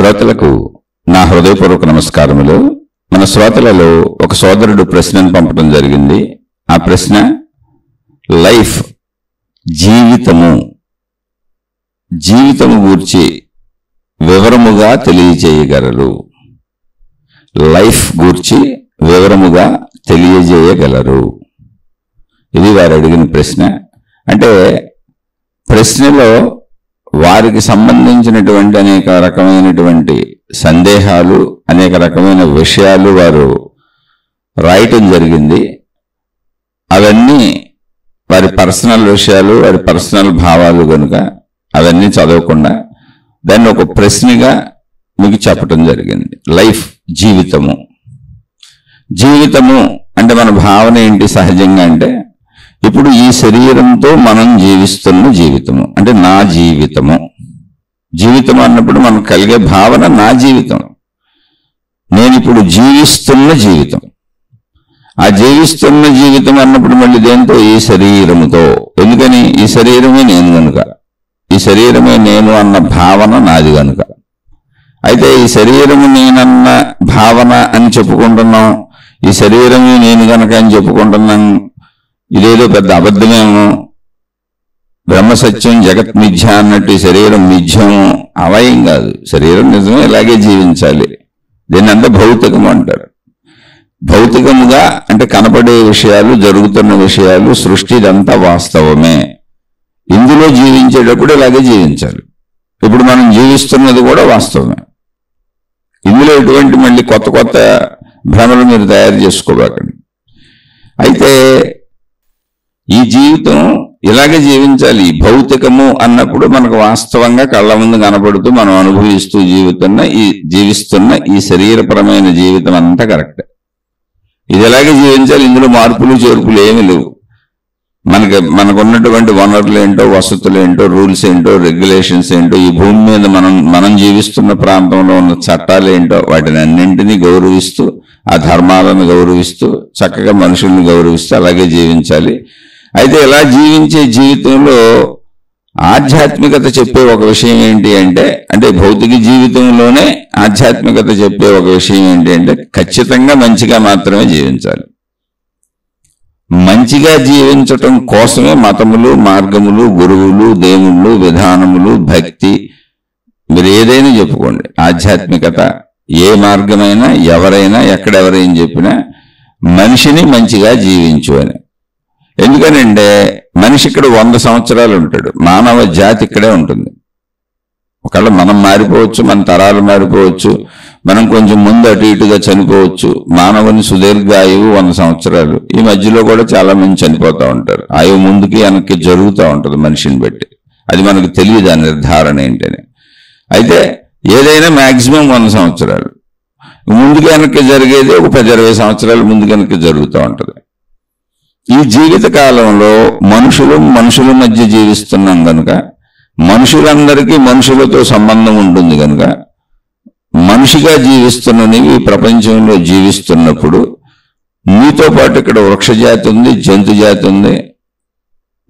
శ్రోతలకు నా హృదయపూర్వక నమస్కారములు. మన శ్రోతలలో ఒక సోదరుడు ప్రశ్నను పంపడం జరిగింది. ఆ ప్రశ్న లైఫ్ జీవితము గూర్చి వివరముగా తెలియజేయగలరు. లైఫ్ గూర్చి వివరముగా తెలియజేయగలరు. ఇది వారు అడిగిన ప్రశ్న. అంటే ప్రశ్నలో వారికి సంబంధించినటువంటి అనేక రకమైనటువంటి సందేహాలు, అనేక రకమైన విషయాలు వారు రాయటం జరిగింది. అవన్నీ వారి పర్సనల్ విషయాలు, వారి పర్సనల్ భావాలు కనుక అవన్నీ చదవకుండా దాన్ని ఒక ప్రశ్నగా మీకు చెప్పటం జరిగింది. లైఫ్ జీవితము అంటే మన భావన ఏంటి సహజంగా అంటే, ఇప్పుడు ఈ శరీరంతో మనం జీవిస్తున్న జీవితము అంటే నా జీవితం అన్నప్పుడు మనకు కలిగే భావన నా జీవితం. నేను ఇప్పుడు జీవిస్తున్న జీవితం. ఆ జీవిస్తున్న జీవితం అన్నప్పుడు మళ్ళీ దేంతో? ఈ శరీరముతో. ఎందుకని? ఈ శరీరమే నేను కనుక, ఈ శరీరమే నేను అన్న భావన నాది కనుక. అయితే ఈ శరీరము నేనన్న భావన అని చెప్పుకుంటున్నాం, ఈ శరీరమే నేను కనుక అని చెప్పుకుంటున్నాను. ఇదేదో పెద్ద అబద్ధమేమో, బ్రహ్మసత్యం జగత్ మిథ్య అన్నట్టు శరీరం మిథ్యము అవయం కాదు. శరీరం నిజమే, ఇలాగే జీవించాలి. దీన్ని అంతా భౌతికము అంటారు. భౌతికముగా అంటే కనపడే విషయాలు, జరుగుతున్న విషయాలు, సృష్టి ఇదంతా వాస్తవమే. ఇందులో జీవించేటప్పుడు ఇలాగే జీవించాలి. ఇప్పుడు మనం జీవిస్తున్నది కూడా వాస్తవమే. ఇందులో ఎటువంటి మళ్ళీ కొత్త కొత్త భ్రమలు మీరు తయారు చేసుకోబాకండి. అయితే ఈ జీవితం ఇలాగే జీవించాలి. భౌతికము అన్నప్పుడు మనకు వాస్తవంగా కళ్ళ ముందు కనపడుతూ మనం అనుభవిస్తూ జీవిస్తున్న ఈ శరీరపరమైన జీవితం అంతా కరెక్ట్. ఇది ఎలాగే జీవించాలి. ఇందులో మార్పులు చేర్పులు ఏమీ లేవు. మనకున్నటువంటి వనరులు ఏంటో, వసతులు ఏంటో, రూల్స్ ఏంటో, రెగ్యులేషన్స్ ఏంటో, ఈ భూమి మీద మనం జీవిస్తున్న ప్రాంతంలో ఉన్న చట్టాలు ఏంటో, వాటిని అన్నింటినీ గౌరవిస్తూ, ఆ ధర్మాలను గౌరవిస్తూ, చక్కగా మనుషుల్ని గౌరవిస్తూ అలాగే జీవించాలి. అయితే ఇలా జీవించే జీవితంలో ఆధ్యాత్మికత చెప్పే ఒక విషయం ఏంటి అంటే భౌతిక జీవితంలోనే ఆధ్యాత్మికత చెప్పే ఒక విషయం ఏంటి అంటే, ఖచ్చితంగా మంచిగా మాత్రమే జీవించాలి. మంచిగా జీవించటం కోసమే మతములు, మార్గములు, గురువులు, దేవుళ్ళు, విధానములు, భక్తి, మీరు ఏదైనా చెప్పుకోండి. ఆధ్యాత్మికత ఏ మార్గమైనా, ఎవరైనా, ఎక్కడెవరైనా చెప్పినా మనిషిని మంచిగా జీవించు అని. ఎందుకనంటే మనిషి ఇక్కడ 100 సంవత్సరాలు ఉంటాడు. మానవ జాతి ఇక్కడే ఉంటుంది. ఒకవేళ మనం మారిపోవచ్చు, మన తరాలు మారిపోవచ్చు, మనం కొంచెం ముందు అటు ఇటుగా చనిపోవచ్చు. మానవుని సుదీర్ఘ ఆయువు 100 సంవత్సరాలు. ఈ మధ్యలో కూడా చాలా మంది చనిపోతూ ఉంటారు. ఆయువు ముందుకి వెనక్కి జరుగుతూ ఉంటుంది మనిషిని బట్టి. అది మనకు తెలియదు ఆ నిర్ధారణ ఏంటని. అయితే ఏదైనా మ్యాక్సిమం 100 సంవత్సరాలు. ముందుకు వెనక్కి జరిగేది ఒక 10-20 సంవత్సరాలు ముందుకు వెనక్కి జరుగుతూ ఉంటుంది. ఈ జీవిత కాలంలో మనుషుల మధ్య జీవిస్తున్నాం కనుక, మనుషులందరికీ మనుషులతో సంబంధం ఉంటుంది కనుక, మనిషిగా జీవిస్తున్న నీవు ఈ ప్రపంచంలో జీవిస్తున్నప్పుడు నీతో పాటు ఇక్కడ వృక్షజాతి ఉంది, జంతు జాతి ఉంది,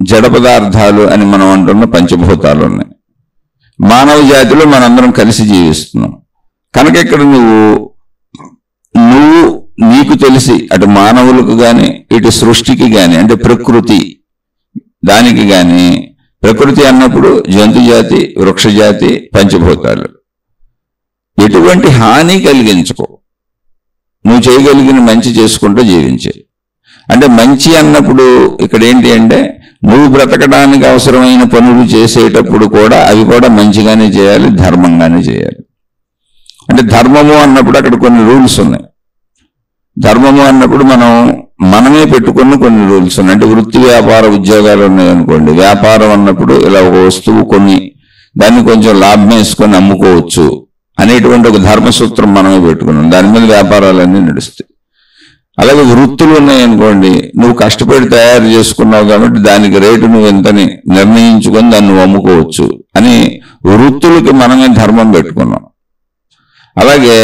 జడ పదార్థాలు అని మనం అంటున్న పంచభూతాలు ఉన్నాయి. మానవ జాతిలో మనందరం కలిసి జీవిస్తున్నాం కనుక ఇక్కడ నువ్వు నీకు తెలిసి అటు మానవులకు కానీ, ఇటు సృష్టికి కానీ, అంటే ప్రకృతి దానికి కానీ, ప్రకృతి అన్నప్పుడు జంతు జాతి, వృక్షజాతి, పంచభూతాలు, ఎటువంటి హాని కలిగించుకో. నువ్వు చేయగలిగిన మంచి చేసుకుంటూ జీవించే. అంటే మంచి అన్నప్పుడు ఇక్కడ ఏంటి అంటే, నువ్వు బ్రతకడానికి అవసరమైన పనులు చేసేటప్పుడు కూడా అవి కూడా మంచిగానే చేయాలి, ధర్మంగానే చేయాలి. అంటే ధర్మము అన్నప్పుడు అక్కడ కొన్ని రూల్స్ ఉన్నాయి. ధర్మము అన్నప్పుడు మనమే పెట్టుకున్న కొన్ని రూల్స్ ఉన్నాయి. అంటే వృత్తి, వ్యాపార, ఉద్యోగాలు ఉన్నాయనుకోండి. వ్యాపారం అన్నప్పుడు ఇలా ఒక వస్తువు కొన్ని దాన్ని కొంచెం లాభం వేసుకొని అమ్ముకోవచ్చు అనేటువంటి ఒక ధర్మసూత్రం మనమే పెట్టుకున్నాం. దాని మీద వ్యాపారాలన్నీ నడుస్తాయి. అలాగే వృత్తులు ఉన్నాయనుకోండి, నువ్వు కష్టపడి తయారు చేసుకున్నావు కాబట్టి దానికి రేటు నువ్వు ఎంతని నిర్ణయించుకొని దాన్ని నువ్వు అమ్ముకోవచ్చు అని వృత్తులకి మనమే ధర్మం పెట్టుకున్నాం. అలాగే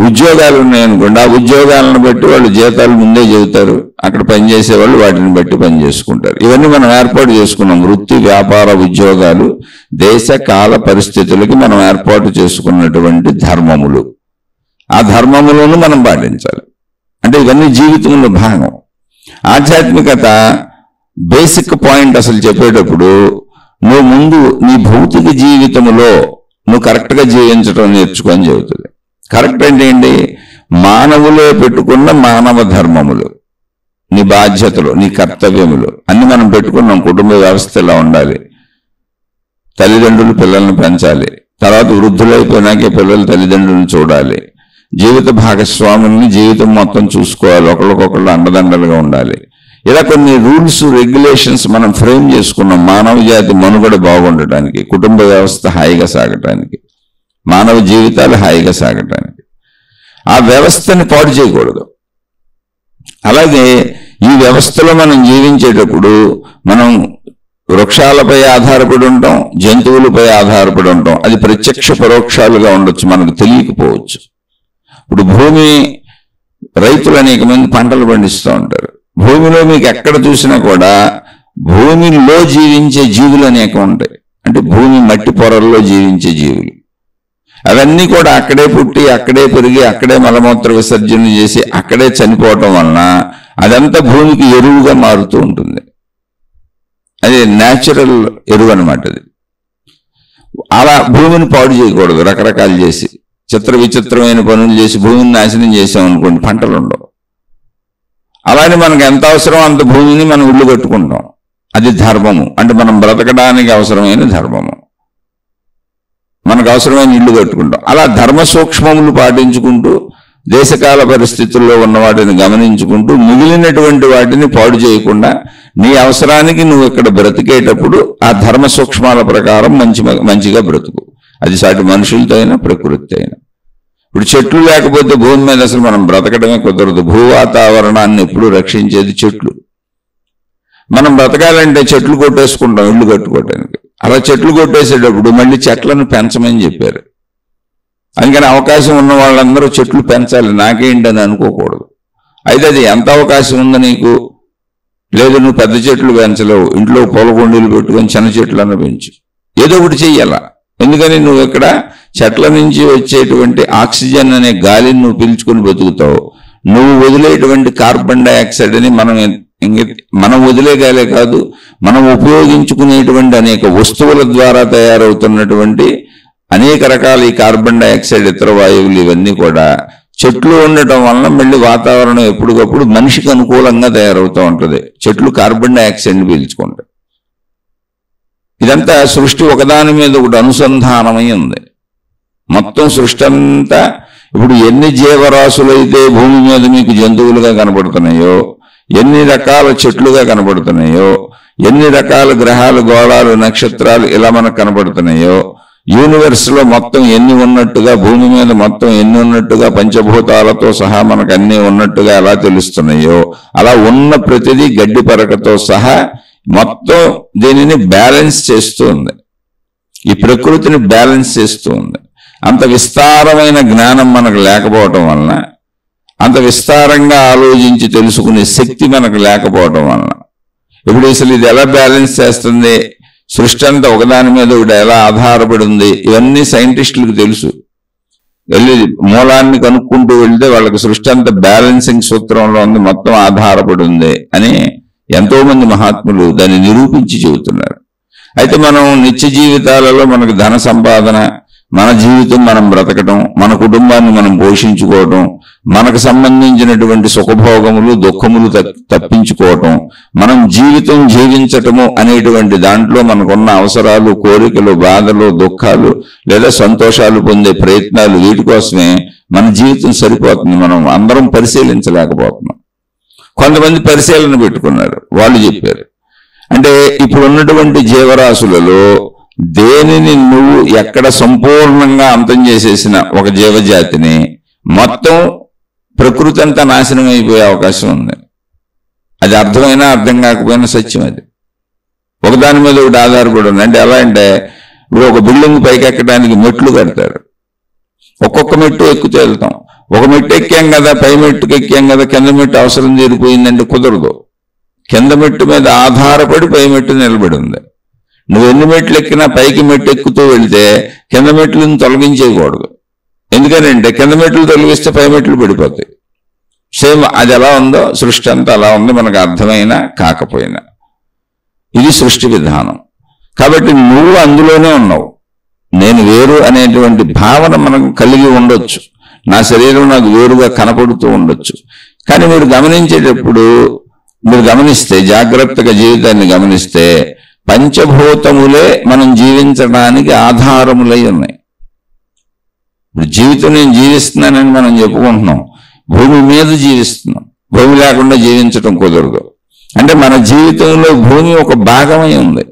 ఉద్యోగాలు ఉన్నాయనుకోండి, ఆ ఉద్యోగాలను బట్టి వాళ్ళు జీతాలు ముందే చెబుతారు, అక్కడ పనిచేసే వాళ్ళు వాటిని బట్టి పని చేసుకుంటారు. ఇవన్నీ మనం ఏర్పాటు చేసుకున్నాం. వృత్తి, వ్యాపార, ఉద్యోగాలు దేశ కాల పరిస్థితులకి మనం ఏర్పాటు చేసుకున్నటువంటి ధర్మములు. ఆ ధర్మములను మనం పాటించాలి. అంటే ఇవన్నీ జీవితంలో భాగం. ఆధ్యాత్మికత బేసిక్ పాయింట్ అసలు చెప్పేటప్పుడు నువ్వు ముందు నీ భౌతిక జీవితంలో నువ్వు కరెక్ట్గా జీవించడం నేర్చుకో అని చెబుతుంది. కరెక్ట్ అంటే ఏంటి? మానవులే పెట్టుకున్న మానవ ధర్మములు, నీ బాధ్యతలు, నీ కర్తవ్యములు అన్ని మనం పెట్టుకున్నాం. కుటుంబ వ్యవస్థ ఇలా ఉండాలి, తల్లిదండ్రులు పిల్లల్ని పెంచాలి, తర్వాత వృద్ధులైపోయినాకే పిల్లలు తల్లిదండ్రులను చూడాలి, జీవిత భాగస్వాముల్ని జీవితం మొత్తం చూసుకోవాలి, ఒకళ్ళకొకళ్ళు అండదండలుగా ఉండాలి. ఇలా కొన్ని రూల్స్, రెగ్యులేషన్స్ మనం ఫ్రేమ్ చేసుకున్నాం మానవ జాతి మనుగడ బాగుండటానికి, కుటుంబ వ్యవస్థ హాయిగా సాగటానికి, మానవ జీవితాలు హాయిగా సాగటానికి. ఆ వ్యవస్థని పాడు చేయకూడదు. అలాగే ఈ వ్యవస్థలో మనం జీవించేటప్పుడు మనం వృక్షాలపై ఆధారపడి ఉంటాం, జంతువులపై ఆధారపడి ఉంటాం. అది ప్రత్యక్ష పరోక్షాలుగా ఉండొచ్చు, మనకు తెలియకపోవచ్చు. ఇప్పుడు భూమి, రైతులు అనేక మంది పంటలు పండిస్తూ ఉంటారు. భూమిలో మీకు ఎక్కడ చూసినా కూడా భూమిలో జీవించే జీవులు అనేక ఉంటాయి. అంటే భూమి మట్టి పొరల్లో జీవించే జీవులు, అవన్నీ కూడా అక్కడే పుట్టి, అక్కడే పెరిగి, అక్కడే మలమూత్ర విసర్జన చేసి అక్కడే చనిపోవటం వలన అదంతా భూమికి ఎరువుగా మారుతూ ఉంటుంది. అది న్యాచురల్ ఎరువు అనమాట. అది అలా భూమిని పాడు చేయకూడదు. రకరకాలు చేసి చిత్ర విచిత్రమైన పనులు చేసి భూమిని నాశనం చేసామనుకోండి, పంటలు ఉండవు. అలానే మనకు ఎంత అవసరం అంత భూమిని మనం ఇల్లు కట్టుకుంటాం. అది ధర్మము. అంటే మనం బ్రతకడానికి అవసరమైన ధర్మము, మనకు అవసరమైన ఇల్లు కట్టుకుంటాం. అలా ధర్మ సూక్ష్మములు పాటించుకుంటూ దేశకాల పరిస్థితుల్లో ఉన్న వాటిని గమనించుకుంటూ మిగిలినటువంటి వాటిని పాడు చేయకుండా నీ అవసరానికి నువ్వు ఇక్కడ బ్రతికేటప్పుడు ఆ ధర్మ సూక్ష్మాల ప్రకారం మంచిగా బ్రతుకు. అది సాటి మనుషులతో అయినా ప్రకృతి అయినా. ఇప్పుడు చెట్లు లేకపోతే భూమి మీద అసలు మనం బ్రతకడమే కుదరదు. భూ వాతావరణాన్ని ఎప్పుడు రక్షించేది చెట్లు. మనం బ్రతకాలంటే చెట్లు కొట్టేసుకుంటాం ఇల్లు కట్టుకోవటానికి. అలా చెట్లు కొట్టేసేటప్పుడు మళ్ళీ చెట్లను పెంచమని చెప్పారు. అందుకని అవకాశం ఉన్న వాళ్ళందరూ చెట్లు పెంచాలి, నాకేంటని అనుకోకూడదు. అయితే అది ఎంత అవకాశం ఉందో నీకు, లేదు నువ్వు పెద్ద చెట్లు పెంచలేవు, ఇంట్లో పూలకొండీలు పెట్టుకొని చిన్న చెట్లను పెంచు, ఏదో ఒకటి చెయ్యాల. ఎందుకని నువ్వు ఇక్కడ చెట్ల నుంచి వచ్చేటువంటి ఆక్సిజన్ అనే గాలిని నువ్వు పీల్చుకొని బతుకుతావు. నువ్వు వదిలేటువంటి కార్బన్ డైఆక్సైడ్ని మనం వదిలేగాలే కాదు, మనం ఉపయోగించుకునేటువంటి అనేక వస్తువుల ద్వారా తయారవుతున్నటువంటి అనేక రకాల ఈ కార్బన్ డైఆక్సైడ్, ఇతర వాయువులు ఇవన్నీ కూడా చెట్లు ఉండటం వలన మళ్ళీ వాతావరణం ఎప్పటికప్పుడు మనిషికి అనుకూలంగా తయారవుతూ ఉంటుంది. చెట్లు కార్బన్ డైఆక్సైడ్ని పీల్చుకుంటాయి. ఇదంతా సృష్టి ఒకదాని మీద ఒకటి అనుసంధానమై ఉంది. మొత్తం సృష్టి అంతా ఇప్పుడు ఎన్ని జీవరాశులైతే భూమి మీద మీకు జంతువులుగా కనబడుతున్నాయో, ఎన్ని రకాల చెట్లుగా కనబడుతున్నాయో, ఎన్ని రకాల గ్రహాలు, గోళాలు, నక్షత్రాలు ఇలా మనకు కనబడుతున్నాయో, యూనివర్స్ లో మొత్తం ఎన్ని ఉన్నట్టుగా, భూమి మీద మొత్తం ఎన్ని ఉన్నట్టుగా, పంచభూతాలతో సహా మనకు అన్ని ఉన్నట్టుగా ఎలా తెలుస్తున్నాయో, అలా ఉన్న ప్రతిదీ గడ్డి పరకతో సహా మొత్తం దీనిని బ్యాలెన్స్ చేస్తూ ఉంది. ఈ ప్రకృతిని బ్యాలెన్స్ చేస్తూ ఉంది. అంత విస్తారమైన జ్ఞానం మనకు లేకపోవటం వలన, అంత విస్తారంగా ఆలోచించి తెలుసుకునే శక్తి మనకు లేకపోవటం వలన, ఇప్పుడు అసలు ఇది ఎలా బ్యాలెన్స్ చేస్తుంది, సృష్టి అంతా ఒకదాని మీద ఒకటి ఎలా ఆధారపడి ఉంది, ఇవన్నీ సైంటిస్టులకు తెలుసు. వెళ్ళి మూలాన్ని కనుక్కుంటూ వెళ్తే వాళ్ళకి సృష్టి అంతా బ్యాలెన్సింగ్ సూత్రంలో ఉంది, మొత్తం ఆధారపడి ఉంది అని ఎంతో మంది మహాత్ములు దాన్ని నిరూపించి చెబుతున్నారు. అయితే మనం నిత్య జీవితాలలో మనకు ధన సంపాదన, మన జీవితం మనం బ్రతకటం, మన కుటుంబాన్ని మనం పోషించుకోవటం, మనకు సంబంధించినటువంటి సుఖభోగములు, దుఃఖములు తప్పించుకోవటం, మనం జీవితం జీవించటము అనేటువంటి దాంట్లో మనకున్న అవసరాలు, కోరికలు, బాధలు, దుఃఖాలు లేదా సంతోషాలు పొందే ప్రయత్నాలు, వీటి కోసమే మన జీవితం సరిపోతుంది. మనం అందరం పరిశీలించలేకపోతున్నాం. కొంతమంది పరిశీలన పెట్టుకున్నారు, వాళ్ళు చెప్పారు. అంటే ఇప్పుడు ఉన్నటువంటి జీవరాశులలో దేనిని నువ్వు ఎక్కడ సంపూర్ణంగా అంతం చేసేసిన ఒక జీవజాతిని మొత్తం ప్రకృతి అంతా నాశనం అయిపోయే అవకాశం ఉంది. అది అర్థమైనా అర్థం కాకపోయినా సత్యం. అది ఒకదాని మీద ఒకటి ఆధారపడి ఉంది. అంటే ఎలా అంటే ఇప్పుడు ఒక బిల్డింగ్ పైకి ఎక్కడానికి మెట్లు కడతారు. ఒక్కొక్క మెట్టు ఎక్కుతూ వెళ్తాం. ఒక మెట్టు ఎక్కాం కదా, పై మెట్టుకు ఎక్కాం కదా, కింద మెట్టు అవసరం తీరిపోయిందంటే కుదరదు. కింద మెట్టు మీద ఆధారపడి పై మెట్టు నిలబడి ఉంది. నువ్వు ఎన్ని మెట్లు ఎక్కినా పైకి మెట్టు ఎక్కుతూ వెళ్తే కింద మెట్లను తొలగించేయకూడదు. ఎందుకనంటే కింద మెట్లు తొలగిస్తే పై మెట్లు పడిపోతాయి. సేమ్ అది ఎలా ఉందో సృష్టి అంతా అలా ఉంది, మనకు అర్థమైనా కాకపోయినా. ఇది సృష్టి విధానం. కాబట్టి నువ్వు అందులోనే ఉన్నావు. నేను వేరు అనేటువంటి భావన మనకు కలిగి ఉండొచ్చు. నా శరీరం నాకు వేరుగా కనపడుతూ ఉండొచ్చు. కానీ మీరు గమనించేటప్పుడు, మీరు గమనిస్తే, జాగ్రత్తగా జీవితాన్ని గమనిస్తే, పంచభూతములే మనం జీవించడానికి ఆధారములై ఉన్నాయి. ఇప్పుడు జీవితం నేను జీవిస్తున్నానని మనం చెప్పుకుంటున్నాం. భూమి మీద జీవిస్తున్నాం. భూమి లేకుండా జీవించడం కుదరదు. అంటే మన జీవితంలో భూమి ఒక భాగమై ఉంది.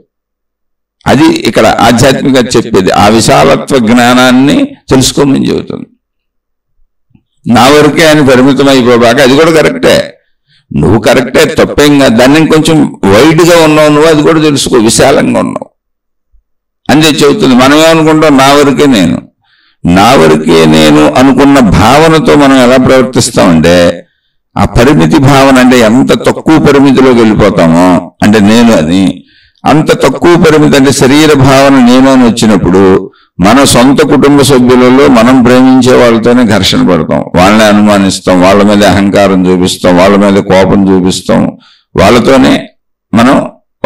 అది ఇక్కడ ఆధ్యాత్మిక చెప్పేది. ఆ విశాలత్వ జ్ఞానాన్ని తెలుసుకోమని చెబుతుంది. నా వరకే అని పరిమితం అయిపోబాక. అది కూడా కరెక్టే, నువ్వు కరెక్టే, తప్పేం కాదు. దాన్ని కొంచెం వైడ్గా ఉన్నావు నువ్వు, అది కూడా తెలుసుకో, విశాలంగా ఉన్నావు అంతే చెబుతుంది. మనం ఏమనుకుంటాం, నా వరకే నేను, నా వరకే నేను అనుకున్న భావనతో మనం ఎలా ప్రవర్తిస్తామంటే, ఆ పరిమితి భావన అంటే ఎంత తక్కువ పరిమితిలోకి వెళ్ళిపోతామో, అంటే నేను అని అంత తక్కువ పరిమితి, అంటే శరీర భావన నేను అని వచ్చినప్పుడు మన సొంత కుటుంబ సభ్యులలో మనం ప్రేమించే వాళ్ళతోనే ఘర్షణ పడతాం, వాళ్ళని అనుమానిస్తాం, వాళ్ళ మీద అహంకారం చూపిస్తాం, వాళ్ళ మీద కోపం చూపిస్తాం, వాళ్ళతోనే మనం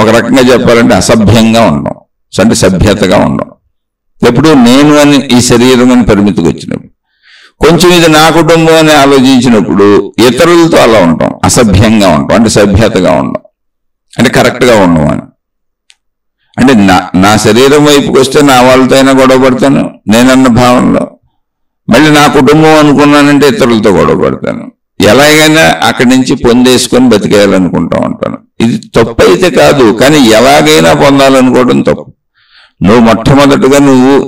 ఒక రకంగా చెప్పాలంటే అసభ్యంగా ఉన్నాం, అంటే సభ్యతగా ఉన్నాం. ఎప్పుడు నేను అని ఈ శరీరం అని పరిమితికి వచ్చినప్పుడు, కొంచెం ఇది నా కుటుంబం అని ఆలోచించినప్పుడు ఇతరులతో అలా ఉంటాం, అసభ్యంగా ఉంటాం, అంటే సభ్యతగా ఉన్నాం, అంటే కరెక్ట్గా ఉన్నాం అని. అంటే నా శరీరం వైపుకి వస్తే నా వాళ్ళతో అయినా గొడవ పడతాను నేనన్న భావనలో. మళ్ళీ నా కుటుంబం అనుకున్నానంటే ఇతరులతో గొడవ పడతాను. ఎలాగైనా అక్కడి నుంచి పొందేసుకొని బతికేయాలనుకుంటా ఉంటాను. ఇది తప్పు అయితే కాదు, కానీ ఎలాగైనా పొందాలనుకోవడం తప్పు. నువ్వు మొట్టమొదటిగా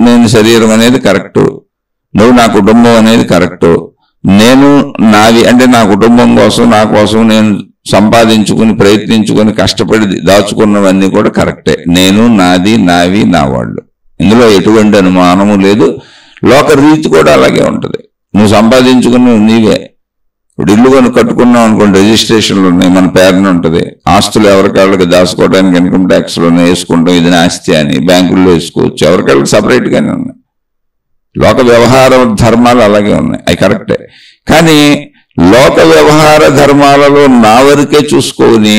నేను శరీరం అనేది కరెక్టు, నువ్వు నా కుటుంబం అనేది కరెక్టు, నేను నాది అంటే నా కుటుంబం కోసం, నా కోసం నేను సంపాదించుకుని ప్రయత్నించుకొని కష్టపడి దాచుకున్నవన్నీ కూడా కరెక్టే. నేను, నాది, నావి, నా వాళ్ళు, ఇందులో ఎటువంటి అనుమానము లేదు. లోక రీతి కూడా అలాగే ఉంటుంది. నువ్వు సంపాదించుకుని నీవే. ఇప్పుడు ఇల్లు కొని కట్టుకున్నావు అనుకోండి, రిజిస్ట్రేషన్లు ఉన్నాయి, మన పేరున ఉంటుంది. ఆస్తులు ఎవరికాళ్ళకి దాచుకోవడానికి ఇన్కమ్ ట్యాక్స్లోనే వేసుకుంటాం, ఇది ఆస్తి అని బ్యాంకుల్లో వేసుకోవచ్చు, ఎవరికాళ్ళకి సపరేట్గానే ఉన్నాయి. లోక వ్యవహార ధర్మాలు అలాగే ఉన్నాయి, అవి కరెక్టే. కానీ లోక వ్యవహార ధర్మాలలో నా వరకే చూసుకొని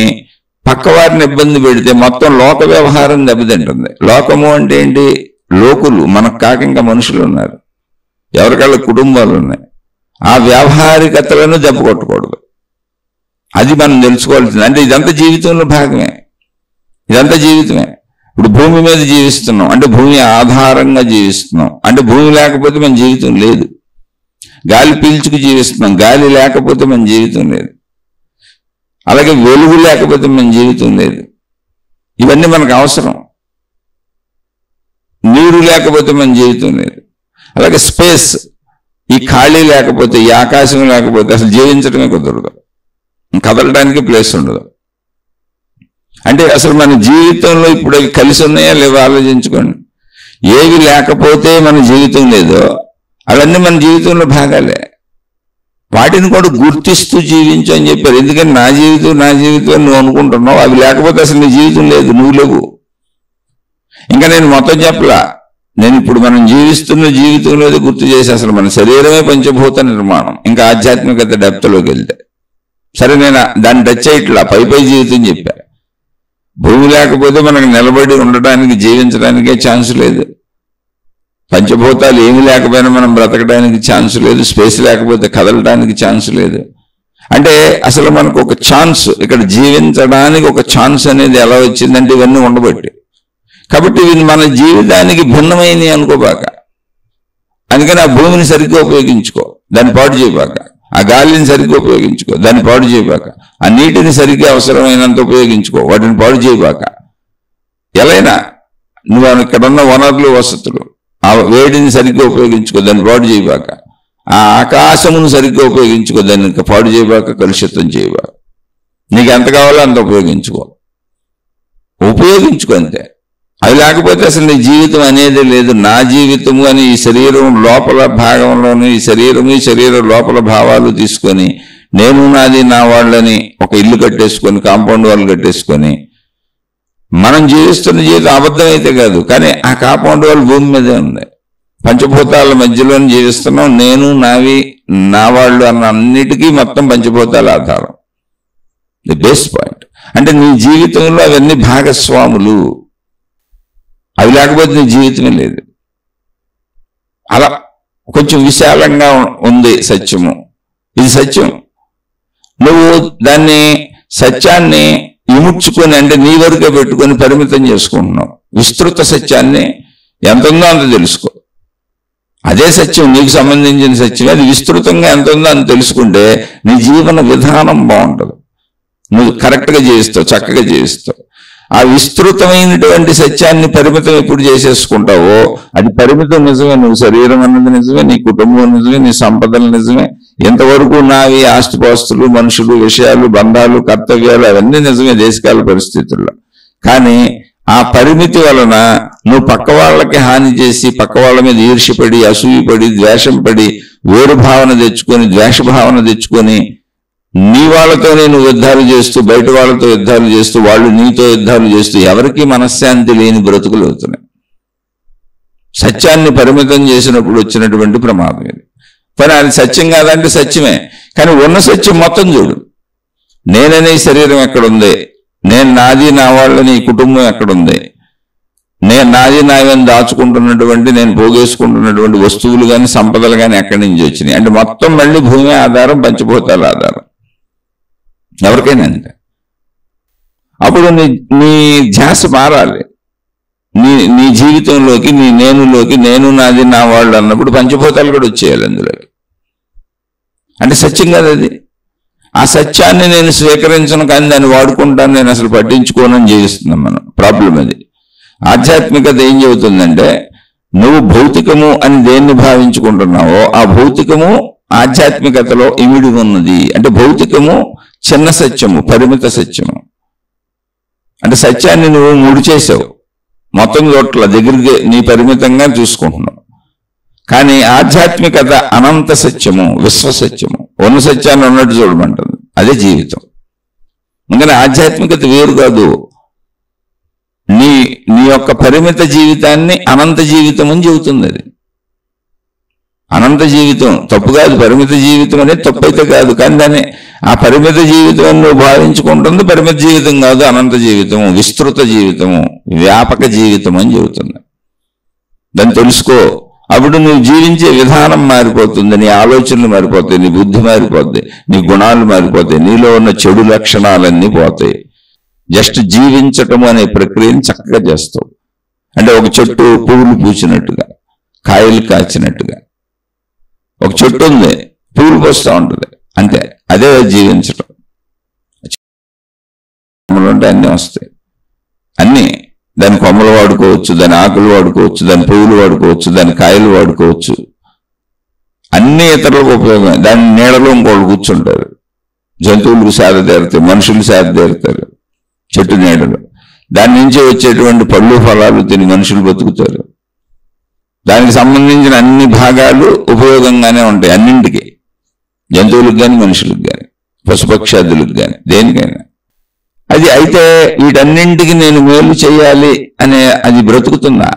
పక్కవారిని ఇబ్బంది పెడితే మొత్తం లోక వ్యవహారం దెబ్బతింటుంది. లోకము అంటే ఏంటి? లోకులు, మనకు కాక ఇంకా మనుషులు ఉన్నారు, ఎవరికాళ్ళ కుటుంబాలు ఉన్నాయి. ఆ వ్యావహారికతలను దెబ్బ కొట్టకూడదు. అది మనం తెలుసుకోవాల్సింది. అంటే ఇదంతా జీవితంలో భాగమే, ఇదంతా జీవితమే. ఇప్పుడు భూమి మీద జీవిస్తున్నాం అంటే భూమి ఆధారంగా జీవిస్తున్నాం, అంటే భూమి లేకపోతే మన జీవితం లేదు. గాలి పీల్చుకు జీవిస్తున్నాం, గాలి లేకపోతే మన జీవితం లేదు. అలాగే వెలుగు లేకపోతే మన జీవితం లేదు. ఇవన్నీ మనకు అవసరం. నీరు లేకపోతే మన జీవితం లేదు. అలాగే స్పేస్, ఈ ఖాళీ లేకపోతే, ఈ ఆకాశం లేకపోతే అసలు జీవించడమే కుదరదు, కదలడానికి ప్లేస్ ఉండదు. అంటే అసలు మన జీవితంలో ఇప్పుడు అవి కలిసి ఉన్నాయా లేవో ఆలోచించుకోండి. ఏవి లేకపోతే మన జీవితం లేదో అవన్నీ మన జీవితంలో భాగాలే. వాటిని కూడా గుర్తిస్తూ జీవించు అని చెప్పారు. ఎందుకంటే నా జీవితం నువ్వు అనుకుంటున్నావు, అవి లేకపోతే అసలు నీ జీవితం లేదు, నువ్వు లేవు. ఇంకా నేను మొత్తం చెప్పలా, నేను ఇప్పుడు మనం జీవిస్తున్న జీవితంలో గుర్తు చేసి, అసలు మన శరీరమే పంచభూత నిర్మాణం. ఇంకా ఆధ్యాత్మికత డెప్త్లోకి వెళ్తే సరే, నేను దాన్ని టచ్ చేయట్లా, పై జీవితం చెప్పా. భూమి లేకపోతే మనకు నిలబడి ఉండటానికి, జీవించడానికే ఛాన్స్ లేదు. పంచభూతాలు ఏమి లేకపోయినా మనం బ్రతకడానికి ఛాన్స్ లేదు. స్పేస్ లేకపోతే కదలడానికి ఛాన్స్ లేదు. అంటే అసలు మనకు ఒక ఛాన్స్, ఇక్కడ జీవించడానికి ఒక ఛాన్స్ అనేది ఎలా వచ్చిందంటే ఇవన్నీ ఉండబట్టి. కాబట్టి ఇవి మన జీవితానికి భిన్నమైనవి అనుకోబాక. అందుకని ఆ భూమిని సరిగ్గా ఉపయోగించుకో, దాన్ని పాడు చేయబాక. ఆ గాలిని సరిగ్గా ఉపయోగించుకో, దాన్ని పాడు చేయబాక. ఆ నీటిని సరిగ్గా అవసరమైనంత ఉపయోగించుకో, వాటిని పాడు చేయబాక. ఎలాగైనా నువ్వు ఇక్కడ ఉన్న వనరులు, వసతులు, ఆ వేడిని సరిగ్గా ఉపయోగించుకో, దాన్ని పాడు చేయబాక. ఆ ఆకాశమును సరిగ్గా ఉపయోగించుకో, దాన్ని పాడు చేయబాక, కలుషితం చేయబాక. నీకు ఎంత కావాలో అంత ఉపయోగించుకో అంతే. అవి లేకపోతే అసలు నీ జీవితం అనేది లేదు. నా జీవితము అని ఈ శరీరం లోపల భాగంలోని ఈ శరీరం లోపల భావాలు తీసుకొని నేను నాది నా వాళ్ళని ఒక ఇల్లు కట్టేసుకొని కాంపౌండ్ వాళ్ళు కట్టేసుకొని మనం జీవిస్తున్న జీవితం అబద్ధం అయితే కాదు, కానీ ఆ కాంపౌండ్ వాళ్ళు భూమి మీదే ఉంది. పంచభూతాల మధ్యలోనే జీవిస్తున్నాం. నేను నావి నా వాళ్ళు అన్న అన్నిటికీ మొత్తం పంచభూతాల ఆధారం. The base point. అంటే నీ జీవితంలో అవన్నీ భాగస్వాములు. అవి లేకపోతే నీ జీవితమే లేదు. అలా కొంచెం విశాలంగా ఉంది సత్యము. ఇది సత్యం. నువ్వు దాన్ని సత్యాన్ని ఇముడ్చుకొని అంటే నీ వరకే పెట్టుకొని పరిమితం చేసుకుంటున్నావు. విస్తృత సత్యాన్ని ఎంత ఉందో అంత తెలుసుకో. అదే సత్యం, నీకు సంబంధించిన సత్యం. అది విస్తృతంగా ఎంత ఉందో అంత తెలుసుకుంటే నీ జీవన విధానం బాగుంటుంది. నువ్వు కరెక్ట్గా జీవిస్తావు, చక్కగా జీవిస్తావు. ఆ విస్తృతమైనటువంటి సత్యాన్ని పరిమితం ఎప్పుడు చేసేసుకుంటావో అది పరిమితం నిజమే. నువ్వు శరీరం అన్నది నిజమే, నీ కుటుంబం నిజమే, నీ సంపదలు నిజమే. ఎంతవరకు నావి ఆస్తిపాస్తులు, మనుషులు, విషయాలు, బంధాలు, కర్తవ్యాలు అవన్నీ నిజమే దేశకాల పరిస్థితుల్లో. కానీ ఆ పరిమితి వలన నువ్వు పక్క వాళ్ళకి హాని చేసి పక్క వాళ్ళ మీద ఈర్ష్యపడి, అసూయపడి, ద్వేషం పడి, వేరు భావన తెచ్చుకొని, ద్వేష భావన తెచ్చుకొని నీ వాళ్ళతోనే నువ్వు యుద్ధాలు చేస్తూ, బయట వాళ్ళతో యుద్ధాలు చేస్తూ, వాళ్ళు నీతో యుద్ధాలు చేస్తూ ఎవరికి మనశ్శాంతి లేని బ్రతుకులు అవుతున్నాయి. సత్యాన్ని పరిమితం చేసినప్పుడు వచ్చినటువంటి ప్రమాదం ఇది. కానీ అది సత్యం కాదంటే సత్యమే, కానీ ఉన్న సత్యం మొత్తం చూడు. నేననే శరీరం ఎక్కడుంది, నేను నాది నా వాళ్ళని కుటుంబం ఎక్కడుంది, నేను నాది నాయని దాచుకుంటున్నటువంటి నేను పోగేసుకుంటున్నటువంటి వస్తువులు కానీ సంపదలు కానీ ఎక్కడి నుంచి వచ్చినాయి అంటే మొత్తం మళ్ళీ భూమి ఆధారం, పంచభూతాల ఆధారం. ఎవరికైనా అంతే. అప్పుడు నీ ధ్యాస మారాలి. నీ జీవితంలోకి, నీ నేనులోకి, నేను నాది నా వాళ్ళు అన్నప్పుడు పంచభూతాలు కూడా వచ్చేయాలి అందులోకి. అంటే సత్యం కదా అది. ఆ సత్యాన్ని నేను స్వీకరించను, కానీ దాన్ని వాడుకుంటాను, నేను అసలు పట్టించుకోనని జీవిస్తున్నాం మనం. ప్రాబ్లం అది. ఆధ్యాత్మికత ఏం చెబుతుందంటే నువ్వు భౌతికము అని దేన్ని భావించుకుంటున్నావో ఆ భౌతికము ఆధ్యాత్మికతలో ఇమిడి ఉన్నది. అంటే భౌతికము చిన్న సత్యము, పరిమిత సత్యము. అంటే సత్యాన్ని నువ్వు ముడి చేసావు, మొత్తం చోట్ల దగ్గరికి నీ పరిమితంగా చూసుకుంటున్నావు. కానీ ఆధ్యాత్మికత అనంత సత్యము, విశ్వసత్యము, ఉన్న సత్యాన్ని ఉన్నట్టు చూడమంటుంది. అదే జీవితం. అందుకని ఆధ్యాత్మికత వేరు కాదు. నీ యొక్క పరిమిత జీవితాన్ని అనంత జీవితం అని చెబుతుంది. అది అనంత జీవితం తప్పు కాదు. పరిమిత జీవితం అనేది తప్పు అయితే కాదు, కానీ దాన్ని ఆ పరిమిత జీవితం నువ్వు భావించుకుంటుంది పరిమిత జీవితం కాదు, అనంత జీవితము, విస్తృత జీవితము, వ్యాపక జీవితం అని చెబుతుంది. దాన్ని తెలుసుకో. అప్పుడు నువ్వు జీవించే విధానం మారిపోతుంది, నీ ఆలోచనలు మారిపోతాయి, నీ బుద్ధి మారిపోతాయి, నీ గుణాలు మారిపోతాయి, నీలో ఉన్న చెడు లక్షణాలన్నీ పోతాయి. జస్ట్ జీవించటం అనే ప్రక్రియను చక్కగా చేస్తావు. అంటే ఒక చెట్టు పువ్వులు పూచినట్టుగా, కాయలు కాచినట్టుగా. ఒక చెట్టు ఉంది, పువ్వులు పోస్తూ ఉంటుంది, అంతే. అదే జీవించటం. ఉంటే అన్నీ వస్తాయి. అన్నీ దాని కొమ్మలు వాడుకోవచ్చు, దాని ఆకులు వాడుకోవచ్చు, దాని పువ్వులు వాడుకోవచ్చు, దాని కాయలు వాడుకోవచ్చు. అన్ని ఇతరులకు ఉపయోగం. దాని నీడలో ఇంకోళ్ళు కూర్చుంటారు, జంతువులకు సేద తీరుతాయి, మనుషులు సేద తీరుతారు చెట్టు నీడలు. దాని నుంచి వచ్చేటువంటి పళ్ళు ఫలాలు తిని మనుషులు బతుకుతారు. దానికి సంబంధించిన అన్ని భాగాలు ఉపయోగంగానే ఉంటాయి అన్నింటికి, జంతువులకు కానీ మనుషులకు కానీ పశుపక్షాదులకు కానీ దేనికైనా. అది అయితే వీటన్నింటికి నేను మేలు చేయాలి అనే అది బ్రతుకుతుందా?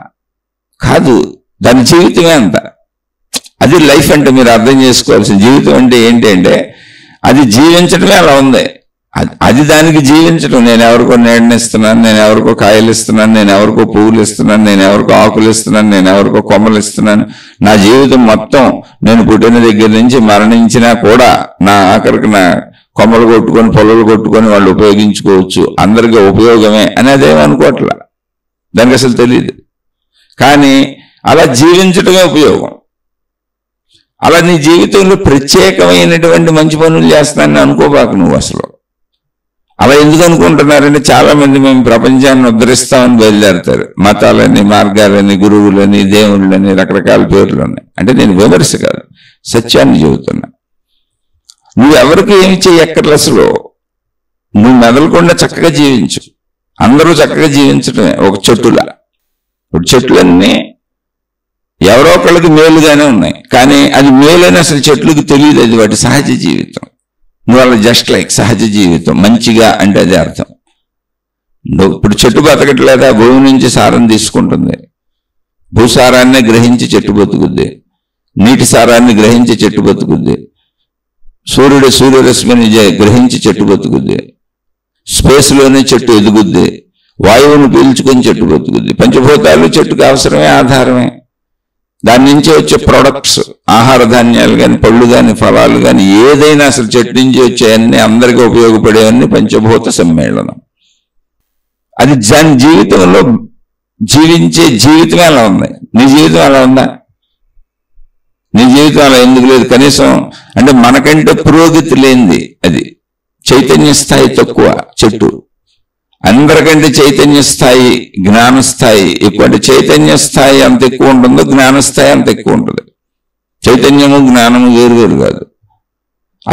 కాదు. దాని జీవితమే అంత. అది లైఫ్ అంటే మీరు అర్థం చేసుకోవాల్సిన జీవితం అంటే ఏంటి అంటే అది జీవించడమే అలా ఉంది. అది దానికి జీవించడం. నేను ఎవరికో నీడనిస్తున్నాను, నేను ఎవరికో కాయలు ఇస్తున్నాను, నేను ఎవరికో పువ్వులు ఇస్తున్నాను, నేను ఎవరికో ఆకులు ఇస్తున్నాను, నేను ఎవరికో కొమ్మలు ఇస్తున్నాను. నా జీవితం మొత్తం నేను పుట్టిన దగ్గర నుంచి మరణించినా కూడా నా ఆఖరికి నా కొమ్మలు కొట్టుకొని పొలలు కొట్టుకొని వాళ్ళు ఉపయోగించుకోవచ్చు, అందరికీ ఉపయోగమే అనేదేమనుకోవట్లా. దానికి అసలు తెలియదు. కానీ అలా జీవించటమే ఉపయోగం. అలా నీ జీవితంలో ప్రత్యేకమైనటువంటి మంచి పనులు చేస్తానని అనుకోబాకు నువ్వు. అసలు అలా ఎందుకు అనుకుంటున్నారంటే చాలా మంది మేము ప్రపంచాన్ని ఉద్ధరిస్తామని బయలుదేరుతారు. మతాలని, మార్గాలని, గురువులని, దేవుళ్ళని, రకరకాల పేర్లు ఉన్నాయి. అంటే నేను విమర్శ కాదు, సత్యాన్ని చెబుతున్నా. నువ్వు ఎవరికి ఏమి చేయక్కర్లు. అసలు నువ్వు మెదలకుండా చక్కగా జీవించు. అందరూ చక్కగా జీవించడమే ఒక చెట్టులా. ఇప్పుడు చెట్లన్నీ ఎవరో ఒకళ్ళకి మేలుగానే ఉన్నాయి, కానీ అది మేలని అసలు చెట్లకు తెలియదు. అది వాటి సహజ జీవితం. నువ్వు జస్ట్ లైక్ సహజ జీవితం, మంచిగా అంటే అదే అర్థం. ఇప్పుడు చెట్టు బతకట్లేదా? భూమి నుంచి సారం తీసుకుంటుంది, భూసారాన్ని గ్రహించి చెట్టు బతుకుద్ది, నీటి సారాన్ని గ్రహించి చెట్టు బతుకుద్ది, సూర్యరశ్మిని గ్రహించి చెట్టు బతుకుద్ది, స్పేస్లోనే చెట్టు ఎదుగుద్ది, వాయువును పీల్చుకొని చెట్టు బతుకుద్ది. పంచభూతాలు చెట్టుకు అవసరమే, ఆధారమే. దాని నుంచి వచ్చే ప్రొడక్ట్స్, ఆహార ధాన్యాలు కానీ, పళ్ళు కానీ, ఫలాలు కానీ, ఏదైనా అసలు చెట్టు నుంచి వచ్చేవన్నీ అందరికీ ఉపయోగపడేవన్నీ పంచభూత సమ్మేళనం. అది దాని జీవితంలో జీవించే జీవితం ఎలా ఉంది? నీ జీవితం ఎలా ఉందా? నీ జీవితం అలా ఎందుకు లేదు? కనీసం అంటే మనకంటే పురోగతి లేనిది అది. చైతన్య స్థాయి తక్కువ చెట్టు, అందరికంటే చైతన్య స్థాయి, జ్ఞాన స్థాయి ఎక్కువ. అంటే చైతన్య స్థాయి అంత ఎక్కువ ఉంటుందో జ్ఞాన స్థాయి అంత ఎక్కువ ఉంటుంది. చైతన్యము జ్ఞానము వేరు కాదు.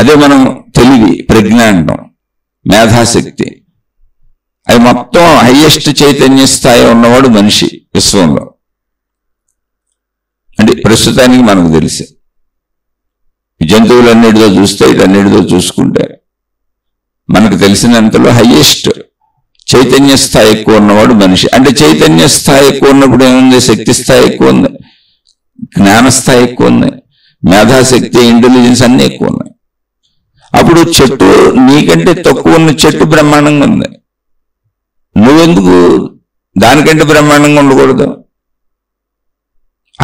అదే మనం తెలివి, ప్రజ్ఞ అంటాం, మేధాశక్తి. అది మొత్తం హైయెస్ట్ చైతన్య స్థాయి ఉన్నవాడు మనిషి విశ్వంలో. అంటే ప్రస్తుతానికి మనకు తెలిసి జంతువులన్నిటితో చూస్తే, ఇటన్నిటితో చూసుకుంటే మనకు తెలిసినంతలో హైయెస్ట్ చైతన్య స్థాయి ఎక్కువ ఉన్నవాడు మనిషి. అంటే చైతన్య స్థాయి ఎక్కువ ఉన్నప్పుడు ఏముంది? శక్తి స్థాయి ఎక్కువ ఉంది, జ్ఞాన స్థాయి ఎక్కువ ఉంది, మేధాశక్తి, ఇంటెలిజెన్స్ అన్నీ ఎక్కువ ఉన్నాయి. అప్పుడు చెట్టు నీకంటే తక్కువ ఉన్న చెట్టు బ్రహ్మాండంగా ఉంది. నువ్వెందుకు దానికంటే బ్రహ్మాండంగా ఉండకూడదు?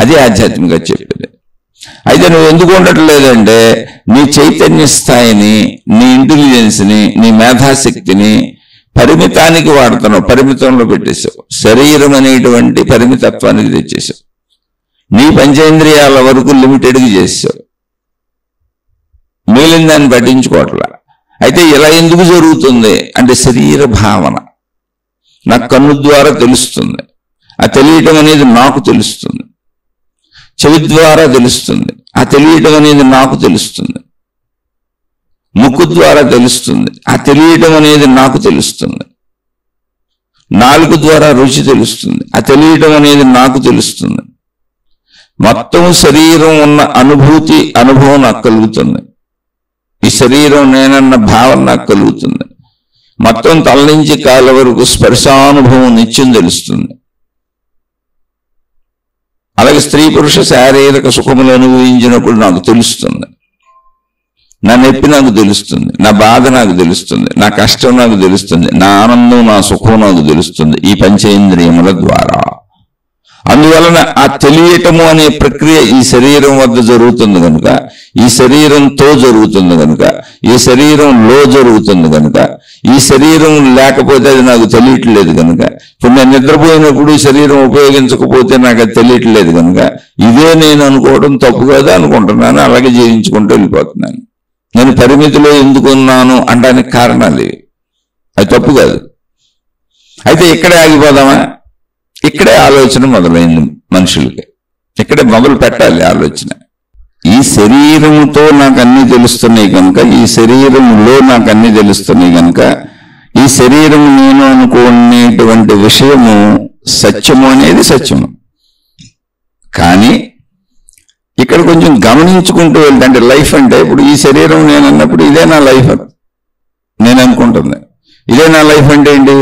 అదే ఆధ్యాత్మికంగా చెప్పేది. అయితే నువ్వు ఎందుకు ఉండట్లేదంటే నీ చైతన్య స్థాయిని, నీ ఇంటెలిజెన్స్ని, నీ మేధాశక్తిని పరిమితానికి వాడుతున్నావు, పరిమితంలో పెట్టేశావు. శరీరం అనేటువంటి పరిమితత్వానికి తెచ్చేసావు. నీ పంచేంద్రియాల వరకు లిమిటెడ్గా చేసావు, మిగిలిన దాన్ని పట్టించుకోవట్లా. అయితే ఇలా ఎందుకు జరుగుతుంది అంటే శరీర భావన నాకు కన్ను ద్వారా తెలుస్తుంది. ఆ తెలియటం అనేది నాకు తెలుస్తుంది. చెవి ద్వారా తెలుస్తుంది. ఆ తెలియటం అనేది నాకు తెలుస్తుంది. ముక్కు ద్వారా తెలుస్తుంది. ఆ తెలియటం అనేది నాకు తెలుస్తుంది. నాలుగు ద్వారా రుచి తెలుస్తుంది. ఆ తెలియటం అనేది నాకు తెలుస్తుంది. మొత్తం శరీరం ఉన్న అనుభూతి, అనుభవం నాకు కలుగుతుంది. ఈ శరీరం నేనన్న భావన నాకు కలుగుతుంది. మొత్తం తల నుంచి కాళ్ళ వరకు స్పర్శానుభవం నిత్యం తెలుస్తుంది. అలాగే స్త్రీ పురుష శారీరక సుఖములు అనుభవించినప్పుడు నాకు తెలుస్తుంది. నా నొప్పి నాకు తెలుస్తుంది, నా బాధ నాకు తెలుస్తుంది, నా కష్టం నాకు తెలుస్తుంది, నా ఆనందం, నా సుఖం నాకు తెలుస్తుంది ఈ పంచేంద్రియముల ద్వారా. అందువలన ఆ తెలియటము అనే ప్రక్రియ ఈ శరీరం వద్ద జరుగుతుంది కనుక, ఈ శరీరంతో జరుగుతుంది కనుక, ఈ శరీరంలో జరుగుతుంది కనుక, ఈ శరీరం లేకపోతే అది నాకు తెలియట్లేదు కనుక, ఇప్పుడు నేను నిద్రపోయినప్పుడు శరీరం ఉపయోగించకపోతే నాకు అది తెలియట్లేదు కనుక, ఇదే నేను అనుకోవడం తప్పు కదా అనుకుంటున్నాను, అలాగే జీవించుకుంటూ వెళ్ళిపోతున్నాను. నేను పరిమితిలో ఎందుకున్నాను అనడానికి కారణాలు ఇవి. అది తప్పు కాదు. అయితే ఇక్కడే ఆగిపోదామా? ఇక్కడే ఆలోచన మొదలైంది మనుషులకి. ఇక్కడే మొదలు పెట్టాలి ఆలోచన. ఈ శరీరముతో నాకు అన్ని తెలుస్తున్నాయి కనుక, ఈ శరీరములో నాకు అన్ని తెలుస్తున్నాయి కనుక, ఈ శరీరం నేను అనుకునేటువంటి విషయము సత్యము అనేది సత్యము. కానీ ఇక్కడ కొంచెం గమనించుకుంటూ వెళ్తే, అంటే లైఫ్ అంటే ఇప్పుడు ఈ శరీరం నేను అన్నప్పుడు ఇదే నా లైఫ్ నేను అనుకుంటుంది. ఇదే నా లైఫ్ అంటే ఏంటి?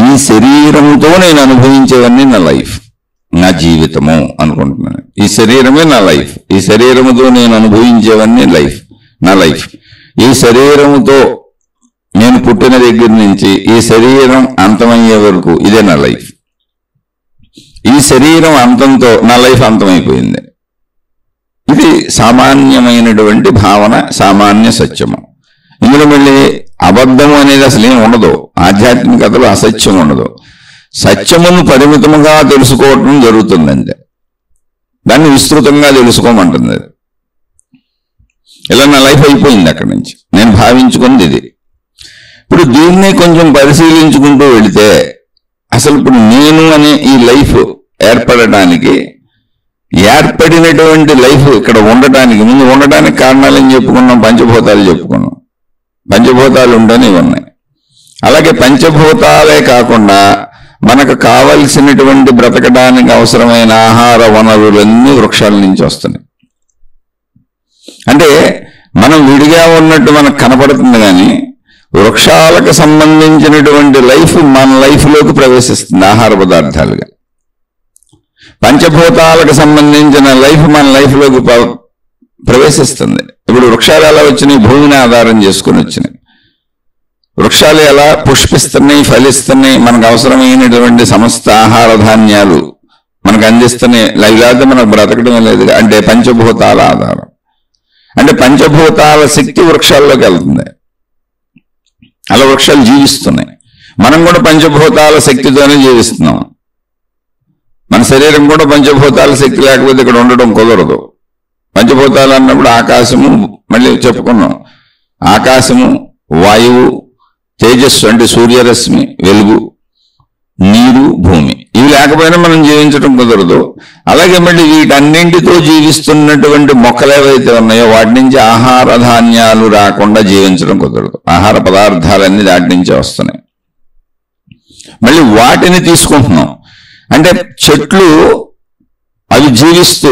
ఈ శరీరముతో నేను అనుభవించేవన్నీ నా లైఫ్, నా జీవితము అనుకుంటున్నాను. ఈ శరీరమే నా లైఫ్. ఈ శరీరముతో నేను అనుభవించేవన్నీ లైఫ్, నా లైఫ్. ఈ శరీరముతో నేను పుట్టిన దగ్గర నుంచి ఈ శరీరం అంతమయ్యే వరకు ఇదే నా లైఫ్. ఈ శరీరం అంతంతో నా లైఫ్ అంతమైపోయింది. ఇది సామాన్యమైనటువంటి భావన, సామాన్య సత్యము. ఇందులో మళ్ళీ అబద్ధము అనేది అసలు ఏం ఉండదు. ఆధ్యాత్మికతలో అసత్యం ఉండదు. సత్యమును పరిమితముగా తెలుసుకోవటం జరుగుతుందంటే దాన్ని విస్తృతంగా తెలుసుకోమంటుంది. ఇలా నా లైఫ్ అయిపోయింది అక్కడి నుంచి, నేను భావించుకుంది ఇది. ఇప్పుడు దీన్నే కొంచెం పరిశీలించుకుంటూ వెళితే అసలు ఇప్పుడు నేను అనే ఈ లైఫ్ ఏర్పడటానికి, ఏర్పడినటువంటి లైఫ్ ఇక్కడ ఉండటానికి, ముందు ఉండటానికి కారణాలు ఏం చెప్పుకున్నాం? పంచభూతాలు చెప్పుకున్నాం. పంచభూతాలు ఉండని ఉన్నాయి. అలాగే పంచభూతాలే కాకుండా మనకు కావలసినటువంటి బ్రతకడానికి అవసరమైన ఆహార వనరులన్నీ వృక్షాల నుంచి వస్తున్నాయి. అంటే మనం విడిగా ఉన్నట్టు మనకు కనపడుతుంది, కానీ వృక్షాలకు సంబంధించినటువంటి లైఫ్ మన లైఫ్లోకి ప్రవేశిస్తుంది ఆహార పదార్థాలుగా. పంచభూతాలకు సంబంధించిన లైఫ్ మన లైఫ్లోకి ప్రవేశిస్తుంది. ఇప్పుడు వృక్షాలు ఎలా వచ్చినాయి? భూమిని ఆధారం చేసుకుని వచ్చినాయి. వృక్షాలు ఎలా పుష్పిస్తున్నాయి, ఫలిస్తున్నాయి, మనకు అవసరమైనటువంటి సమస్త ఆహార ధాన్యాలు మనకు అందిస్తున్నాయి. లేకపోతే మనకు బ్రతకడం లేదు. అంటే పంచభూతాల ఆధారం. అంటే పంచభూతాల శక్తి వృక్షాల్లోకి వెళ్తుంది. అలా వృక్షాలు జీవిస్తున్నాయి. మనం కూడా పంచభూతాల శక్తితోనే జీవిస్తున్నాం. మన శరీరం కూడా పంచభూతాల శక్తి లేకపోతే ఇక్కడ ఉండడం కుదరదు. పంచభూతాలు అన్నప్పుడు ఆకాశము, మళ్ళీ చెప్పుకున్నాం, ఆకాశము, వాయువు, తేజస్సు అంటే సూర్యరశ్మి, వెలుగు, నీరు, భూమి. ఇవి లేకపోయినా మనం జీవించడం కుదరదు. అలాగే మళ్ళీ వీటన్నింటితో జీవిస్తున్నటువంటి మొక్కలు ఏవైతే ఉన్నాయో వాటి నుంచి ఆహార ధాన్యాలు రాకుండా జీవించడం కుదరదు. ఆహార పదార్థాలన్నీ వాటి నుంచే వస్తున్నాయి. మళ్ళీ వాటిని తీసుకుంటున్నాం. అంటే చెట్లు అవి జీవిస్తూ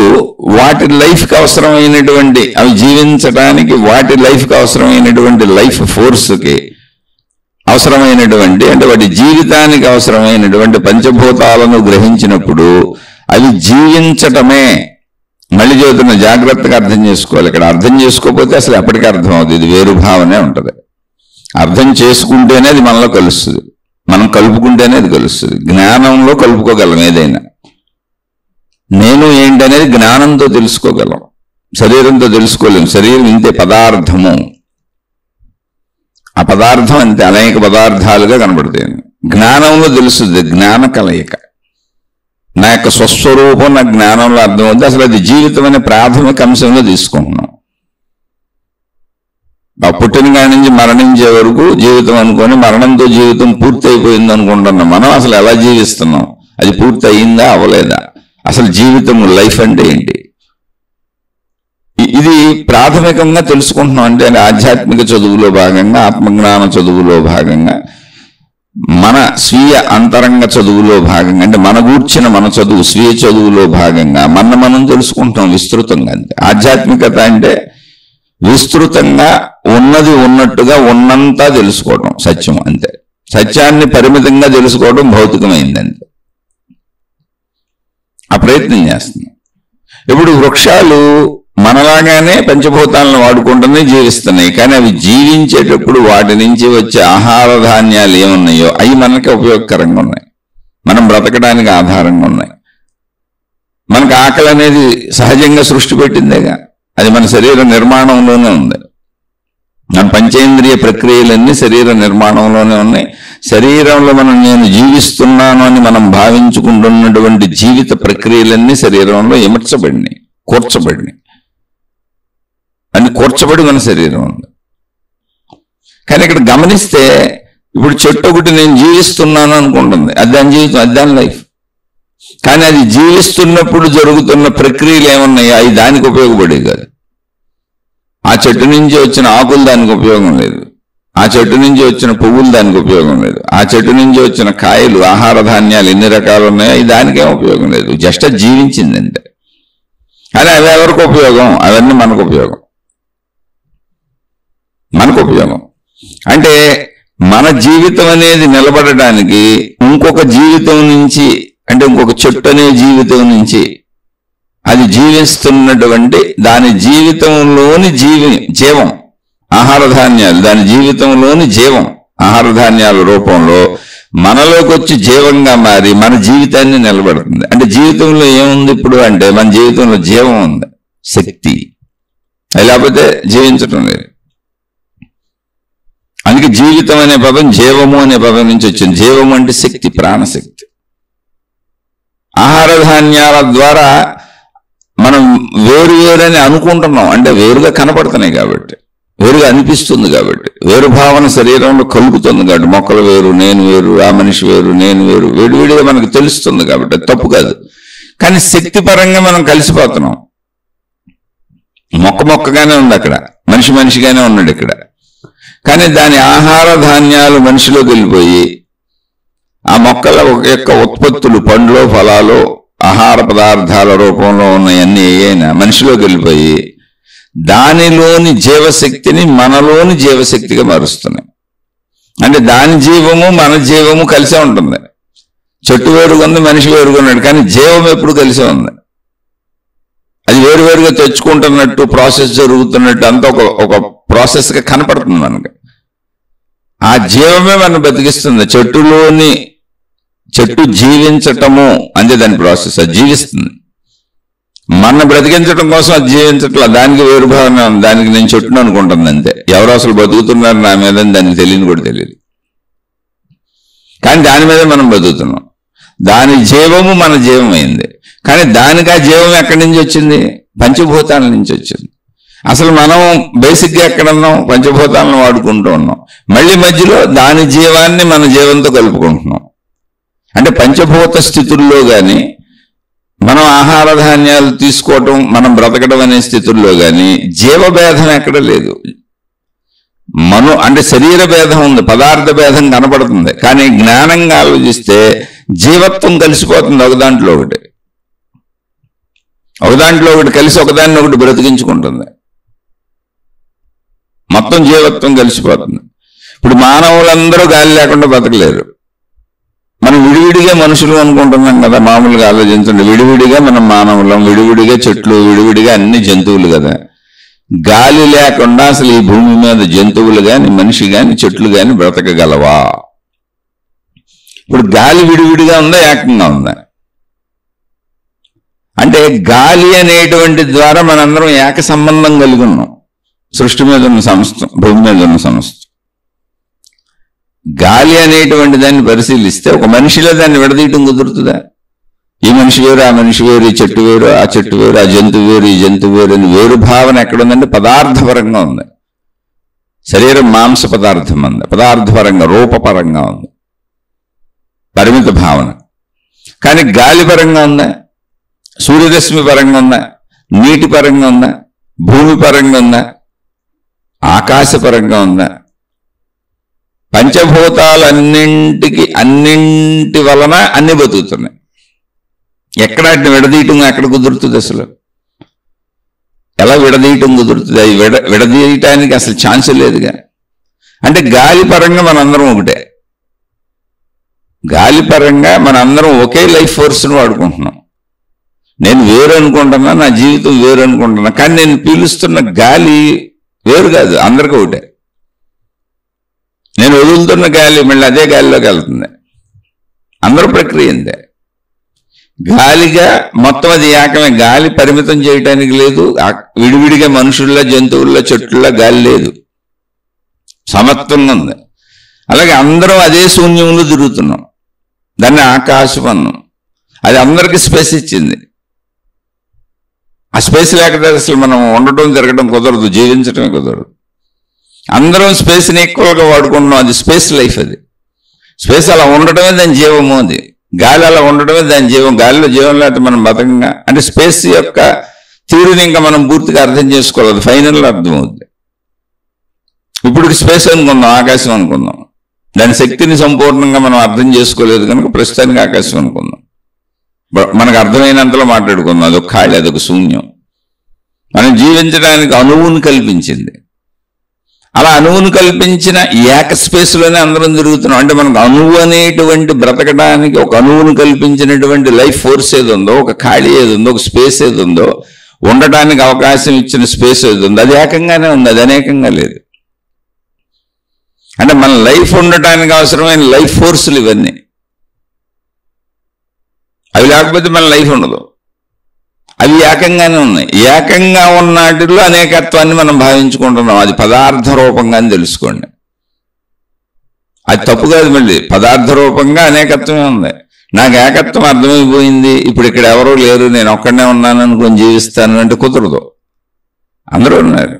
వాటి లైఫ్కి అవసరమైనటువంటి, అవి జీవించడానికి వాటి లైఫ్కి అవసరమైనటువంటి లైఫ్ ఫోర్స్కి అవసరమైనటువంటి, అంటే వాటి జీవితానికి అవసరమైనటువంటి పంచభూతాలను గ్రహించినప్పుడు అవి జీవించటమే. మళ్ళీ చెబుతున్న జాగ్రత్తగా అర్థం చేసుకోవాలి. ఇక్కడ అర్థం చేసుకోకపోతే అసలు ఎప్పటికీ అర్థం అవుతుంది. ఇది వేరు భావనే ఉంటుంది. అర్థం చేసుకుంటేనే అది మనలో కలుస్తుంది. మనం కలుపుకుంటేనే అది కలుస్తుంది. జ్ఞానంలో కలుపుకోగలం ఏదైనా. నేను ఏంటనేది జ్ఞానంతో తెలుసుకోగలం, శరీరంతో తెలుసుకోలేము. శరీరం ఇంతే పదార్థము. ఆ పదార్థం అంతే అనేక పదార్థాలుగా కనబడతాయి. జ్ఞానంలో తెలుస్తుంది. జ్ఞాన కలయిక. నా యొక్క స్వస్వరూపం నా జ్ఞానంలో అర్థమవుతుంది. అసలు అది జీవితం అనే ప్రాథమిక అంశంలో తీసుకుంటున్నాం. ఆ పుట్టిన కాడి నుంచి మరణించే వరకు జీవితం అనుకొని మరణంతో జీవితం పూర్తి అయిపోయింది అనుకుంటున్నాం. మనం అసలు ఎలా జీవిస్తున్నాం? అది పూర్తి అయిందా అవ్వలేదా? అసలు జీవితం లైఫ్ అంటే ఏంటి? ఇది ప్రాథమికంగా తెలుసుకుంటున్నాం. అంటే ఆధ్యాత్మిక చదువులో భాగంగా, ఆత్మజ్ఞాన చదువులో భాగంగా, మన స్వీయ అంతరంగ చదువులో భాగంగా, అంటే మన గూర్చిన మన చదువు స్వీయ చదువులో భాగంగా మనం తెలుసుకుంటాం విస్తృతంగా. అంతే ఆధ్యాత్మికత అంటే విస్తృతంగా ఉన్నది ఉన్నట్టుగా ఉన్నంతా తెలుసుకోవడం సత్యం. అంతే. సత్యాన్ని పరిమితంగా తెలుసుకోవడం భౌతికమైంది. అంతే. ఆ ప్రయత్నం చేస్తున్నాం. ఇప్పుడు వృక్షాలు మనలాగానే పంచభూతాలను వాడుకుంటున్నాయి, జీవిస్తున్నాయి. కానీ అవి జీవించేటప్పుడు వాటి నుంచి వచ్చే ఆహార ధాన్యాలు ఏమున్నాయో అవి మనకి ఉపయోగకరంగా ఉన్నాయి, మనం బ్రతకడానికి ఆధారంగా ఉన్నాయి. మనకు ఆకలి అనేది సహజంగా సృష్టి పెట్టిందేగా. అది మన శరీర నిర్మాణంలోనే ఉంది. మన పంచేంద్రియ ప్రక్రియలన్నీ శరీర నిర్మాణంలోనే ఉన్నాయి. శరీరంలో నేను జీవిస్తున్నాను అని మనం భావించుకుంటున్నటువంటి జీవిత ప్రక్రియలన్నీ శరీరంలో ఇమర్చబడినాయి, కూర్చబడినాయి. అన్ని కూర్చబడి మన శరీరం ఉంది. కానీ ఇక్కడ గమనిస్తే ఇప్పుడు చెట్టు ఒకటి నేను జీవిస్తున్నాను అనుకుంటుంది, అది దాని జీవితం, అది దాని లైఫ్. కానీ అది జీవిస్తున్నప్పుడు జరుగుతున్న ప్రక్రియలు ఏమన్నాయో అవి దానికి ఉపయోగపడేవి కాదు. ఆ చెట్టు నుంచి వచ్చిన ఆకులు దానికి ఉపయోగం లేదు, ఆ చెట్టు నుంచి వచ్చిన పువ్వులు దానికి ఉపయోగం లేదు, ఆ చెట్టు నుంచి వచ్చిన కాయలు, ఆహార ధాన్యాలు ఎన్ని రకాలు ఉన్నాయో అవి దానికేం ఉపయోగం లేదు. జస్ట్ జీవించింది అంతే. కానీ అవి ఎవరికి ఉపయోగం? అవన్నీ మనకు ఉపయోగం. మనకు ఉపయోగం అంటే మన జీవితం అనేది నిలబడడానికి ఇంకొక జీవితం నుంచి, అంటే ఇంకొక చెట్టు అనే జీవితం నుంచి అది జీవిస్తున్నటువంటి దాని జీవితంలోని జీవం ఆహార ధాన్యాలు, దాని జీవితంలోని జీవం ఆహార ధాన్యాల రూపంలో మనలోకి వచ్చి జీవంగా మారి మన జీవితాన్ని నిలబడుతుంది. అంటే జీవితంలో ఏముంది ఇప్పుడు అంటే మన జీవితంలో జీవం ఉంది, శక్తి. లేకపోతే జీవించటం లేదు. అందుకే జీవితం అనే పదం జీవము అనే పదం నుంచి వచ్చింది. జీవము అంటే శక్తి, ప్రాణశక్తి. ఆహార ధాన్యాల ద్వారా మనం వేరువేరని అనుకుంటున్నాం, అంటే వేరుగా కనపడుతున్నాయి కాబట్టి, వేరుగా అనిపిస్తుంది కాబట్టి, వేరు భావన శరీరంలో కలుగుతుంది కాబట్టి, మొక్కలు వేరు, నేను వేరు, ఆ మనిషి వేరు, నేను వేరు, వేడివేడిగా మనకు తెలుస్తుంది కాబట్టి అది తప్పు కాదు. కానీ శక్తి పరంగా మనం కలిసిపోతున్నాం. మొక్కగానే ఉంది అక్కడ, మనిషిగానే ఉన్నాడు ఇక్కడ. కానీ దాని ఆహార ధాన్యాలు మనిషిలోకి వెళ్ళిపోయి ఆ మొక్కల యొక్క ఉత్పత్తులు, పండ్లు, ఫలాలు, ఆహార పదార్థాల రూపంలో ఉన్నవన్నీ ఏవైనా మనిషిలోకి వెళ్ళిపోయి దానిలోని జీవశక్తిని మనలోని జీవశక్తిగా మారుస్తున్నాయి. అంటే దాని జీవము మన జీవము కలిసే ఉంటుంది. చెట్టు వేరుగా ఉంది, మనిషి వేరుగా ఉన్నాడు, కానీ జీవం ఎప్పుడు కలిసే ఉంది. అది వేరువేరుగా తెచ్చుకుంటున్నట్టు, ప్రాసెస్ జరుగుతున్నట్టు అంతా ఒక ప్రాసెస్గా కనపడుతుంది మనకి. ఆ జీవమే మనం బతికిస్తుంది. చెట్టు జీవించటము అంటే దాని ప్రాసెస్, అది జీవిస్తుంది. మన బ్రతికించడం కోసం అది జీవించట్లా, దానికి వేరు భావన, దానికి నేను చెట్టును అనుకుంటుంది అంతే. ఎవరు అసలు బతుకుతున్నారు నా మీద దానికి తెలియని కూడా తెలియదు, కానీ దాని మీదే మనం బతుకుతున్నాం. దాని జీవము మన జీవమైంది, కానీ దానికి ఆ జీవం ఎక్కడి నుంచి వచ్చింది? పంచభూతాల నుంచి వచ్చింది. అసలు మనం బేసిక్గా ఎక్కడ ఉన్నాం? పంచభూతాలను వాడుకుంటూ ఉన్నాం. మళ్ళీ మధ్యలో దాని జీవాన్ని మన జీవంతో కలుపుకుంటున్నాం. అంటే పంచభూత స్థితుల్లో కానీ, మనం ఆహార ధాన్యాలు తీసుకోవటం, మనం బ్రతకడం అనే స్థితుల్లో కానీ జీవభేదం ఎక్కడ లేదు. అంటే శరీర భేదం ఉంది, పదార్థ భేదం కనపడుతుంది, కానీ జ్ఞానంగా ఆలోచిస్తే జీవత్వం కలిసిపోతుంది. ఒకదాంట్లో ఒకటి కలిసి ఒకదాన్ని ఒకటి బ్రతికించుకుంటుంది. మొత్తం జీవత్వం కలిసిపోతుంది. ఇప్పుడు మానవులందరూ గాలి లేకుండా బతకలేరు. మనం విడివిడిగా మనుషులు అనుకుంటున్నాం కదా. మామూలుగా ఆలోచించండి, విడివిడిగా మనం మానవులం, విడివిడిగా చెట్లు, విడివిడిగా అన్ని జంతువులు కదా. గాలి లేకుండా అసలు ఈ భూమి మీద జంతువులు కానీ, మనిషి కానీ, చెట్లు కానీ బ్రతకగలవా? ఇప్పుడు గాలి విడివిడిగా ఉందా, ఏకంగా ఉందా? అంటే గాలి అనేటువంటి ద్వారా మనందరం ఏక సంబంధం కలిగి ఉన్నాం. సృష్టి మీద ఉన్న సమస్తం, భూమి మీద ఉన్న సమస్తం. గాలి అనేటువంటి దాన్ని పరిశీలిస్తే ఒక మనిషిలో దాన్ని విడదీయటం కుదురుతుందా? ఈ మనిషి వేరు, ఆ మనిషి వేరు, ఈ చెట్టు వేరు, ఆ చెట్టు వేరు, ఆ జంతువు వేరు, ఈ జంతువు వేరు అని వేరు భావన ఎక్కడుందంటే పదార్థపరంగా ఉంది. శరీరం మాంస పదార్థం ఉంది, పదార్థపరంగా రూపపరంగా ఉంది, పరిమిత భావన. కానీ గాలి పరంగా ఉందా? సూర్యరశ్మి పరంగా ఉందా? నీటి పరంగా ఉందా? భూమి పరంగా ఉందా? ఆకాశపరంగా ఉందా? అన్నింటి వలన అన్ని బతుకుతున్నాయి. ఎక్కడ విడదీయటం ఎక్కడ కుదురుతుంది? అసలు ఎలా విడదీయటం కుదురుతుంది? అది విడదీయటానికి అసలు ఛాన్స్ లేదుగా. అంటే గాలి పరంగా మనందరం ఒకటే. గాలి పరంగా మనందరం ఒకే లైఫ్ ఫోర్స్ను వాడుకుంటున్నాం. నేను వేరు అనుకుంటున్నా, నా జీవితం వేరు అనుకుంటున్నా, కానీ నేను పీలుస్తున్న గాలి వేరు కాదు, అందరికీ ఒకటే. నేను వదులుతున్న గాలి మళ్ళీ అదే గాలిలోకి వెళ్తుంది. అందరూ ప్రక్రియ అంతే. గాలిగా మొత్తం అది ఏకమే. గాలి పరిమితం చేయడానికి లేదు. విడివిడిగా మనుషుల్లో, జంతువుల్లో, చెట్లలో గాలి లేదు, సమత్వంగా ఉంది. అలాగే అందరం అదే శూన్యంలో తిరుగుతున్నాం. దాన్ని ఆకాశం అన్నాం. అది అందరికీ స్పేస్ ఇచ్చింది. ఆ స్పేస్ లేకపోతే అసలు మనం ఉండటం, తిరగడం కుదరదు, జీవించడమే కుదరదు. అందరం స్పేస్ని ఈక్వల్గా వాడుకుంటున్నాం. అది స్పేస్ లైఫ్. అది స్పేస్ అలా ఉండటమే దాని జీవము. అది గాలి అలా ఉండటమే దాని జీవం. గాలిలో జీవం లేకపోతే మనం బతకంగా. అంటే స్పేస్ యొక్క థియరీని ఇంకా మనం పూర్తిగా అర్థం చేసుకోవాలి. ఫైనల్లో అర్థమవుద్ది. ఇప్పుడు స్పేస్ అనుకుందాం, ఆకాశం అనుకుందాం. దాని శక్తిని సంపూర్ణంగా మనం అర్థం చేసుకోలేదు కనుక ప్రస్తుతానికి ఆకాశం అనుకుందాం. మనకు అర్థమైనంతలో మాట్లాడుకుందాం. అదొక ఖాళీ, అదొక శూన్యం. మనం జీవించడానికి అణువును కల్పించింది. అలా అణువును కల్పించిన ఏక స్పేస్లోనే అందరం తిరుగుతున్నాం. అంటే మనకు అణువు అనేటువంటి బ్రతకడానికి ఒక అణువును కల్పించినటువంటి లైఫ్ ఫోర్స్ ఏది ఉందో, ఒక ఖాళీ ఏది ఉందో, ఒక స్పేస్ ఏది ఉందో, ఉండటానికి అవకాశం ఇచ్చిన స్పేస్ ఏది ఉందో, అది ఏకంగానే ఉంది, అది అనేకంగా లేదు. అంటే మన లైఫ్ ఉండటానికి అవసరమైన లైఫ్ ఫోర్సులు ఇవన్నీ. అవి లేకపోతే మన లైఫ్ ఉండదు. అవి ఏకంగానే ఉన్నాయి. ఏకంగా ఉన్నాటిలో అనేకత్వాన్ని మనం భావించుకుంటున్నాం. అది పదార్థ రూపంగా అని తెలుసుకోండి. అది తప్పు కాదు. మళ్ళీ పదార్థ రూపంగా అనేకత్వమే ఉంది. నాకు ఏకత్వం అర్థమైపోయింది, ఇప్పుడు ఇక్కడ ఎవరూ లేరు, నేను ఒక్కడనే ఉన్నాను అనుకుని జీవిస్తాను అంటే కుదరదు. అందరూ ఉన్నారు.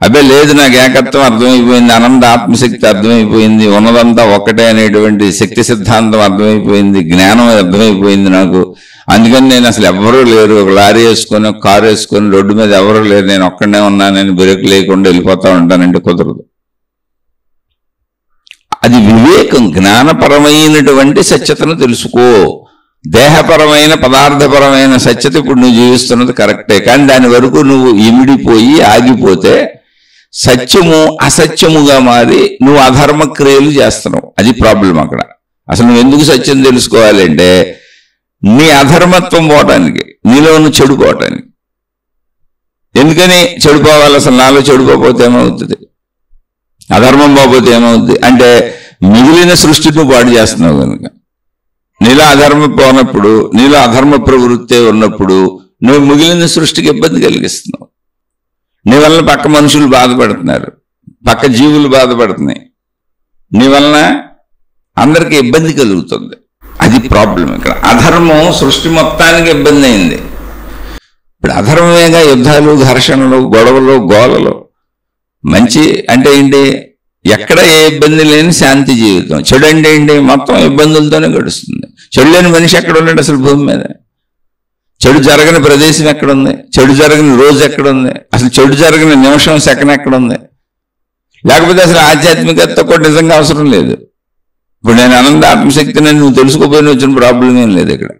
అబ్బే లేదు, నాకు ఏకత్వం అర్థమైపోయింది, అనంత ఆత్మశక్తి అర్థమైపోయింది, ఉన్నదంతా ఒక్కటే అనేటువంటి శక్తి సిద్ధాంతం అర్థమైపోయింది, జ్ఞానం అర్థమైపోయింది నాకు, అందుకని నేను అసలు ఎవరూ లేరు, ఒక లారీ వేసుకొని, ఒక కారు వేసుకొని రోడ్డు మీద ఎవరూ లేరు, నేను ఒక్కడనే ఉన్నానని బ్రేక్ లేకుండా వెళ్ళిపోతా ఉంటానంటే కుదరదు. అది వివేకం. జ్ఞానపరమైనటువంటి సత్యతను తెలుసుకో. దేహపరమైన పదార్థపరమైన సత్యత ఇప్పుడు నువ్వు జీవిస్తున్నది కరెక్టే, కానీ దాని వరకు నువ్వు ఇమిడిపోయి ఆగిపోతే సత్యము అసత్యముగా మారి నువ్వు అధర్మ క్రియలు చేస్తున్నావు. అది ప్రాబ్లం అక్కడ. అసలు నువ్వు ఎందుకు సత్యం తెలుసుకోవాలి అంటే నీ అధర్మత్వం పోవటానికి, నీలో ఉన్న చెడిపోవటానికి. ఎందుకని చెడిపోవాలి? అసలు నాలో చెడిపోతే ఏమవుతుంది? అధర్మం పోతే ఏమవుతుంది అంటే మిగిలిన సృష్టి నువ్వు పాడు చేస్తున్నావు కనుక. నీలో అధర్మం పోనప్పుడు, నీలో అధర్మ ప్రవృత్తి ఉన్నప్పుడు నువ్వు మిగిలిన సృష్టికి ఇబ్బంది కలిగిస్తున్నావు. నీ వలన పక్క మనుషులు బాధపడుతున్నారు, పక్క జీవులు బాధపడుతున్నాయి, నీ వలన అందరికీ ఇబ్బంది కలుగుతుంది. అది ప్రాబ్లం ఇక్కడ. అధర్మం సృష్టి మొత్తానికి ఇబ్బంది అయింది. ఇప్పుడు అధర్మమేగా యుద్ధాలు, ఘర్షణలు, గొడవలు, గోలలు. మంచి అంటే ఏంటి? ఎక్కడ ఏ ఇబ్బంది లేని శాంతి జీవితం. చెడు అంటే ఏంటి? మొత్తం ఇబ్బందులతోనే గడుస్తుంది. చెడు లేని మనిషి ఎక్కడ ఉన్నాడు అసలు భూమి మీద? చెడు జరగని ప్రదేశం ఎక్కడుంది? చెడు జరగని రోజు ఎక్కడుంది? అసలు చెడు జరగని నిమిషం, సెకండ్ ఎక్కడుంది? లేకపోతే అసలు ఆధ్యాత్మికత కూడా నిజంగా అవసరం లేదు. ఇప్పుడు నేను అనంత ఆత్మశక్తిని నువ్వు తెలుసుకోపోయిన వచ్చిన ప్రాబ్లం ఏం లేదు ఇక్కడ.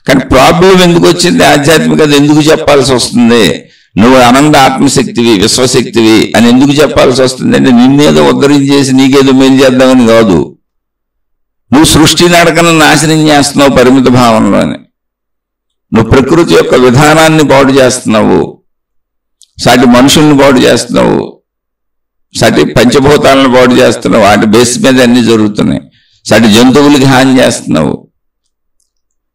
కానీ ప్రాబ్లం ఎందుకు వచ్చింది? ఆధ్యాత్మికత ఎందుకు చెప్పాల్సి వస్తుంది? నువ్వు అనంత ఆత్మశక్తివి, విశ్వశక్తివి అని ఎందుకు చెప్పాల్సి వస్తుంది అంటే నిన్నేదో ఉద్ధరించేసి నీకేదో మేలు చేద్దామని కాదు. నువ్వు సృష్టి నడకను నాశనం చేస్తున్నావు పరిమిత భావంలోనే. నువ్వు ప్రకృతి యొక్క విధానాన్ని పాడు చేస్తున్నావు, సాటి మనుషుల్ని పాడు చేస్తున్నావు, సాటి పంచభూతాలను పాడు చేస్తున్నావు. వాటి బేస్ మీద అన్ని జరుగుతున్నాయి. సాటి జంతువులకి హాని చేస్తున్నావు.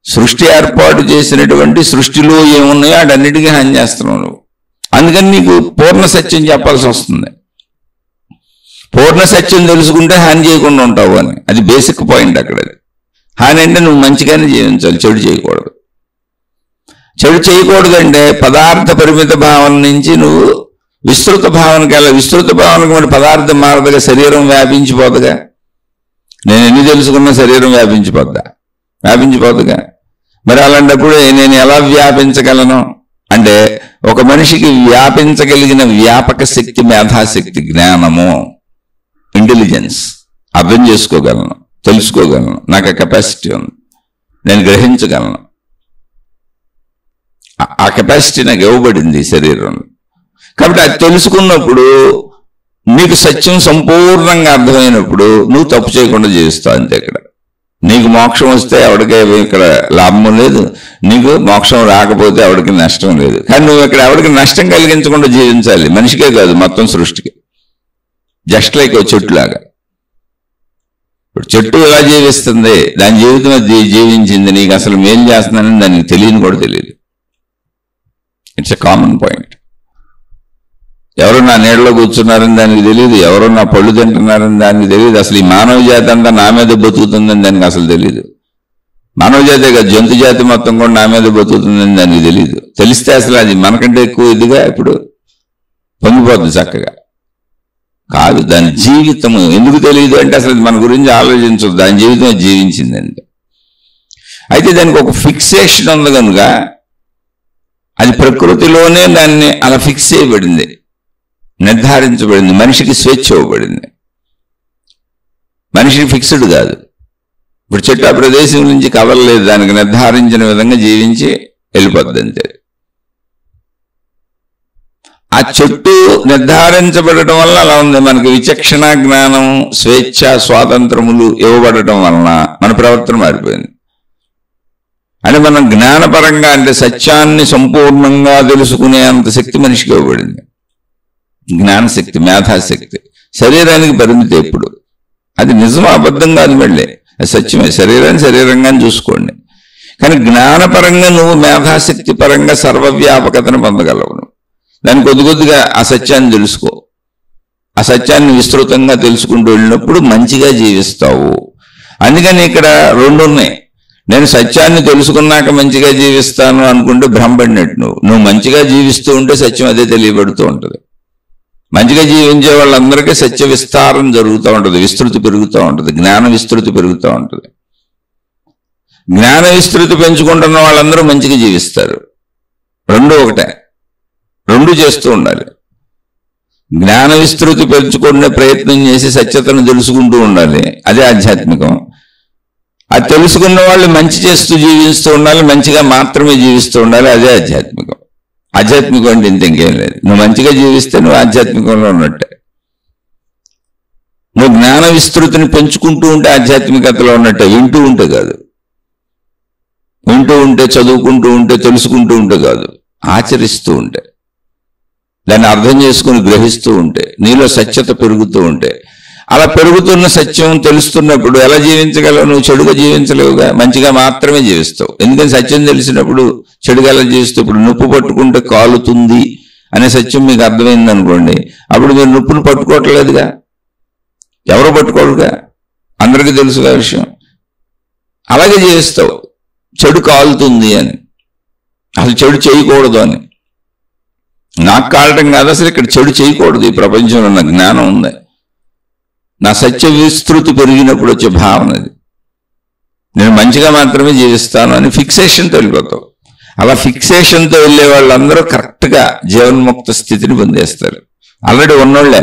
సృష్టి ఏర్పాటు చేసినటువంటి సృష్టిలో ఏమున్నాయో వాటన్నిటికీ హాని చేస్తున్నావు నువ్వు. అందుకని నీకు పూర్ణ సత్యం చెప్పాల్సి వస్తుంది. పూర్ణ సత్యం తెలుసుకుంటే హాని చేయకుండా ఉంటావు అని. అది బేసిక్ పాయింట్ అక్కడ. హాని అంటే నువ్వు మంచిగానే జీవించాలి, చెడు చేయకూడదు. చెడు చేయకూడదు అంటే పదార్థ పరిమిత భావన నుంచి నువ్వు విస్తృత భావనకి వెళ్ళాలి. విస్తృత భావనకు మరి పదార్థం మారదుగా, శరీరం వ్యాపించిపోదుగా. నేను ఎన్ని తెలుసుకున్నా శరీరం వ్యాపించిపోదుగా. మరి అలాంటప్పుడు నేను ఎలా వ్యాపించగలను అంటే ఒక మనిషికి వ్యాపించగలిగిన వ్యాపక శక్తి మేధాశక్తి, జ్ఞానము, ఇంటెలిజెన్స్. అర్థం చేసుకోగలను, తెలుసుకోగలను, నాకు ఆ కెపాసిటీ ఉంది, నేను గ్రహించగలను. ఆ కెపాసిటీ నాకు ఇవ్వబడింది శరీరంలో. కాబట్టి అది తెలుసుకున్నప్పుడు నీకు సత్యం సంపూర్ణంగా అర్థమైనప్పుడు నువ్వు తప్పు చేయకుండా జీవిస్తావు అంతే. ఇక్కడ నీకు మోక్షం వస్తే ఎవరికి ఇక్కడ లాభం లేదు, నీకు మోక్షం రాకపోతే ఎవరికి నష్టం లేదు. కానీ నువ్వు ఇక్కడ ఎవరికి నష్టం కలిగించకుండా జీవించాలి, మనిషికే కాదు మొత్తం సృష్టికి. జస్ట్ లైక్ ఓ చెట్టులాగా. ఇప్పుడు చెట్టు ఎలా జీవిస్తుంది? దాని జీవితం అది జీవించింది. నీకు అసలు మేలు చేస్తుందని దానికి తెలియని కూడా తెలియదు. It's a common point. ఎవరు నా నీడలో కూర్చున్నారని దానికి తెలియదు, ఎవరో నా పళ్ళు తింటున్నారని దానికి తెలియదు. అసలు ఈ మానవ జాతి అంతా నా మీద బతుకుతుందని దానికి అసలు తెలియదు. మానవ జాతే కాదు, జంతు జాతి మొత్తం కూడా నా మీద బతుకుతుందని దానికి తెలియదు. తెలిస్తే అసలు అది మనకంటే ఎక్కువ ఇదిగా ఇప్పుడు పొంగిపోద్ది చక్కగా. కాదు, దాని జీవితము ఎందుకు తెలియదు అంటే అసలు మన గురించి ఆలోచించదు. దాని జీవితం జీవించిందండి. అయితే దానికి ఒక ఫిక్సేషన్ ఉంది కనుక అది ప్రకృతిలోనే దాన్ని అలా ఫిక్స్ చేయబడింది, నిర్ధారించబడింది. మనిషికి స్వేచ్ఛ ఇవ్వబడింది. మనిషికి ఫిక్స్డ్ కాదు. ఇప్పుడు చెట్టు ఆ ప్రదేశం నుంచి కదలలేదు, దానికి నిర్ధారించిన విధంగా జీవించి వెళ్ళిపోద్ది అంతే. ఆ చెట్టు నిర్ధారించబడటం వల్ల అలా ఉంది. మనకి విచక్షణ, జ్ఞానం, స్వేచ్ఛ, స్వాతంత్రములు ఇవ్వబడటం వలన మన ప్రవర్తన మారిపోయింది. అంటే మనం జ్ఞానపరంగా అంటే సత్యాన్ని సంపూర్ణంగా తెలుసుకునే అంత శక్తి మనిషికి ఇవ్వబడింది. జ్ఞానశక్తి, మేధాశక్తి. శరీరానికి పరిమితి ఎప్పుడు. అది నిజం, అబద్ధం కాదు, మళ్ళీ అది సత్యమే. శరీరాన్ని శరీరంగా చూసుకోండి. కానీ జ్ఞానపరంగా నువ్వు మేధాశక్తి పరంగా సర్వవ్యాపకతను పొందగలవు. దాన్ని కొద్దిగా ఆ సత్యాన్ని తెలుసుకో. ఆ సత్యాన్ని విస్తృతంగా తెలుసుకుంటూ వెళ్ళినప్పుడు మంచిగా జీవిస్తావు. అందుకని ఇక్కడ రెండు ఉన్నాయి. నేను సత్యాన్ని తెలుసుకున్నాక మంచిగా జీవిస్తాను అనుకుంటే భ్రమపడినట్టు. నువ్వు మంచిగా జీవిస్తూ ఉంటే సత్యం అదే తెలియబడుతూ ఉంటుంది. మంచిగా జీవించే వాళ్ళందరికీ సత్య విస్తారం జరుగుతూ ఉంటుంది, విస్తృతి పెరుగుతూ ఉంటుంది, జ్ఞాన విస్తృతి పెరుగుతూ ఉంటుంది. జ్ఞాన విస్తృతి పెంచుకుంటున్న వాళ్ళందరూ మంచిగా జీవిస్తారు. రెండు ఒకటే, రెండు చేస్తూ ఉండాలి. జ్ఞాన విస్తృతి పెంచుకునే ప్రయత్నం చేసి సత్యతను తెలుసుకుంటూ ఉండాలి, అదే ఆధ్యాత్మికం. అది తెలుసుకున్న వాళ్ళు మంచి చేస్తూ జీవిస్తూ ఉండాలి, మంచిగా మాత్రమే జీవిస్తూ ఉండాలి, అదే ఆధ్యాత్మికం. ఆధ్యాత్మికం అంటే ఇంత ఇంకేం లేదు. నువ్వు మంచిగా జీవిస్తే నువ్వు ఆధ్యాత్మికంలో ఉన్నట్టే. నువ్వు జ్ఞాన విస్తృతిని పెంచుకుంటూ ఉంటే ఆధ్యాత్మికతలో ఉన్నట్టే. వింటూ ఉంటే కాదు, వింటూ ఉంటే, చదువుకుంటూ ఉంటే, తెలుసుకుంటూ ఉంటే కాదు, ఆచరిస్తూ ఉంటే, దాన్ని అర్థం చేసుకుని గ్రహిస్తూ ఉంటే, నీలో సత్యత పెరుగుతూ ఉంటే. అలా పెరుగుతున్న సత్యం తెలుస్తున్నప్పుడు ఎలా జీవించగలవు? నువ్వు చెడుగా జీవించలేవుగా, మంచిగా మాత్రమే జీవిస్తావు. ఎందుకని సత్యం తెలిసినప్పుడు చెడుగా ఎలా జీవిస్తావు? ఇప్పుడు నొప్పు పట్టుకుంటే కాలుతుంది అనే సత్యం మీకు అర్థమైంది అనుకోండి, అప్పుడు మీరు నొప్పును పట్టుకోవట్లేదుగా, ఎవరు పట్టుకోరుగా, అందరికీ తెలుసుగా విషయం. అలాగే జీవిస్తావు. చెడు కాలుతుంది అని, అసలు చెడు చేయకూడదు అని. నాకు కాలటం కాదు, అసలు ఇక్కడ చెడు చేయకూడదు, ఈ ప్రపంచంలో ఉన్న జ్ఞానం ఉంది. నా సత్య విస్తృతి పెరిగినప్పుడు వచ్చే భావన అది. నేను మంచిగా మాత్రమే జీవిస్తాను అని ఫిక్సేషన్తో వెళ్ళిపోతావు. అలా ఫిక్సేషన్తో వెళ్ళే వాళ్ళందరూ కరెక్ట్గా జీవన్ముక్త స్థితిని పొందేస్తారు. ఆల్రెడీ ఉన్నోళ్లే.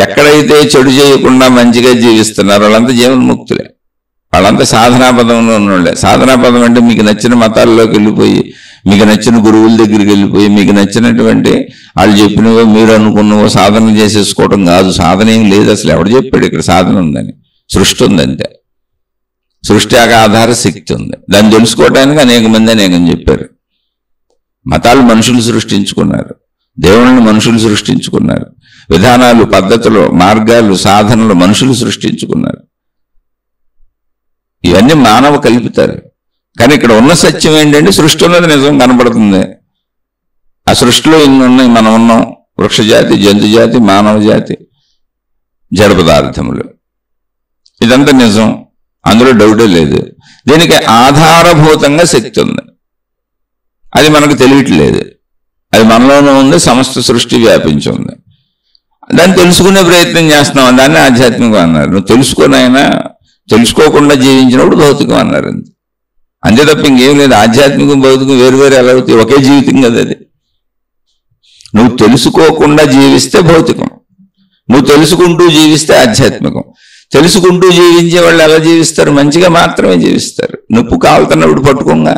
ఎక్కడైతే చెడు చేయకుండా మంచిగా జీవిస్తున్నారో వాళ్ళంతా జీవన్ముక్తులే. వాళ్ళంతా సాధనాపదంలో ఉన్నోళ్లే. సాధనాపదం అంటే మీకు నచ్చిన మతాల్లోకి వెళ్ళిపోయి, మీకు నచ్చిన గురువుల దగ్గరికి వెళ్ళిపోయి, మీకు నచ్చినటువంటి వాళ్ళు చెప్పినవో మీరు అనుకున్నవో సాధన చేసేసుకోవడం కాదు. సాధన ఏం లేదు అసలు. ఎవడు చెప్పాడు ఇక్కడ సాధన ఉందని? సృష్టి ఉందంతే. సృష్టి ఆధార శక్తి ఉంది. దాన్ని తెలుసుకోవడానికి అనేక మంది అనేకం చెప్పారు. మతాలు మనుషులు సృష్టించుకున్నారు, దేవుళ్ళని మనుషులు సృష్టించుకున్నారు, విధానాలు, పద్ధతులు, మార్గాలు, సాధనలు మనుషులు సృష్టించుకున్నారు. ఇవన్నీ మానవ కల్పితారు. కానీ ఇక్కడ ఉన్న సత్యం ఏంటంటే సృష్టి ఉన్నది నిజం కనబడుతుంది. ఆ సృష్టిలో ఇన్ని ఉన్నాయి. మనం ఉన్నాం. వృక్షజాతి, జంతుజాతి, మానవ జాతి, జడ పదార్థములు, ఇదంతా నిజం, అందులో డౌటే లేదు. దీనికి ఆధారభూతంగా శక్తి ఉంది, అది మనకు తెలియట్లేదు. అది మనలోనే ఉంది, సమస్త సృష్టి వ్యాపించి ఉంది. దాన్ని తెలుసుకునే ప్రయత్నం చేస్తున్నాం, దాన్ని ఆధ్యాత్మికం అన్నారు. నువ్వు తెలుసుకునైనా తెలుసుకోకుండా జీవించినప్పుడు భౌతికం అన్నారు. అంతే తప్ప ఇంకేం లేదు. ఆధ్యాత్మికం భౌతికం వేరు వేరు ఎలా అవుతాయి? ఒకే జీవితం కదా అది. నువ్వు తెలుసుకోకుండా జీవిస్తే భౌతికం, నువ్వు తెలుసుకుంటూ జీవిస్తే ఆధ్యాత్మికం. తెలుసుకుంటూ జీవించే వాళ్ళు ఎలా జీవిస్తారు? మంచిగా మాత్రమే జీవిస్తారు. నొప్పు కాలుతున్నప్పుడు పట్టుకోగా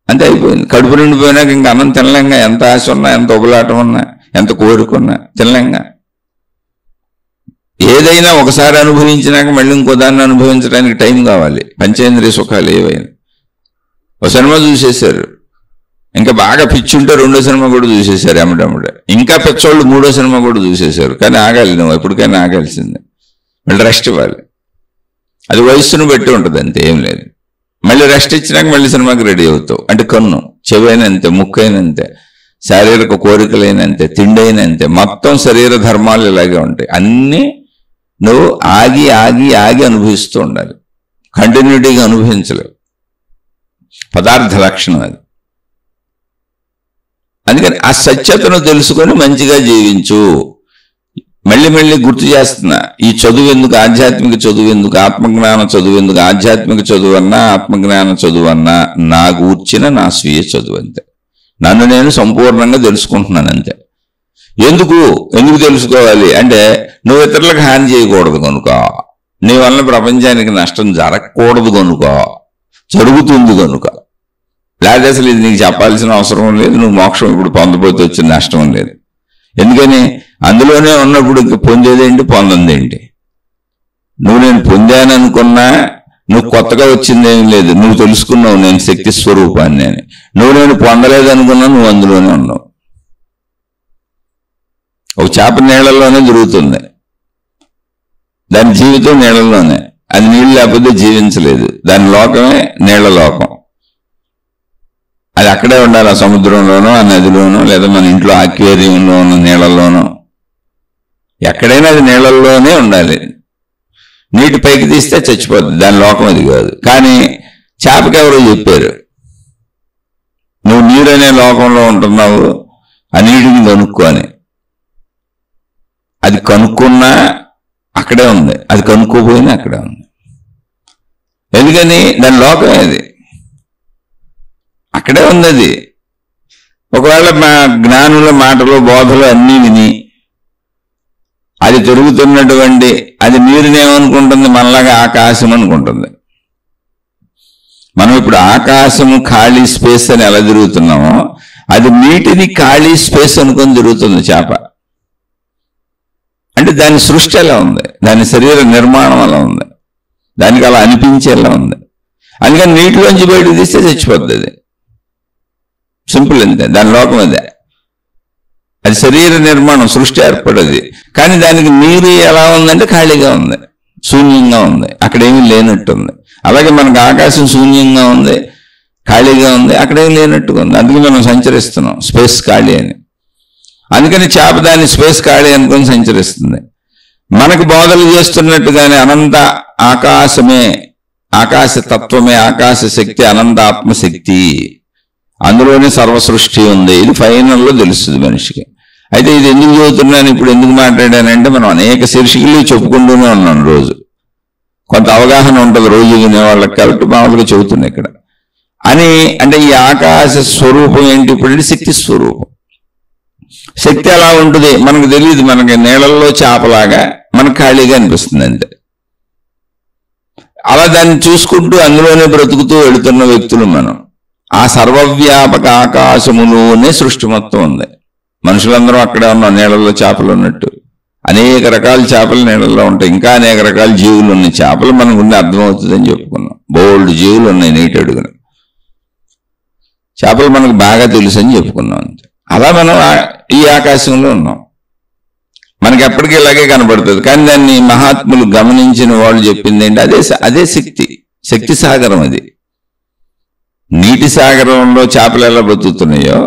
అంతే అయిపోయింది. కడుపు నిండిపోయినాక ఇంకా అన్నం తినలేంగా. ఎంత ఆశ ఉన్నా, ఎంత ఉబలాటం ఉన్నా, ఎంత కోరుకున్నా తినలేంగా. ఏదైనా ఒకసారి అనుభవించినాక మళ్ళీ ఇంకో దాన్ని అనుభవించడానికి టైం కావాలి. పంచేంద్రియ సుఖాలు ఏవైనా. ఒక సినిమా చూసేశారు, ఇంకా బాగా పిచ్చుంటే రెండో సినిమా కూడా చూసేశారు ఎమ్మడెమ్మడే. ఇంకా పిచ్చోళ్ళు మూడో సినిమా కూడా చూసేశారు. కానీ ఆగాలి, నువ్వు ఎప్పటికైనా ఆగాల్సిందే. మళ్ళీ రెస్ట్ ఇవ్వాలి. అది వయస్సును బట్టి ఉంటుంది, అంతే, ఏం లేదు. మళ్ళీ రెస్ట్ ఇచ్చినాక మళ్ళీ సినిమాకి రెడీ అవుతావు. అంటే కన్ను, చెవైనంతే, ముక్కైనంతే, శారీరక కోరికలైనంతే, తిండైనంతే, మొత్తం శరీర ధర్మాలు ఇలాగే ఉంటాయి. అన్నీ నువ్వు ఆగి ఆగి ఆగి అనుభవిస్తూ ఉండాలి. కంటిన్యూటీగా అనుభవించలేవు. పదార్థ లక్షణం అది. అందుకని ఆ సత్యతను తెలుసుకొని మంచిగా జీవించు. మళ్ళీ మళ్ళీ గుర్తు చేస్తున్నా, ఈ చదువు ఎందుకు, ఆధ్యాత్మిక చదువు ఎందుకు, ఆత్మజ్ఞాన చదువు ఎందుకు? ఆధ్యాత్మిక చదువు అన్నా ఆత్మజ్ఞాన చదువు అన్నా నా గూర్చిన నా స్వీయ చదువు అంతే. నన్ను నేను సంపూర్ణంగా తెలుసుకుంటున్నాను అంతే. ఎందుకు తెలుసుకోవాలి అంటే, నువ్వు ఇతరులకు హాని చేయకూడదు కనుక, నీ వలన ప్రపంచానికి నష్టం జరగకూడదు కనుక, జరుగుతుంది కనుక. లేదా అసలు ఇది నీకు చెప్పాల్సిన అవసరం లేదు. నువ్వు మోక్షం ఇప్పుడు పొందబోతే వచ్చిన నష్టం లేదు. ఎందుకని అందులోనే ఉన్నప్పుడు ఇంక పొందేదేంటి, పొందందేంటి? నువ్వు నేను పొందాను అనుకున్నా నువ్వు కొత్తగా వచ్చిందేం లేదు. నువ్వు తెలుసుకున్నావు నేను శక్తి స్వరూపాన్ని అని. నువ్వు నేను పొందలేదనుకున్నా నువ్వు అందులోనే ఉన్నావు. ఒక చేప నీళ్లలోనే తిరుగుతుంది, దాని జీవితం నీళ్లలోనే. అది నీళ్ళు లేకపోతే జీవించలేదు. దాని లోకమే నీళ్ల లోకం. అది అక్కడే ఉండాలి, ఆ సముద్రంలోనో, ఆ నదిలోనో, లేదా మన ఇంట్లో ఆక్వేరియంలో ఉన్న నీళ్లలోనో. ఎక్కడైనా అది నీళ్లలోనే ఉండాలి. నీటి పైకి తీస్తే చచ్చిపోతుంది, దాని లోకం అది కాదు. కానీ చేపకి ఎవరో చెప్పారు, నువ్వు నీరనే లోకంలో ఉంటున్నావు, ఆ నీటిని కనుక్కో అని. అది కనుక్కున్నా అక్కడే ఉంది, అది కనుక్కోపోయినా అక్కడే ఉంది. ఎందుకని? దాని లోకమే అది, అక్కడే ఉంది. అది ఒకవేళ మా జ్ఞానుల మాటలు బోధలు అన్నీ విని అది తిరుగుతున్నటువంటి అది నీరునేమనుకుంటుంది, మనలాగా ఆకాశం అనుకుంటుంది. మనం ఇప్పుడు ఆకాశము ఖాళీ స్పేస్ అని ఎలా తిరుగుతున్నామో అది నీటిని ఖాళీ స్పేస్ అనుకొని తిరుగుతుంది చేప. అంటే దాని సృష్టి ఎలా ఉంది, దాని శరీర నిర్మాణం అలా ఉంది, దానికి అలా అనిపించేలా ఉంది. అందుకని నీటిలోంచి బయటకు తీస్తే చచ్చిపోద్ది. అది సింపుల్ అంతే, దాని లోకం అదే. అది శరీర నిర్మాణం, సృష్టి ఏర్పడేది. కానీ దానికి నీరు ఎలా ఉందంటే ఖాళీగా ఉంది, శూన్యంగా ఉంది, అక్కడేమీ లేనట్టుంది. అలాగే మనకు ఆకాశం శూన్యంగా ఉంది, ఖాళీగా ఉంది, అక్కడేమీ లేనట్టుగా ఉంది. అందుకే మనం సంచరిస్తున్నాం స్పేస్ ఖాళీ అని. అందుకని చేప దాన్ని స్పేస్ ఖాళీ అనుకొని సంచరిస్తుంది. మనకు బోధలు చేస్తున్నట్టుగానే అనంత ఆకాశమే, ఆకాశ తత్వమే, ఆకాశ శక్తి, అనంత ఆత్మశక్తి, అందులోనే సర్వసృష్టి ఉంది. ఇది ఫైనల్లో తెలుస్తుంది మనిషికి. అయితే ఇది ఎందుకు చదువుతున్నాను, ఇప్పుడు ఎందుకు మాట్లాడానంటే మనం అనేక శీర్షికలు చెప్పుకుంటూనే ఉన్నాం. రోజు కొంత అవగాహన ఉంటుంది రోజు వినేవాళ్ళకి, కాబట్టి మామూలుగా చెబుతున్నాయి ఇక్కడ అని. అంటే ఈ ఆకాశ స్వరూపం ఏంటి, ఇప్పుడు శక్తి స్వరూపం. శక్తి ఎలా ఉంటుంది మనకు తెలియదు. మనకి నీళ్ళల్లో చేపలాగా మనకు ఖాళీగా అనిపిస్తుంది అంతే. అలా దాన్ని చూసుకుంటూ అందులోనే బ్రతుకుతూ వెళుతున్న వ్యక్తులు మనం. ఆ సర్వవ్యాపక ఆకాశములోనే సృష్టి మొత్తం ఉంది. మనుషులందరూ అక్కడే ఉన్నాం, నీళ్ళల్లో చేపలు ఉన్నట్టు. అనేక రకాల చేపలు నీళ్ళల్లో ఉంటాయి, ఇంకా అనేక రకాల జీవులు ఉన్నాయి. చేపలు మనకు ఉండి అర్థమవుతుందని చెప్పుకున్నాం. బోల్డ్ జీవులు ఉన్నాయి నీటి అడుగున. చేపలు మనకు బాగా తెలుసు అని చెప్పుకున్నాం అంతే. అలా మనం ఈ ఆకాశంలో ఉన్నాం. మనకి ఎప్పటికీ ఇలాగే కనబడుతుంది. కానీ దాన్ని మహాత్ములు గమనించిన వాళ్ళు చెప్పింది ఏంటి, అదే శక్తి సాగరం. అది నీటి సాగరంలో చేపలు ఎలా బతుకుతున్నాయో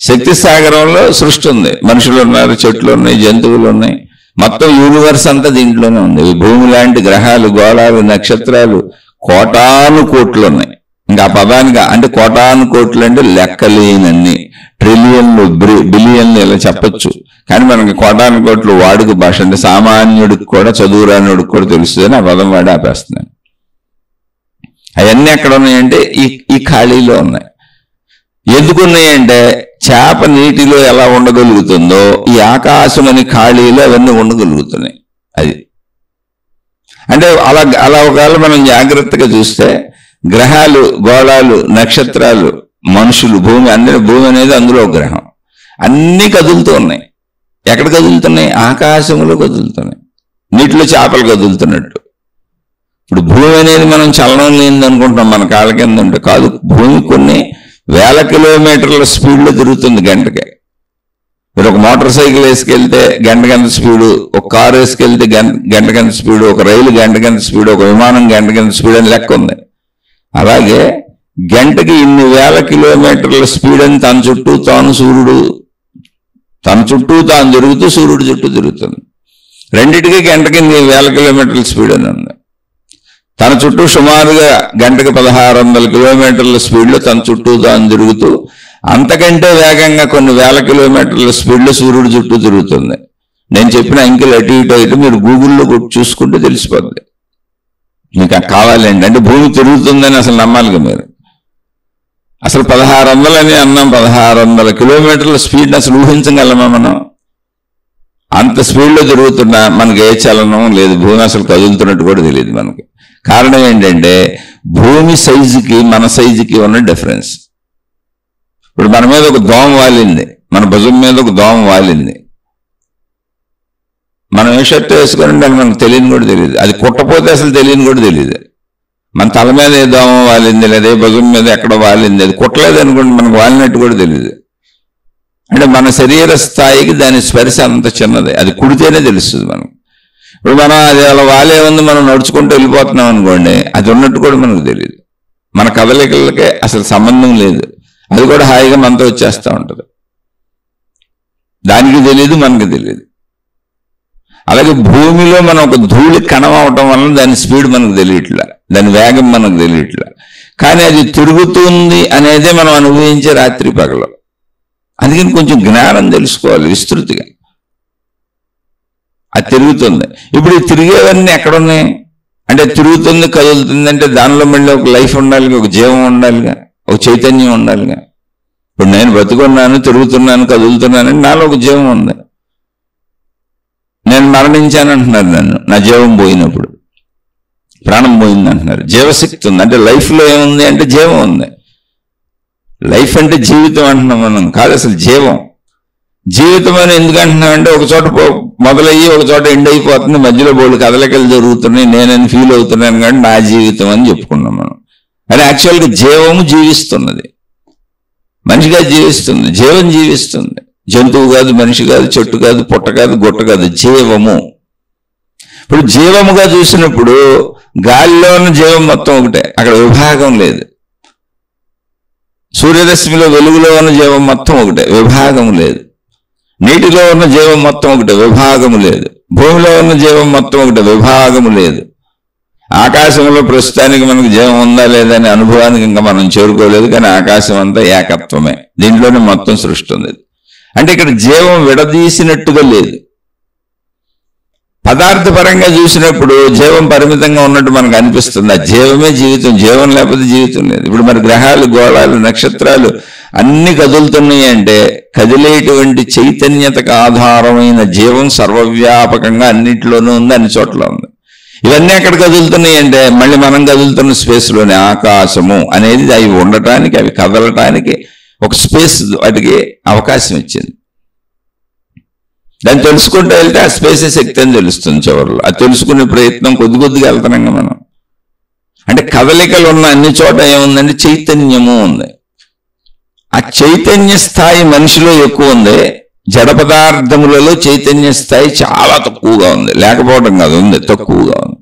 శక్తి సాగరంలో సృష్టి ఉంది. మనుషులు ఉన్నారు, చెట్లు ఉన్నాయి, జంతువులు ఉన్నాయి, మొత్తం యూనివర్స్ అంతా దీంట్లోనే ఉంది. భూమి లాంటి గ్రహాలు, గోళాలు, నక్షత్రాలు కోటాను కోట్లు ఉన్నాయి. ఇంకా ఆ పదానికి అంటే కోటాను కోట్లు అంటే లెక్కలేనన్ని, ట్రిలియన్లు, బిలియన్లు ఇలా చెప్పచ్చు. కానీ మనకి కోటాను కోట్లు వాడుక భాష. అంటే సామాన్యుడికి కూడా, చదువురానుడికి కూడా తెలుస్తుందని ఆ పదం వాడి ఆపేస్తున్నాను. అవన్నీ ఎక్కడ ఉన్నాయంటే ఈ ఖాళీలో ఉన్నాయి. ఎందుకున్నాయంటే చేప నీటిలో ఎలా ఉండగలుగుతుందో ఈ ఆకాశం అని ఖాళీలో అవన్నీ ఉండగలుగుతున్నాయి. అది అంటే అలా ఒకవేళ మనం జాగ్రత్తగా చూస్తే గ్రహాలు, గోళాలు, నక్షత్రాలు, మనుషులు, భూమి అనేది అందులో ఒక గ్రహం. అన్నీ కదులుతూ ఉన్నాయి. ఎక్కడ కదులుతున్నాయి? ఆకాశంలో కదులుతున్నాయి. నీటిలో చేపలు కదులుతున్నట్టు. ఇప్పుడు భూమి అనేది మనం చలనం లేనిది అనుకుంటాం, మన కాళ్ళ కింద ఉంటే. కాదు, భూమి కొన్ని వేల కిలోమీటర్ల స్పీడ్లో తిరుగుతుంది గంటకి. మీరు ఒక మోటార్ సైకిల్ వేసుకెళ్తే గంటకెంత స్పీడు, ఒక కారు వేసుకెళ్తే గంటకెంత స్పీడు, ఒక రైలు గంటకెంత స్పీడు, ఒక విమానం గంటకెంత స్పీడ్ అని లెక్క ఉంది. అలాగే గంటకి ఇన్ని వేల కిలోమీటర్ల స్పీడ్ అని తన చుట్టూ తాను తిరుగుతూ సూర్యుడు చుట్టూ తిరుగుతుంది. రెండింటికి గంటకి ఇన్ని వేల కిలోమీటర్ల స్పీడ్ అని ఉంది. తన చుట్టూ సుమారుగా గంటకి 1600 కిలోమీటర్ల స్పీడ్లో తన చుట్టూ తాను తిరుగుతూ, అంతకంటే వేగంగా కొన్ని వేల కిలోమీటర్ల స్పీడ్లో సూర్యుడు చుట్టూ తిరుగుతుంది. నేను చెప్పిన అంకెలు అటు ఇటు అయితే మీరు గూగుల్లో చూసుకుంటే తెలిసిపోద్ది. మీకు కావాలండి అంటే భూమి తిరుగుతుందని అసలు నమ్మాలిగా మీరు. అసలు 1600 అని అన్నాం, 1600 కిలోమీటర్ల స్పీడ్ని అసలు ఊహించగలమా మనం? అంత స్పీడ్లో తిరుగుతున్నా మనకి ఏ చలనం లేదు, భూమి అసలు కదులుతున్నట్టు కూడా తెలియదు మనకి. కారణం ఏంటంటే భూమి సైజుకి మన సైజుకి ఉన్న డిఫరెన్స్. ఇప్పుడు మన మీద ఒక దోమ వాలింది, మన భుజం మీద ఒక దోమ వాలింది. మనం ఏ షర్ట్ వేసుకొని దాన్ని మనకు తెలియని కూడా తెలియదు. అది కుట్టపోతే అసలు తెలియని కూడా తెలియదు. మన తల మీద ఏ దోమ వాలింది లేదా ఏ భుజం మీద ఎక్కడ వాలింది, అది కుట్టలేదు అనుకోండి, మనకు వాలినట్టు కూడా తెలియదు. అంటే మన శరీర స్థాయికి దాని స్పర్శ అంత చిన్నది, అది కుడితేనే తెలుస్తుంది మనకు. ఇప్పుడు మనం అది అలా వాలే ఉంది, మనం నడుచుకుంటూ వెళ్ళిపోతున్నాం అనుకోండి, అది ఉన్నట్టు కూడా మనకు తెలియదు. మన కదలికలకే అసలు సంబంధం లేదు, అది కూడా హాయిగా మనతో వచ్చేస్తూ ఉంటుంది. దానికి తెలియదు, మనకు తెలియదు. అలాగే భూమిలో మనం ఒక ధూళి కణం అవటం వలన దాని స్పీడ్ మనకు తెలియట్లా, దాని వేగం మనకు తెలియట్లా. కానీ అది తిరుగుతుంది అనేదే మనం అనుభవించే రాత్రి పగలు. అందుకని కొంచెం జ్ఞానం తెలుసుకోవాలి విస్తృతిగా. అది తిరుగుతుంది. ఇప్పుడు ఈ తిరిగేవన్నీ ఎక్కడున్నాయి అంటే తిరుగుతుంది, కదులుతుంది అంటే దానిలో మళ్ళీ ఒక లైఫ్ ఉండాలిగా, ఒక జీవం ఉండాలిగా, ఒక చైతన్యం ఉండాలిగా. ఇప్పుడు నేను బతుకున్నాను, తిరుగుతున్నాను, కదులుతున్నానని నాలో ఒక జీవం ఉంది. నేను మరణించాను అంటున్నారు నన్ను, నా జీవం పోయినప్పుడు, ప్రాణం పోయింది అంటున్నారు. జీవశక్తి ఉంది అంటే లైఫ్లో ఏముంది అంటే జీవం ఉంది. లైఫ్ అంటే జీవితం అంటున్నాం మనం, కాదు అసలు జీవం. జీవితం అని ఎందుకు అంటున్నామంటే ఒక చోట మొదలయ్యి ఒక చోట ఎండ్ అయిపోతుంది, మధ్యలో బోళ్ళు కదలికలు జరుగుతున్నాయి, నేనని ఫీల్ అవుతున్నాను కానీ నా జీవితం అని చెప్పుకున్నాం మనం. అని యాక్చువల్గా జీవము జీవిస్తున్నది, మనిషిగా జీవిస్తుంది, జీవం జీవిస్తుంది. జంతువు కాదు, మనిషి కాదు, చెట్టు కాదు, పుట్ట కాదు, గుట్ట కాదు, జీవము. ఇప్పుడు జీవముగా చూసినప్పుడు గాలిలో ఉన్న జీవం మొత్తం ఒకటే, అక్కడ విభాగం లేదు. సూర్యరశ్మిలో వెలుగులో ఉన్న జీవం మొత్తం ఒకటే, విభాగం లేదు. నీటిలో ఉన్న జీవం మొత్తం ఒకటే, విభాగము లేదు. భూమిలో ఉన్న జీవం మొత్తం ఒకటే, విభాగము లేదు. ఆకాశంలో ప్రస్తుతానికి మనకు జీవం ఉందా లేదా అనే అనుభవానికి ఇంకా మనం చేరుకోలేదు, కానీ ఆకాశం అంతా ఏకత్వమే, దీంట్లోనే మొత్తం సృష్టి ఉంది. అంటే ఇక్కడ జీవం విడదీసినట్టుగా లేదు. పదార్థపరంగా చూసినప్పుడు జీవం పరిమితంగా ఉన్నట్టు మనకు అనిపిస్తుంది. ఆ జీవమే జీవితం, జీవం లేకపోతే జీవితం లేదు. ఇప్పుడు మరి గ్రహాలు, గోళాలు, నక్షత్రాలు అన్ని కదులుతున్నాయి అంటే కదిలేటువంటి చైతన్యతకు ఆధారమైన జీవం సర్వవ్యాపకంగా అన్నింటిలోనూ ఉంది, అన్ని చోట్ల ఉంది. ఇవన్నీ ఎక్కడ కదులుతున్నాయి అంటే మళ్ళీ మనం కదులుతున్న స్పేస్లోనే. ఆకాశము అనేది అవి ఉండటానికి, అవి కదలటానికి ఒక స్పేస్ వాటికి అవకాశం ఇచ్చింది. దాన్ని తెలుసుకుంటూ వెళ్తే ఆ స్పేసే శక్తి అని తెలుస్తుంది చివరిలో. అది తెలుసుకునే ప్రయత్నం కొద్ది కొద్దిగా వెళ్తున్నాం మనం. అంటే కదలికలు ఉన్న అన్ని చోట ఏముందంటే చైతన్యము ఉంది. ఆ చైతన్య స్థాయి మనిషిలో ఎక్కువ ఉంది, జడ పదార్థములలో చైతన్య స్థాయి చాలా తక్కువగా ఉంది. లేకపోవడం కాదు, ఉంది, తక్కువగా ఉంది.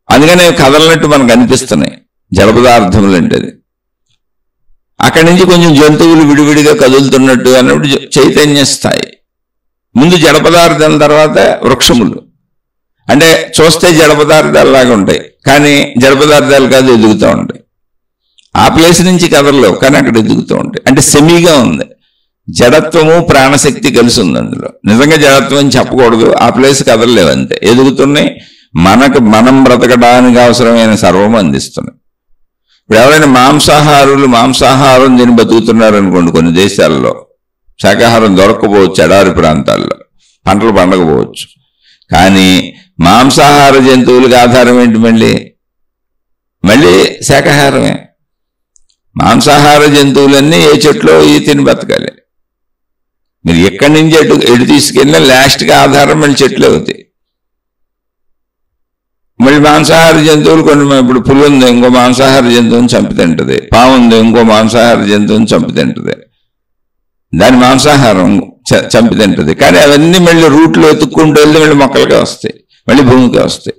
అందుకనే కదలనట్టు మనకు అనిపిస్తున్నాయి జడ పదార్థములు అంటే. అక్కడి నుంచి కొంచెం జంతువులు విడివిడిగా కదులుతున్నట్టు అన్నప్పుడు చైతన్య స్థాయి. ముందు జడ పదార్థాల తర్వాత వృక్షములు. అంటే చూస్తే జడ పదార్థాలు లాగా ఉంటాయి, కానీ జడ పదార్థాలు కాదు, ఎదుగుతూ ఉంటాయి. ఆ ప్లేస్ నుంచి కదలలేవు, కానీ అక్కడ ఎదుగుతూ ఉంటాయి. అంటే సెమీగా ఉంది. జడత్వము ప్రాణశక్తి కలిసి ఉంది అందులో. నిజంగా జడత్వం అని చెప్పకూడదు, ఆ ప్లేస్ కదలలేవు, అంతే. ఎదుగుతున్నాయి, మనం బ్రతకడానికి అవసరమైన సర్వము అందిస్తున్నాయి. ఇప్పుడు ఎవరైనా మాంసాహారం తిని బతుకుతున్నారు అనుకోండి, కొన్ని దేశాల్లో శాకాహారం దొరకకపోవచ్చు, ఎడారి ప్రాంతాల్లో పంటలు పండకపోవచ్చు, కానీ మాంసాహార జంతువులకు ఆధారం ఏంటి? మళ్ళీ శాకాహారమే. మాంసాహార జంతువులన్నీ ఏ చెట్లో ఈ తిని బతకాలి. మీరు ఎక్కడి నుంచి ఎటు తీసుకెళ్ళినా లాస్ట్గా ఆధారం మళ్ళీ చెట్లు అవుతాయి. మళ్ళీ మాంసాహార జంతువులు కొన్ని, ఇప్పుడు పులి ఉంది, ఇంకో మాంసాహార జంతువుని చంపి తింటుంది. పాము ఉంది, ఇంకో మాంసాహార జంతువుని చంపి తింటుంది. దాని మాంసాహారం చంపి తింటుంది. కానీ అవన్నీ మళ్ళీ రూట్లో ఎత్తుక్కుంటూ వెళ్తే మళ్ళీ మొక్కలకే వస్తాయి, మళ్ళీ భూమికి వస్తాయి.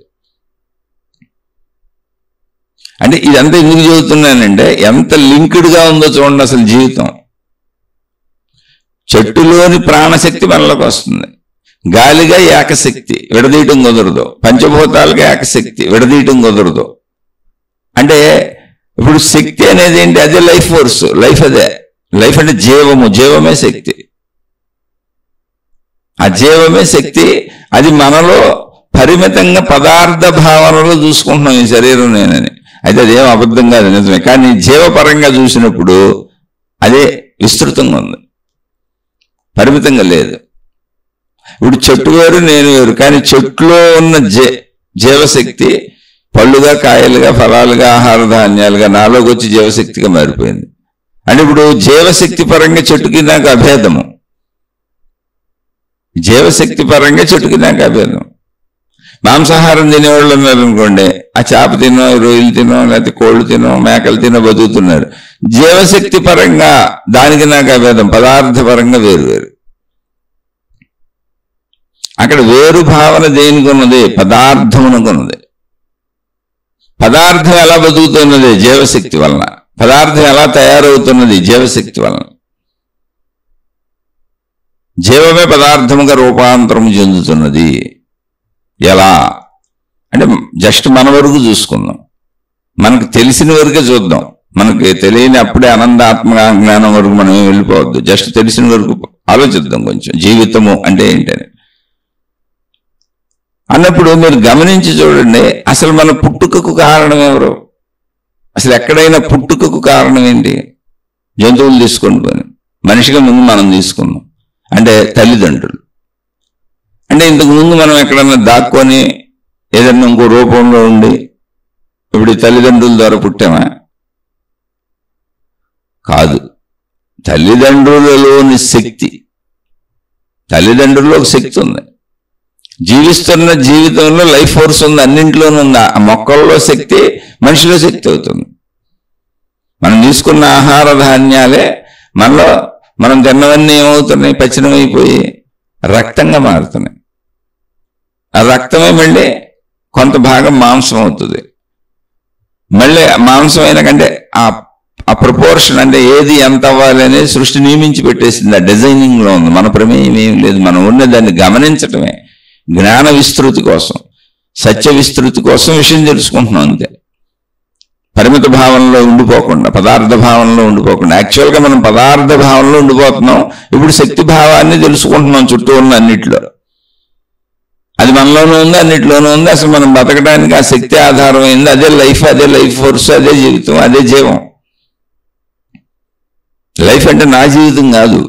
అంటే ఇదంతా ఎందుకు చెబుతున్నానంటే ఎంత లింక్డ్గా ఉందో చూడండి అసలు జీవితం. చెట్టులోని ప్రాణశక్తి మనలోకి వస్తుంది, గాలిగా ఏకశక్తి, విడదీయటం కుదరదు. పంచభూతాలుగా ఏకశక్తి, విడదీయటం కుదరదు. అంటే ఇప్పుడు శక్తి అనేది ఏంటి? అదే లైఫ్ ఫోర్స్. లైఫ్ అదే. లైఫ్ అంటే జీవమే శక్తి. ఆ జీవమే శక్తి. అది మనలో పరిమితంగా పదార్థ భావనలో చూసుకుంటున్నాం ఈ శరీరం నేనని. అయితే అదేం అబద్ధం కాదు, నిజమే. కానీ జీవపరంగా చూసినప్పుడు అదే విస్తృతంగా ఉంది, పరిమితంగా లేదు. ఇప్పుడు చెట్టు వేరు, నేను వేరు. కానీ చెట్టులో ఉన్న జీవశక్తి పళ్ళుగా, కాయలుగా, ఫలాలుగా, ఆహార ధాన్యాలుగా నాలోకి వచ్చి జీవశక్తిగా మారిపోయింది. అంటే ఇప్పుడు జీవశక్తి పరంగా చెట్టుకి నాకు అభేదము, జీవశక్తి పరంగా చెట్టుకి నాకు అభేదం. మాంసాహారం తినేవాళ్ళు ఉన్నారనుకోండి, ఆ చేప తినో, రొయ్యలు తినో, లేకపోతే కోళ్ళు తినో, మేకలు తినో బతుకుతున్నారు. జీవశక్తి పరంగా దానికి నాకు అభేదం, పదార్థ పరంగా వేరు వేరు. అక్కడ వేరు భావన దేనికి ఉన్నది? పదార్థమునకు ఉన్నది. పదార్థం ఎలా బతుకుతున్నది? జీవశక్తి వలన. పదార్థం ఎలా తయారవుతున్నది? జీవశక్తి వలన. జీవమే పదార్థముగా రూపాంతరం చెందుతున్నది. ఎలా అంటే జస్ట్ మన వరకు చూసుకుందాం, మనకు తెలిసిన వరకే చూద్దాం. మనకి తెలియని అప్పుడే అనందాత్మ జ్ఞానం వరకు మనం వెళ్ళిపోవద్దు. జస్ట్ తెలిసిన వరకు ఆలోచిద్దాం కొంచెం, జీవితము అంటే ఏంటని అన్నప్పుడు మీరు గమనించి చూడండి. అసలు మన పుట్టుకకు కారణం ఎవరు? అసలు ఎక్కడైనా పుట్టుకకు కారణం ఏంటి? జంతువులు తీసుకొని పోయి మనిషిగా ముందు మనం తీసుకున్నాం. అంటే తల్లిదండ్రులు. అంటే ఇంతకు ముందు మనం ఎక్కడన్నా దాక్కొని ఏదన్నా ఇంకో రూపంలో ఉండి ఇప్పుడు తల్లిదండ్రుల ద్వారా పుట్టామా? కాదు. తల్లిదండ్రులలోని శక్తి, తల్లిదండ్రుల్లో ఒక శక్తి ఉంది. జీవిస్తున్న జీవితంలో లైఫ్ ఫోర్స్ ఉంది, అన్నింటిలోనూ ఉంది. ఆ మొక్కల్లో శక్తి మనిషిలో శక్తి అవుతుంది. మనం తీసుకున్న ఆహార ధాన్యాలే మనలో మనం తిన్నవన్నీ ఏమవుతున్నాయి? పచనమైపోయి రక్తంగా మారుతున్నాయి. ఆ రక్తమే మళ్ళీ కొంత భాగం మాంసం అవుతుంది. మళ్ళీ మాంసం అయిన కంటే ఆ ప్రపోర్షన్ అంటే ఏది ఎంత అవ్వాలి అనేది సృష్టి నియమించి పెట్టేసింది. ఆ డిజైనింగ్లో ఉంది. మన ప్రమేయం ఏం లేదు. మనం ఉన్న దాన్ని గమనించటమే. జ్ఞాన విస్తృతి కోసం, సత్య విస్తృతి కోసం విషయం తెలుసుకుంటున్నాం అంతే. పరిమిత భావంలో ఉండిపోకుండా, పదార్థ భావంలో ఉండిపోకుండా. యాక్చువల్గా మనం పదార్థ భావంలో ఉండిపోతున్నాం. ఇప్పుడు శక్తి భావాన్ని తెలుసుకుంటున్నాం చుట్టూ ఉన్న అన్నిట్లో. అది మనలోనూ ఉంది, అన్నిట్లోనూ ఉంది. అసలు మనం బతకడానికి ఆ శక్తి ఆధారమైంది. అదే లైఫ్, అదే లైఫ్ ఫోర్స్, అదే జీవితం, అదే జీవం. లైఫ్ అంటే నా జీవితం కాదు.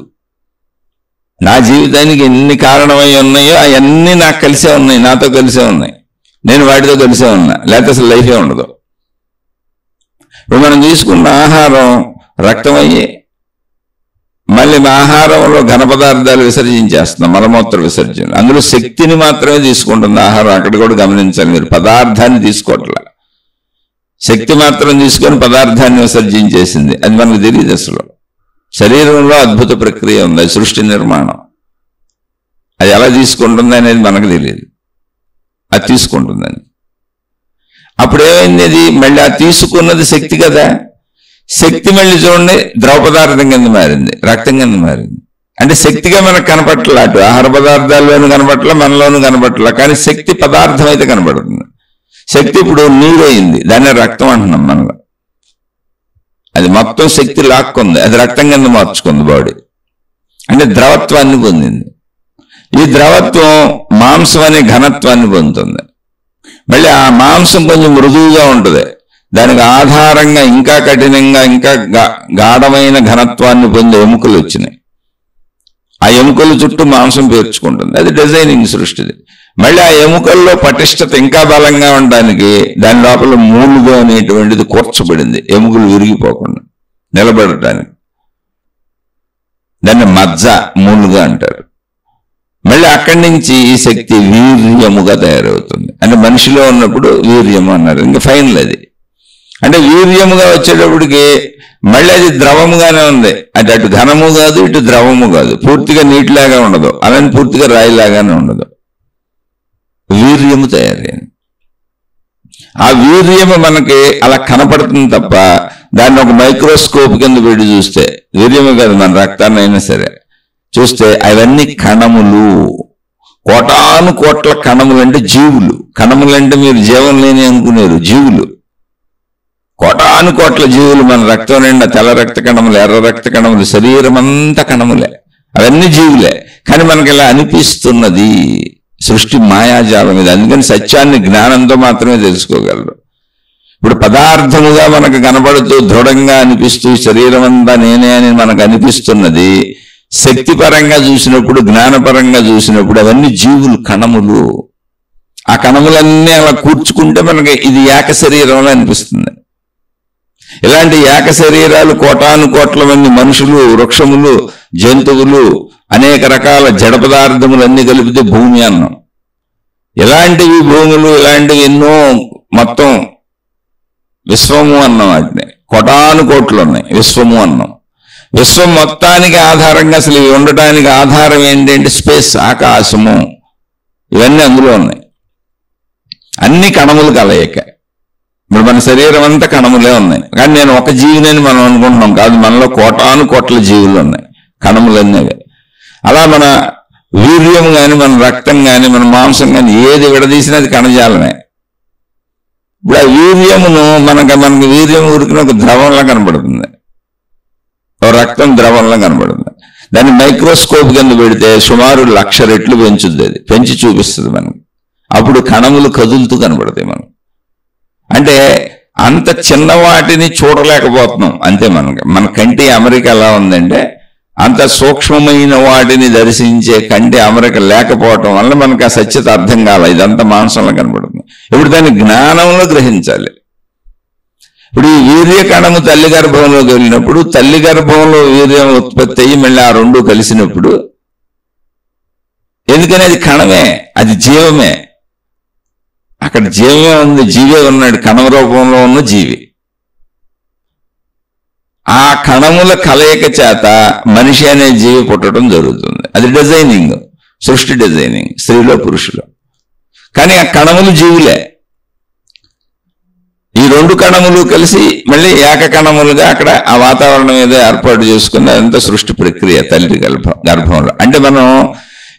నా జీవితానికి ఎన్ని కారణమై ఉన్నాయో అవన్నీ నాకు కలిసే ఉన్నాయి, నాతో కలిసే ఉన్నాయి. నేను వాటితో కలిసే ఉన్నా, లేకపోతే అసలు లైఫే ఉండదు. ఇప్పుడు మనం తీసుకున్న ఆహారం రక్తమయ్యి మళ్ళీ ఆహారంలో ఘన పదార్థాలు విసర్జించేస్తున్నాం, మలమూత్ర విసర్జన. అందులో శక్తిని మాత్రమే తీసుకుంటుంది ఆహారం. అక్కడ కూడా గమనించాలి మీరు, పదార్థాన్ని తీసుకోవట్లే. శక్తి మాత్రం తీసుకొని పదార్థాన్ని విసర్జించేసింది. అది మనకు తెలియదు. అసలు శరీరంలో అద్భుత ప్రక్రియ ఉంది, అది సృష్టి నిర్మాణం. అది ఎలా తీసుకుంటుంది అనేది మనకు తెలియదు, అది తీసుకుంటుందని. అప్పుడు ఏమైంది? అది మళ్ళీ ఆ తీసుకున్నది శక్తి కదా. శక్తి మళ్ళీ చూడండి ద్రవ పదార్థం కింద మారింది, రక్తం కింద మారింది. అంటే శక్తిగా మనకు కనపట్ల, అటు ఆహార పదార్థాల్లోనూ కనపట్ల, మనలోనూ కనపట్ల. కానీ శక్తి పదార్థం అయితే కనపడుతుంది. శక్తి ఇప్పుడు నీరు అయింది, దాన్ని రక్తం అంటున్నాం మనలో. అది మొత్తం శక్తి లాక్కుంది, అది రక్తం కింద మార్చుకుంది బాడీ. అంటే ద్రవత్వాన్ని పొందింది. ఈ ద్రవత్వం మాంసం అనే ఘనత్వాన్ని పొందుతుంది. మళ్ళీ ఆ మాంసం కొంచెం మృదువుగా ఉంటుంది. దానికి ఆధారంగా ఇంకా కఠినంగా, ఇంకా గాఢమైన ఘనత్వాన్ని పొందే ఎముకలు వచ్చినాయి. ఆ ఎముకల చుట్టూ మాంసం పేర్చుకుంటుంది. అది డిజైనింగ్ సృష్టిది. మళ్ళీ ఆ ఎముకల్లో పటిష్టత ఇంకా బలంగా ఉండడానికి దాని లోపల మూలుగా అనేటువంటిది కూర్చబడింది, ఎముకలు విరిగిపోకుండా నిలబడటానికి. దాన్ని మజ్జ మూలుగా అంటారు. మళ్ళీ అక్కడి నుంచి ఈ శక్తి వీర్యముగా తయారవుతుంది. అంటే మనిషిలో ఉన్నప్పుడు వీర్యము అన్నారు, ఇంకా ఫైనల్ అది. అంటే వీర్యముగా వచ్చేటప్పటికి మళ్ళీ అది ద్రవముగానే ఉంది. అది అటు ఘనము కాదు, ఇటు ద్రవము కాదు. పూర్తిగా నీటిలాగా ఉండదు, అలానే పూర్తిగా రాయిలాగానే ఉండదు. వీర్యము తయారైంది. ఆ వీర్యము మనకి అలా కనపడుతుంది తప్ప దాన్ని ఒక మైక్రోస్కోప్ కింద పెట్టి చూస్తే, వీర్యము కాదు మన రక్తాన్ని అయినా సరే చూస్తే అవన్నీ కణములు. కోటాను కోట్ల కణములు అంటే జీవులు. కణములు అంటే మీరు జీవం లేని అనుకునేరు, జీవులు. కోటాను కోట్ల జీవులు మన రక్తం నిండా తెల్ల రక్త కణములు, ఎర్ర రక్త కణములు, శరీరం అంతా కణములే. అవన్నీ జీవులే. కానీ మనకి ఇలా అనిపిస్తున్నది సృష్టి మాయాజాలం ఇది. అందుకని సత్యాన్ని జ్ఞానంతో మాత్రమే తెలుసుకోగలరు. ఇప్పుడు పదార్థముగా మనకు కనబడుతూ దృఢంగా అనిపిస్తూ శరీరం అంతా నేనే అని మనకు అనిపిస్తున్నది శక్తిపరంగా చూసినప్పుడు, జ్ఞానపరంగా చూసినప్పుడు అవన్నీ జీవులు, కణములు. ఆ కణములన్నీ అలా కూర్చుకుంటే మనకి ఇది ఏక శరీరంలో అనిపిస్తుంది. ఇలాంటి ఏక శరీరాలు కోటాను కోట్ల మంది మనుషులు, వృక్షములు, జంతువులు, అనేక రకాల జడ పదార్థములన్నీ కలిపితే భూమి అన్నాం. ఇలాంటివి భూములు, ఇలాంటివి ఎన్నో మొత్తం విశ్వము అన్నాం. వాటిని కోటాను కోట్లు ఉన్నాయి, విశ్వము అన్నాం. విశ్వం మొత్తానికి ఆధారంగా అసలు ఇవి ఉండటానికి ఆధారం ఏంటంటే స్పేస్, ఆకాశము, ఇవన్నీ అందులో ఉన్నాయి. అన్ని కణములు కలయిక. ఇప్పుడు మన శరీరం అంతా కణములే ఉన్నాయి. కానీ నేను ఒక జీవిని మనం అనుకుంటున్నాం, కాదు, మనలో కోటాను కోట్ల జీవులు ఉన్నాయి, కణములన్నీ. అలా మన వీర్యం కానీ, మన రక్తం కానీ, మన మాంసం కానీ ఏది విడదీసినా అది కణజాలమే. ఇప్పుడు ఆ వీర్యమును మనకి వీర్యం ఉరికిన ఒక ద్రవంలా కనబడుతుంది, రక్తం ద్రవంలా కనబడుతుంది. దాన్ని మైక్రోస్కోప్ కింద పెడితే సుమారు 1,00,000 రెట్లు పెంచుద్ది. అది పెంచి చూపిస్తుంది మనకి. అప్పుడు కణములు కదులుతూ కనబడతాయి మనకు. అంటే అంత చిన్న వాటిని చూడలేకపోతున్నాం అంతే. మన కంటి అమరిక ఎలా ఉందంటే అంత సూక్ష్మమైన వాటిని దర్శించే కంటి అమరిక లేకపోవటం వల్ల మనకు ఆ సత్యత అర్థం కావాలి. ఇదంతా మాంసంలో కనబడుతుంది. ఇప్పుడు దాన్ని జ్ఞానంలో గ్రహించాలి. ఇప్పుడు ఈ వీర్య కణము తల్లి గర్భంలోకి వెళ్ళినప్పుడు తల్లి గర్భంలో వీర్యం ఉత్పత్తి అయ్యి మళ్ళీ ఆ రెండు కలిసినప్పుడు, ఎందుకని అది కణమే, అది జీవమే. అక్కడ జీవమే ఉంది, జీవే ఉన్నాడు, కణం రూపంలో ఉన్న జీవి. ఆ కణముల కలయిక చేత మనిషి అనే జీవి పుట్టడం జరుగుతుంది. అది డిజైనింగ్, సృష్టి డిజైనింగ్, స్త్రీలో పురుషులో. కానీ ఆ కణములు జీవులే. ఈ రెండు కణములు కలిసి మళ్ళీ ఏకకణములుగా అక్కడ ఆ వాతావరణం ఏదో ఏర్పాటు చేసుకుని అదంతా సృష్టి ప్రక్రియ తల్లి గర్భంలో. అంటే మనం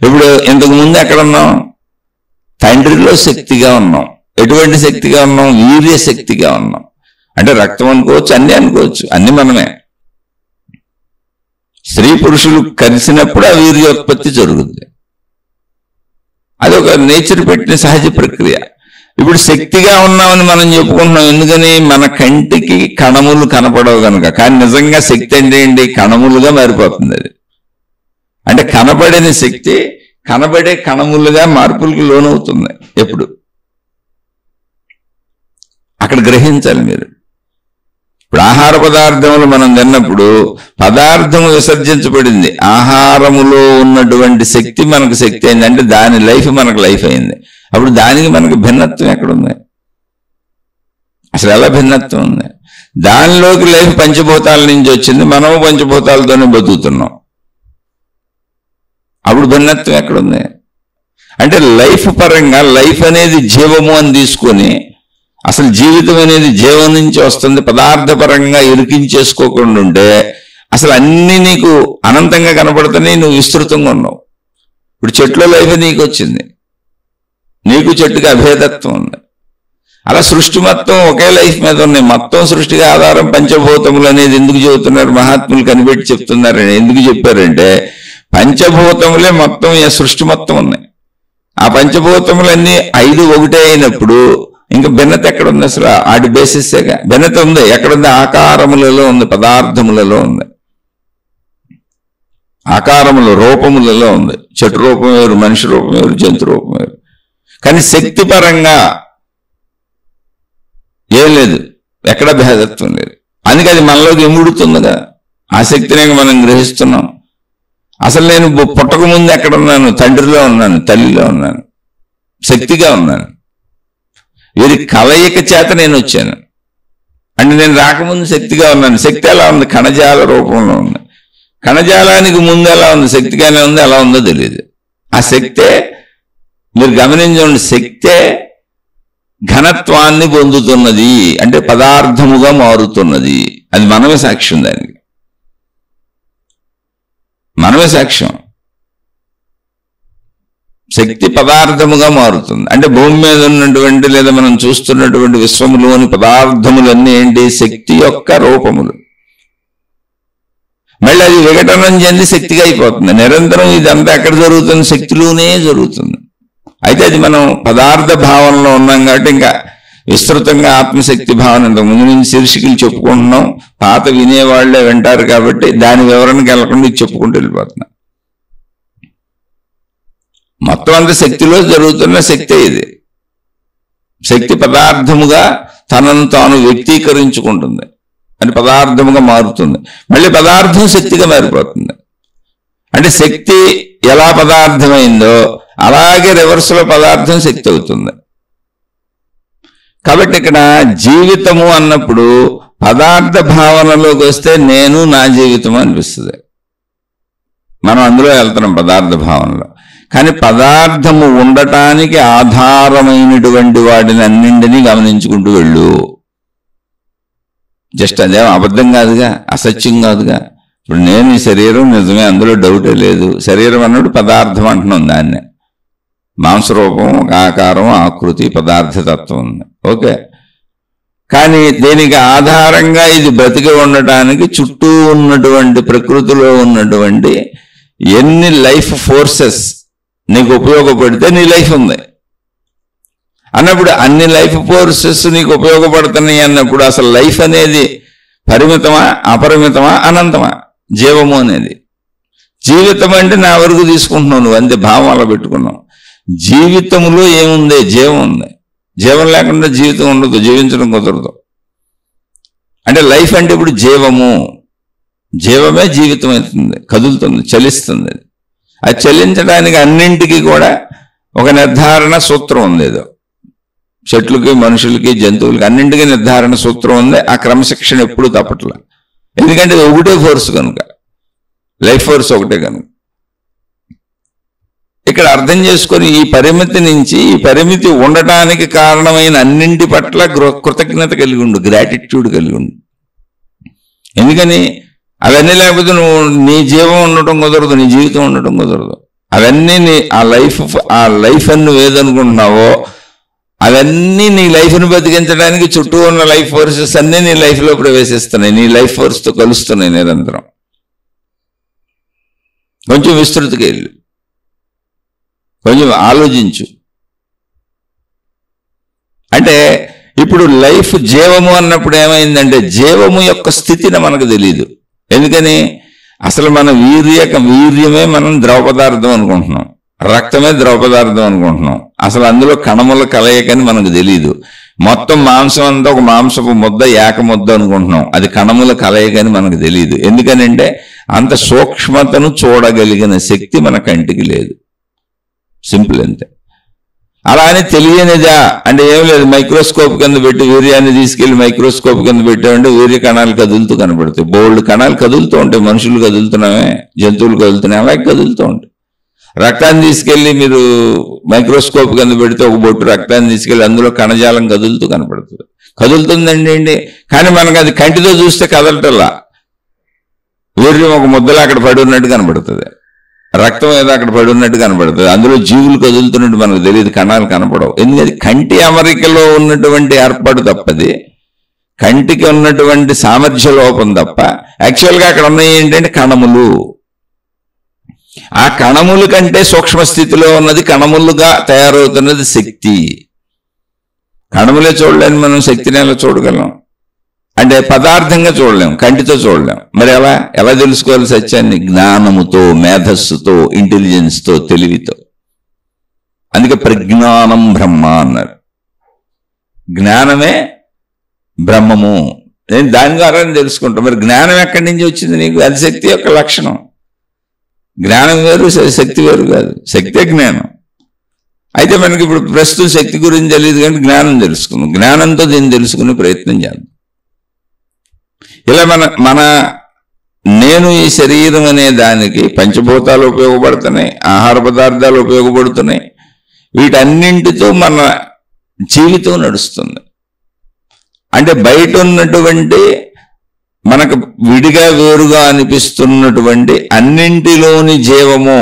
ఇప్పుడు ఇంతకు ముందు ఎక్కడ ఉన్నాం? తండ్రిలో శక్తిగా ఉన్నాం. ఎటువంటి శక్తిగా ఉన్నాం? వీర్య శక్తిగా ఉన్నాం. అంటే రక్తం అనుకోవచ్చు, అన్ని అనుకోవచ్చు, అన్ని మనమే. స్త్రీ పురుషులు కలిసినప్పుడు ఆ వీర్యోత్పత్తి జరుగుతుంది. అదొక నేచర్ పెట్టిన సహజ ప్రక్రియ. ఇప్పుడు శక్తిగా ఉన్నామని మనం చెప్పుకుంటున్నాం. ఎందుకని? మన కంటికి కణములు కనపడవు కనుక. కానీ నిజంగా శక్తి అంటే ఏంటి? కణములుగా మారిపోతుంది అది. అంటే కనబడిన శక్తి కనబడే కణములుగా మార్పులకు లోనవుతుంది. ఎప్పుడు అక్కడ గ్రహించాలి మీరు. ఇప్పుడు ఆహార పదార్థములు మనం తిన్నప్పుడు పదార్థము విసర్జించబడింది, ఆహారములో ఉన్నటువంటి శక్తి మనకు శక్తి అయింది. అంటే దాని లైఫ్ మనకు లైఫ్ అయింది. అప్పుడు దానికి మనకు భిన్నత్వం ఎక్కడుంది? అసలు ఎలా భిన్నత్వం ఉంది? దానిలోకి లైఫ్ పంచభూతాల నుంచి వచ్చింది, మనము పంచభూతాలతోనే బతుకుతున్నాం. అప్పుడు భిన్నత్వం ఎక్కడుంది? అంటే లైఫ్ పరంగా లైఫ్ అనేది జీవము అని తీసుకొని, అసలు జీవితం అనేది జీవం నుంచి వస్తుంది, పదార్థపరంగా ఇరికించేసుకోకుండా ఉంటే అసలు అన్ని నీకు అనంతంగా కనపడుతున్నాయి, నువ్వు విస్తృతంగా ఉన్నావు. ఇప్పుడు చెట్లో లైఫ్ నీకు వచ్చింది, నీకు చెట్టుకి అభేదత్వం ఉంది. అలా సృష్టి మొత్తం ఒకే లైఫ్ మీద ఉన్నాయి. మొత్తం సృష్టికి ఆధారం పంచభూతములు అనేది ఎందుకు చెబుతున్నారు? మహాత్ములు కనిపెట్టి చెప్తున్నారు. ఎందుకు చెప్పారంటే పంచభూతములే మొత్తం సృష్టి మొత్తం ఉన్నాయి. ఆ పంచభూతములన్నీ 5 ఒకటే అయినప్పుడు ఇంకా భిన్నత ఎక్కడ ఉంది? అసలు ఆడి బేసిస్గా భిన్నత ఉంది. ఎక్కడుంది? ఆకారములలో ఉంది, పదార్థములలో ఉంది, ఆకారములు రూపములలో ఉంది. చెట్టు రూపం వేరు, మనిషి రూపం వేరు, జంతు రూపం వేరు. కానీ శక్తి పరంగా ఏం లేదు, ఎక్కడ భేదత్వం లేదు. అందుకే అది మనలోకి ఇముడుతుందిగా. ఆ శక్తిని మనం గ్రహిస్తున్నాం. అసలు నేను పుట్టక ముందు ఎక్కడున్నాను? తండ్రిలో ఉన్నాను, తల్లిలో ఉన్నాను, శక్తిగా ఉన్నాను. వీరి కలయిక చేత నేను వచ్చాను. అంటే నేను రాకముందు శక్తిగా ఉన్నాను. శక్తి ఎలా ఉంది? కణజాల రూపంలో ఉంది. కణజాలానికి ముందు ఎలా ఉంది? శక్తిగానే ఉంది. ఎలా ఉందో తెలియదు. ఆ శక్తే మీరు గమనించండి, శక్తే ఘనత్వాన్ని పొందుతున్నది, అంటే పదార్థముగా మారుతున్నది. అది మనమే సాక్ష్యం, దానికి మనమే సాక్ష్యం. శక్తి పదార్థముగా మారుతుంది. అంటే భూమి మీద ఉన్నటువంటి లేదా మనం చూస్తున్నటువంటి విశ్వములోని పదార్థములన్నీ ఏంటి? శక్తి యొక్క రూపములు. మళ్ళీ అది విఘటనం చెంది శక్తిగా అయిపోతుంది. నిరంతరం ఇదంతా ఎక్కడ జరుగుతుంది? శక్తిలోనే జరుగుతుంది. అయితే అది మనం పదార్థ భావనలో ఉన్నాం కాబట్టి ఇంకా విస్తృతంగా ఆత్మశక్తి భావన ఇంతకు ముందు నుంచి శీర్షికలు చెప్పుకుంటున్నాం. పాత వినేవాళ్లే వింటారు కాబట్టి దాని వివరణకి వెళ్ళకుండా ఇది చెప్పుకుంటూ వెళ్ళిపోతున్నాం. మొత్తం అంతా శక్తిలో జరుగుతున్న శక్తే ఇది. శక్తి పదార్థముగా తనను తాను వ్యక్తీకరించుకుంటుంది, అని పదార్థముగా మారుతుంది. మళ్ళీ పదార్థం శక్తిగా మారిపోతుంది. అంటే శక్తి ఎలా పదార్థమైందో అలాగే రివర్స్లో పదార్థం శక్తి అవుతుంది. కాబట్టి ఇక్కడ జీవితము అన్నప్పుడు పదార్థ భావనలోకి వస్తే నేను నా జీవితం అనిపిస్తుంది. మనం అందులో వెళ్తున్నాం పదార్థ భావనలో. కానీ పదార్థము ఉండటానికి ఆధారమైనటువంటి వాటిని అన్నింటినీ గమనించుకుంటూ వెళ్ళు. జస్ట్ అదేం అబద్ధం కాదుగా, అసత్యం కాదుగా. ఇప్పుడు నేను ఈ శరీరం నిజమే, అందులో డౌటే లేదు. శరీరం అన్నప్పుడు పదార్థం అంటున్నాం దాన్ని. మాంసరూపం, ఆకారం, ఆకృతి, పదార్థతత్వం ఉంది. ఓకే. కానీ దీనికి ఆధారంగా ఇది బ్రతికి ఉండటానికి చుట్టూ ఉన్నటువంటి ప్రకృతిలో ఉన్నటువంటి ఎన్ని లైఫ్ ఫోర్సెస్ నీకు ఉపయోగపడితే నీ లైఫ్ ఉంది. అన్నప్పుడు అన్ని లైఫ్ ఫోర్సెస్ నీకు ఉపయోగపడుతున్నాయి అన్నప్పుడు అసలు లైఫ్ అనేది పరిమితమా, అపరిమితమా, అనంతమా? జీవము అనేది జీవితం అంటే నా వరకు తీసుకుంటున్నావు నువ్వు, అంతే భావం అలా పెట్టుకున్నావు. జీవితంలో ఏముంది? జీవం ఉంది. జీవం లేకుండా జీవితం ఉండదు, జీవించడం కుదరదు. అంటే లైఫ్ అంటే ఇప్పుడు జీవము, జీవమే జీవితం అవుతుంది, కదులుతుంది, చలిస్తుంది. అది చలించడానికి అన్నింటికి కూడా ఒక నిర్ధారణ సూత్రం ఉంది. ఏదో చెట్లకి, మనుషులకి, జంతువులకి అన్నింటికీ నిర్ధారణ సూత్రం ఉంది. ఆ క్రమశిక్షణ ఎప్పుడు తప్పట్లా. ఎందుకంటే ఇది ఒకటే ఫోర్స్ కనుక, లైఫ్ ఫోర్స్ ఒకటే కనుక. ఇక్కడ అర్థం చేసుకొని ఈ పరిమితి నుంచి, ఈ పరిమితి ఉండటానికి కారణమైన అన్నింటి పట్ల కృతజ్ఞత కలిగి ఉండు, గ్రాటిట్యూడ్ కలిగి ఉండు. ఎందుకని అవన్నీ లేకపోతే నువ్వు నీ జీవం ఉండటం కుదరదు, నీ జీవితం ఉండటం కుదరదు. అవన్నీ ఆ లైఫ్ అని నువ్వు ఏదనుకుంటున్నావో అవన్నీ నీ లైఫ్ని బతికించడానికి చుట్టూ ఉన్న లైఫ్ ఫోర్సెస్ అన్నీ నీ లైఫ్లో ప్రవేశిస్తున్నాయి, నీ లైఫ్ ఫోర్స్తో కలుస్తున్నాయి నిరంతరం. కొంచెం విస్తృతికి వెళ్ళు, కొంచెం ఆలోచించు. అంటే ఇప్పుడు లైఫ్ జీవము అన్నప్పుడు ఏమైందంటే జీవము యొక్క స్థితిని మనకు తెలియదు. ఎందుకని? అసలు మన వీర్యమే మనం ద్రవ పదార్థం అనుకుంటున్నాం, రక్తమే ద్రవ పదార్థం అనుకుంటున్నాం. అసలు అందులో కణముల కలయికని మనకు తెలియదు. మొత్తం మాంసం అంతా ఒక మాంసపు ముద్ద, ఏక ముద్ద అనుకుంటున్నాం, అది కణముల కలయికని మనకు తెలియదు. ఎందుకనంటే అంత సూక్ష్మతను చూడగలిగిన శక్తి మన కంటికి లేదు. సింపుల్ అంతే. అలా అని తెలియనిదా అంటే ఏం లేదు. మైక్రోస్కోప్ కింద పెట్టి వీర్యాన్ని తీసుకెళ్లి మైక్రోస్కోప్ కింద పెట్టామంటే వీర్య కణాలు కదులుతూ కనబడతాయి. బోల్డ్ కణాలు కదులుతూ ఉంటాయి. మనుషులు కదులుతున్నామే, జంతువులు కదులుతున్నాయి, అలాగే కదులుతూ ఉంటాయి. రక్తాన్ని తీసుకెళ్లి మీరు మైక్రోస్కోప్ కింద పెడితే ఒక బొట్టు రక్తాన్ని తీసుకెళ్లి అందులో కణజాలం కదులుతూ కనపడుతుంది. కదులుతుందండి, కానీ మనకు అది కంటితో చూస్తే కదలటల్లా. వీర్యం ఒక ముద్దలో అక్కడ పడి ఉన్నట్టు కనబడుతుంది, రక్తం ఏదో అక్కడ పడి ఉన్నట్టు కనబడుతుంది. అందులో జీవులు కదులుతున్నట్టు మనకు తెలియదు, కణాలు కనపడవు. ఎందుకంటే కంటి అమరికలో ఉన్నటువంటి ఏర్పాటు తప్పది, కంటికి ఉన్నటువంటి సామర్థ్య లోపం తప్ప. యాక్చువల్గా అక్కడ ఉన్నాయి ఏంటంటే కణములు. ఆ కణముల కంటే సూక్ష్మ స్థితిలో ఉన్నది, కణములుగా తయారవుతున్నది శక్తి. కణములే చూడలేని మనం శక్తిని ఎలా చూడగలం? అంటే పదార్థంగా చూడలేం, కంటితో చూడలేం. మరి ఎలా తెలుసుకోవాలి సత్యాన్ని? జ్ఞానముతో, మేధస్సుతో, ఇంటెలిజెన్స్తో, తెలివితో. అందుకే ప్రజ్ఞానం బ్రహ్మ అన్నారు. జ్ఞానమే బ్రహ్మము. నేను దాని ద్వారా తెలుసుకుంటాను. మరి జ్ఞానం ఎక్కడి నుంచి వచ్చింది నీకు? అది శక్తి యొక్క లక్షణం. జ్ఞానం వేరు, శక్తి వేరు కాదు. శక్తే జ్ఞానం. అయితే మనకి ఇప్పుడు ప్రస్తుతం శక్తి గురించి తెలియదు, కానీ జ్ఞానం తెలుసుకుందాం. జ్ఞానంతో దీన్ని తెలుసుకునే ప్రయత్నం చేద్దాం. ఇలా మన నేను ఈ శరీరం అనే దానికి పంచభూతాలు ఉపయోగపడుతున్నాయి, ఆహార పదార్థాలు ఉపయోగపడుతున్నాయి. వీటన్నింటితో మన జీవితం నడుస్తుంది. అంటే బయట ఉన్నటువంటి మనకు విడిగా వేరుగా అనిపిస్తున్నటువంటి అన్నింటిలోని జీవము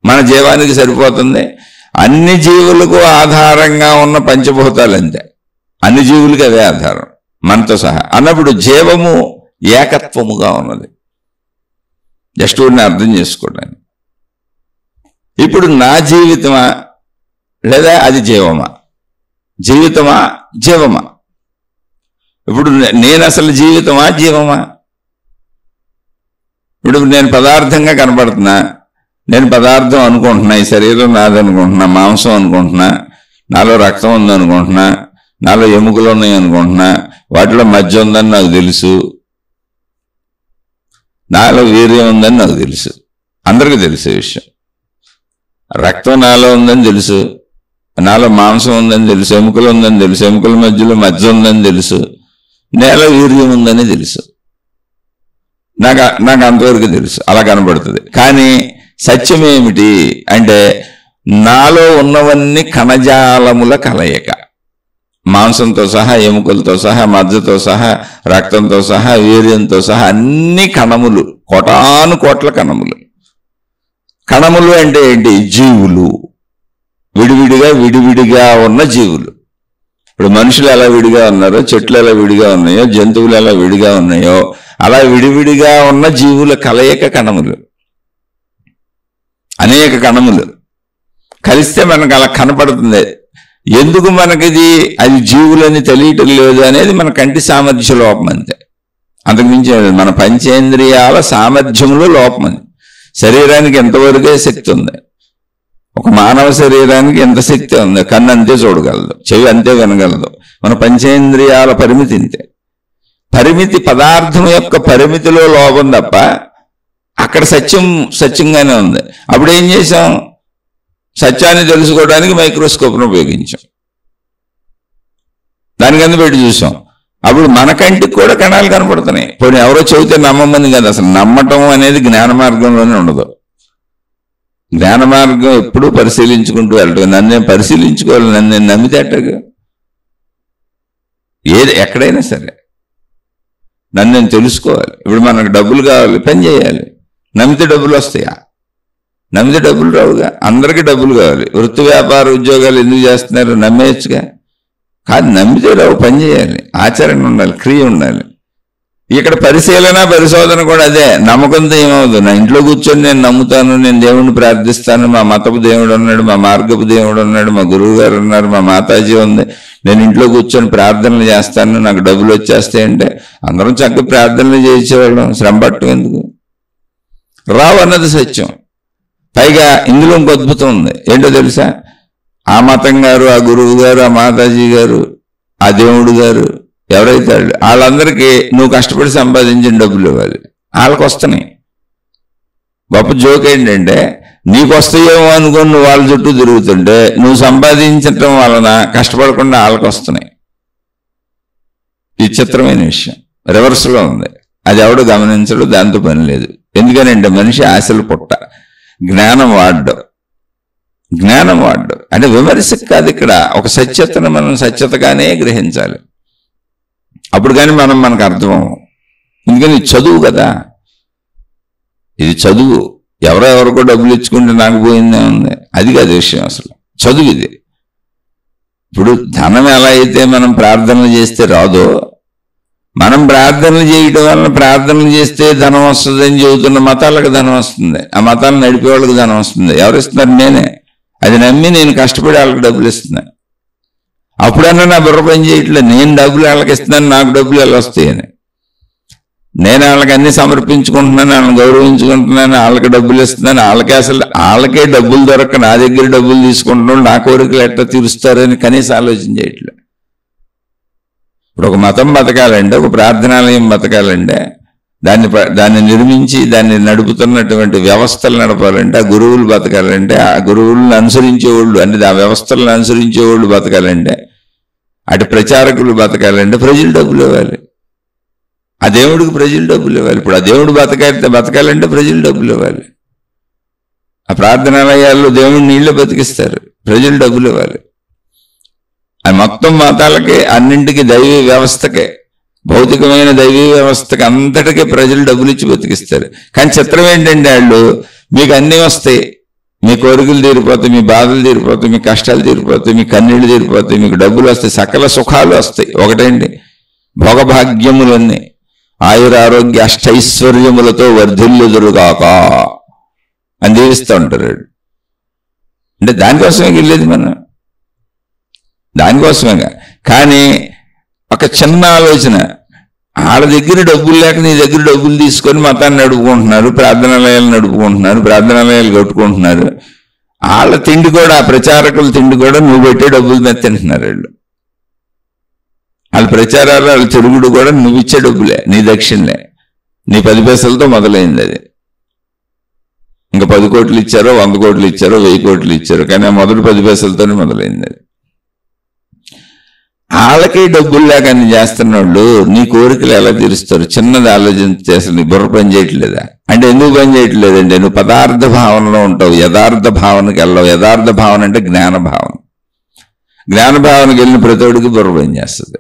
మన జీవానికి సరిపోతుంది. అన్ని జీవులకు ఆధారంగా ఉన్న పంచభూతాలు అంతే, అన్ని జీవులకి అవే ఆధారం మనతో సహా. అన్నప్పుడు జీవము ఏకత్వముగా ఉన్నది. జస్ట్ ఊరిని అర్థం చేసుకోవడానికి. ఇప్పుడు నా జీవితమా లేదా అది జీవమా? జీవితమా జీవమా? ఇప్పుడు నేను అసలు జీవితమా జీవమా? ఇప్పుడు నేను పదార్థంగా కనపడుతున్నా, నేను పదార్థం అనుకుంటున్నా, ఈ శరీరం నాదనుకుంటున్నా, మాంసం అనుకుంటున్నా, నాలో రక్తం ఉందనుకుంటున్నా, నాలో ఎముకలు ఉన్నాయి అనుకుంటున్నా, వాటిలో మధ్య ఉందని నాకు తెలుసు, నాలో వీర్యం ఉందని నాకు తెలుసు. అందరికీ తెలిసే విషయం. రక్తం నాలో ఉందని తెలుసు, నాలో మాంసం ఉందని తెలుసు, ఎముకలు ఉందని తెలుసు, ఎముకల మధ్యలో మధ్య ఉందని తెలుసు, నేల వీర్యం ఉందని తెలుసు. నాకు అంతవరకు తెలుసు, అలా కనబడుతుంది. కానీ సత్యం ఏమిటి అంటే నాలో ఉన్నవన్నీ కణజాలముల కలయిక. మాంసంతో సహా, ఎముకలతో సహా, మజ్జతో సహా, రక్తంతో సహా, వీర్యంతో సహా అన్ని కణములు, కోటాను కోట్ల కణములు. కణములు అంటే ఏంటి? జీవులు. విడివిడిగా ఉన్న జీవులు. ఇప్పుడు మనుషులు ఎలా విడిగా ఉన్నారో, చెట్లు ఎలా విడిగా ఉన్నాయో, జంతువులు ఎలా విడిగా ఉన్నాయో, అలా విడివిడిగా ఉన్న జీవుల కలయిక కణములు. అనేక కణములు కలిస్తే మనకు అలా కనపడుతుంది. ఎందుకు మనకిది అది జీవులని తెలియటం లేదు అనేది మన కంటి సామర్థ్య లోపం అంతే, అంతకుమించి మన పంచేంద్రియాల సామర్థ్యంలో లోపం అది. శరీరానికి ఎంతవరకే శక్తి ఉంది, ఒక మానవ శరీరానికి ఎంత శక్తి ఉంది, కన్ను అంతే చూడగలదు, చెవి అంతే వినగలదు, మన పంచేంద్రియాల పరిమితి ఇంతే. పరిమితి పదార్థం యొక్క పరిమితిలో లోపం తప్ప అక్కడ సత్యంగానే ఉంది. అప్పుడు ఏం చేసాం, సత్యాన్ని తెలుసుకోవడానికి మైక్రోస్కోప్ను ఉపయోగించాం, దానికందు పెట్టి చూసాం. అప్పుడు మన కంటికి కూడా కణాలు కనపడుతున్నాయి. పోనీ ఎవరో చెబితే నమ్మమంది కదా, అసలు నమ్మటం అనేది జ్ఞాన మార్గంలోనే ఉండదు. జ్ఞాన మార్గం ఎప్పుడూ పరిశీలించుకుంటూ వెళ్ళటం. నన్ను పరిశీలించుకోవాలి, నన్ను నేను నమ్మితే అట్టగా ఎక్కడైనా సరే నన్ను నేను తెలుసుకోవాలి. ఇప్పుడు మనకు డబ్బులు కావాలి, పని చేయాలి, నమ్మితే డబ్బులు వస్తాయా? నమ్మితే డబ్బులు రావుగా. అందరికీ డబ్బులు కావాలి, వృత్తి వ్యాపార ఉద్యోగాలు ఎందుకు చేస్తున్నారు? నమ్మేయచ్చుగా. కాదు, నమ్మితే రావు, పని చేయాలి, ఆచరణ ఉండాలి, క్రియ ఉండాలి. ఇక్కడ పరిశీలన పరిశోధన కూడా అదే. నమ్మకంతో ఏమవుతుంది, నా ఇంట్లో కూర్చొని నేను నమ్ముతాను, నేను దేవుణ్ణి ప్రార్థిస్తాను, మా మతపు దేవుడు ఉన్నాడు, మా మార్గపు దేవుడు ఉన్నాడు, మా గురువు గారు ఉన్నారు, మా మాతాజీ ఉంది, నేను ఇంట్లో కూర్చొని ప్రార్థనలు చేస్తాను, నాకు డబ్బులు వచ్చేస్తాయంటే అందరం చక్కగా ప్రార్థనలు చేసేవాళ్ళం, శ్రమ పట్టం ఎందుకు? రావు అన్నది సత్యం. పైగా ఇందులో ఇంకో అద్భుతం ఉంది, ఏంటో తెలుసా? ఆ మతం గారు, ఆ గురువు గారు, ఆ మాతాజీ గారు, ఆ దేవుడు గారు ఎవరైతే వాళ్ళందరికీ నువ్వు కష్టపడి సంపాదించిన డబ్బులు ఇవ్వాలి, వాళ్ళకి వస్తున్నాయి. గొప్ప జోక్ ఏంటంటే, నీకు వస్తాయేమో అనుకుని నువ్వు వాళ్ళ చుట్టూ తిరుగుతుంటే నువ్వు సంపాదించటం వలన కష్టపడకుండా వాళ్ళకి వస్తున్నాయి. విచిత్రమైన విషయం, రివర్స్లో ఉంది. అది ఎవడు గమనించడు, దాంతో పని లేదు. ఎందుకనంటే మనిషి ఆశలు పుట్ట, జ్ఞానం వాడ్డం. అంటే విమర్శకు కాదు, ఇక్కడ ఒక సత్యతను మనం సత్యతగానే గ్రహించాలి. అప్పుడు కానీ మనకు అర్థం. ఎందుకని చదువు కదా, ఇది చదువు. ఎవరెవరికో డబ్బులు ఇచ్చుకుంటే నాకు పోయిందే ఉంది, అది కాదు విషయం. అసలు చదువు ఇది. ఇప్పుడు ధనం ఎలా అయితే మనం ప్రార్థనలు చేస్తే రాదో, మనం ప్రార్థనలు చేయటం వలన ప్రార్థనలు చేస్తే ధనం వస్తుంది అని చెబుతున్న మతాలకు ధనం వస్తుంది, ఆ మతాలను నడిపే వాళ్ళకి ధనం వస్తుంది. ఎవరు ఇస్తున్నారు? నేనే. అది నమ్మి నేను కష్టపడి వాళ్ళకి డబ్బులు ఇస్తున్నాను. అప్పుడన్నా నా బుర్ర పని చేయట్లేదు, నేను డబ్బులు వాళ్ళకి ఇస్తున్నాను, నాకు డబ్బులు ఎలా వస్తాయని. నేను వాళ్ళకి అన్ని సమర్పించుకుంటున్నాను, వాళ్ళని గౌరవించుకుంటున్నాను, వాళ్ళకి డబ్బులు ఇస్తున్నాను. వాళ్ళకే డబ్బులు దొరక్క నా దగ్గర డబ్బులు తీసుకుంటున్నాడు, నా కోరికలు ఎట్లా తీరుస్తారని కనీసం ఆలోచన చేయట్లేదు. ఇప్పుడు ఒక మతం బతకాలంటే, ఒక ప్రార్థనాలయం బతకాలంటే, దాన్ని నిర్మించి దాన్ని నడుపుతున్నటువంటి వ్యవస్థలు నడపాలంటే, ఆ గురువులు బతకాలంటే, ఆ గురువులను అనుసరించేవాళ్ళు అంటే ఆ వ్యవస్థలను అనుసరించేవాళ్ళు బతకాలంటే, అటు ప్రచారకులు బతకాలంటే ప్రజలు డబ్బులు ఇవ్వాలి. ఆ దేవుడికి ప్రజలు డబ్బులు ఇవ్వాలి. ఇప్పుడు ఆ దేవుడు బతకాలంటే ప్రజలు డబ్బులు ఇవ్వాలి. ఆ ప్రార్థనాలయాల్లో దేవుడిని నీళ్ళు బతికిస్తారు, ప్రజలు డబ్బులు ఇవ్వాలి. అది మొత్తం మతాలకే, అన్నింటికి దైవీ వ్యవస్థకే, భౌతికమైన దైవీ వ్యవస్థకి అంతటికే ప్రజలు డబ్బులు ఇచ్చి బతికిస్తారు. కానీ చిత్రం ఏంటంటే, వాళ్ళు మీకు అన్నీ వస్తాయి, మీ కోరికలు తీరిపోతాయి, మీ బాధలు తీరిపోతాయి, మీ కష్టాలు తీరిపోతాయి, మీ కన్నీళ్లు తీరిపోతాయి, మీకు డబ్బులు వస్తాయి, సకల సుఖాలు వస్తాయి. ఒకటేంటి, భోగభాగ్యములన్నీ ఆయురారోగ్య అష్టైశ్వర్యములతో వర్ధిల్లుదురుగాక అని దీవిస్తూ ఉంటారు. అంటే దానికోసమే వెళ్ళేది మనం, దానికోసమేగా. కానీ ఒక చిన్న ఆలోచన, వాళ్ళ దగ్గర డబ్బులు లేక నీ దగ్గర డబ్బులు తీసుకొని మతాన్ని నడుపుకుంటున్నారు, ప్రార్థనాలయాలు నడుపుకుంటున్నారు, ప్రార్థనాలయాలు కట్టుకుంటున్నారు. వాళ్ళ తిండి కూడా, ఆ ప్రచారకుల తిండి కూడా నువ్వు పెట్టే డబ్బులు మీద తింటున్నారు వాళ్ళు. వాళ్ళ ప్రచారాలు, వాళ్ళ తిరుగుడు కూడా నువ్వు ఇచ్చే డబ్బులే, నీ దక్షిణలే, నీ 10 పైసలతో మొదలైంది అది. ఇంకా 10 కోట్లు ఇచ్చారో, 100 కోట్లు ఇచ్చారో, 1000 కోట్లు ఇచ్చారో, కానీ ఆ మొదటి 10 పైసలతోనే మొదలైంది అది. వాళ్ళకే డబ్బులు లేక అన్ని చేస్తున్న వాళ్ళు నీ కోరికలు ఎలా తీరుస్తారు? చిన్నది ఆలోచించి అసలు నీ బుర్ర పని చేయట్లేదా? అంటే ఎందుకు పని చేయట్లేదంటే, నువ్వు పదార్థ భావనలో ఉంటావు, యథార్థ భావనకి వెళ్ళవు. యథార్థ భావన అంటే జ్ఞాన భావన. జ్ఞాన భావనకి వెళ్ళిన ప్రతోడికి బుర్ర పని చేస్తుంది.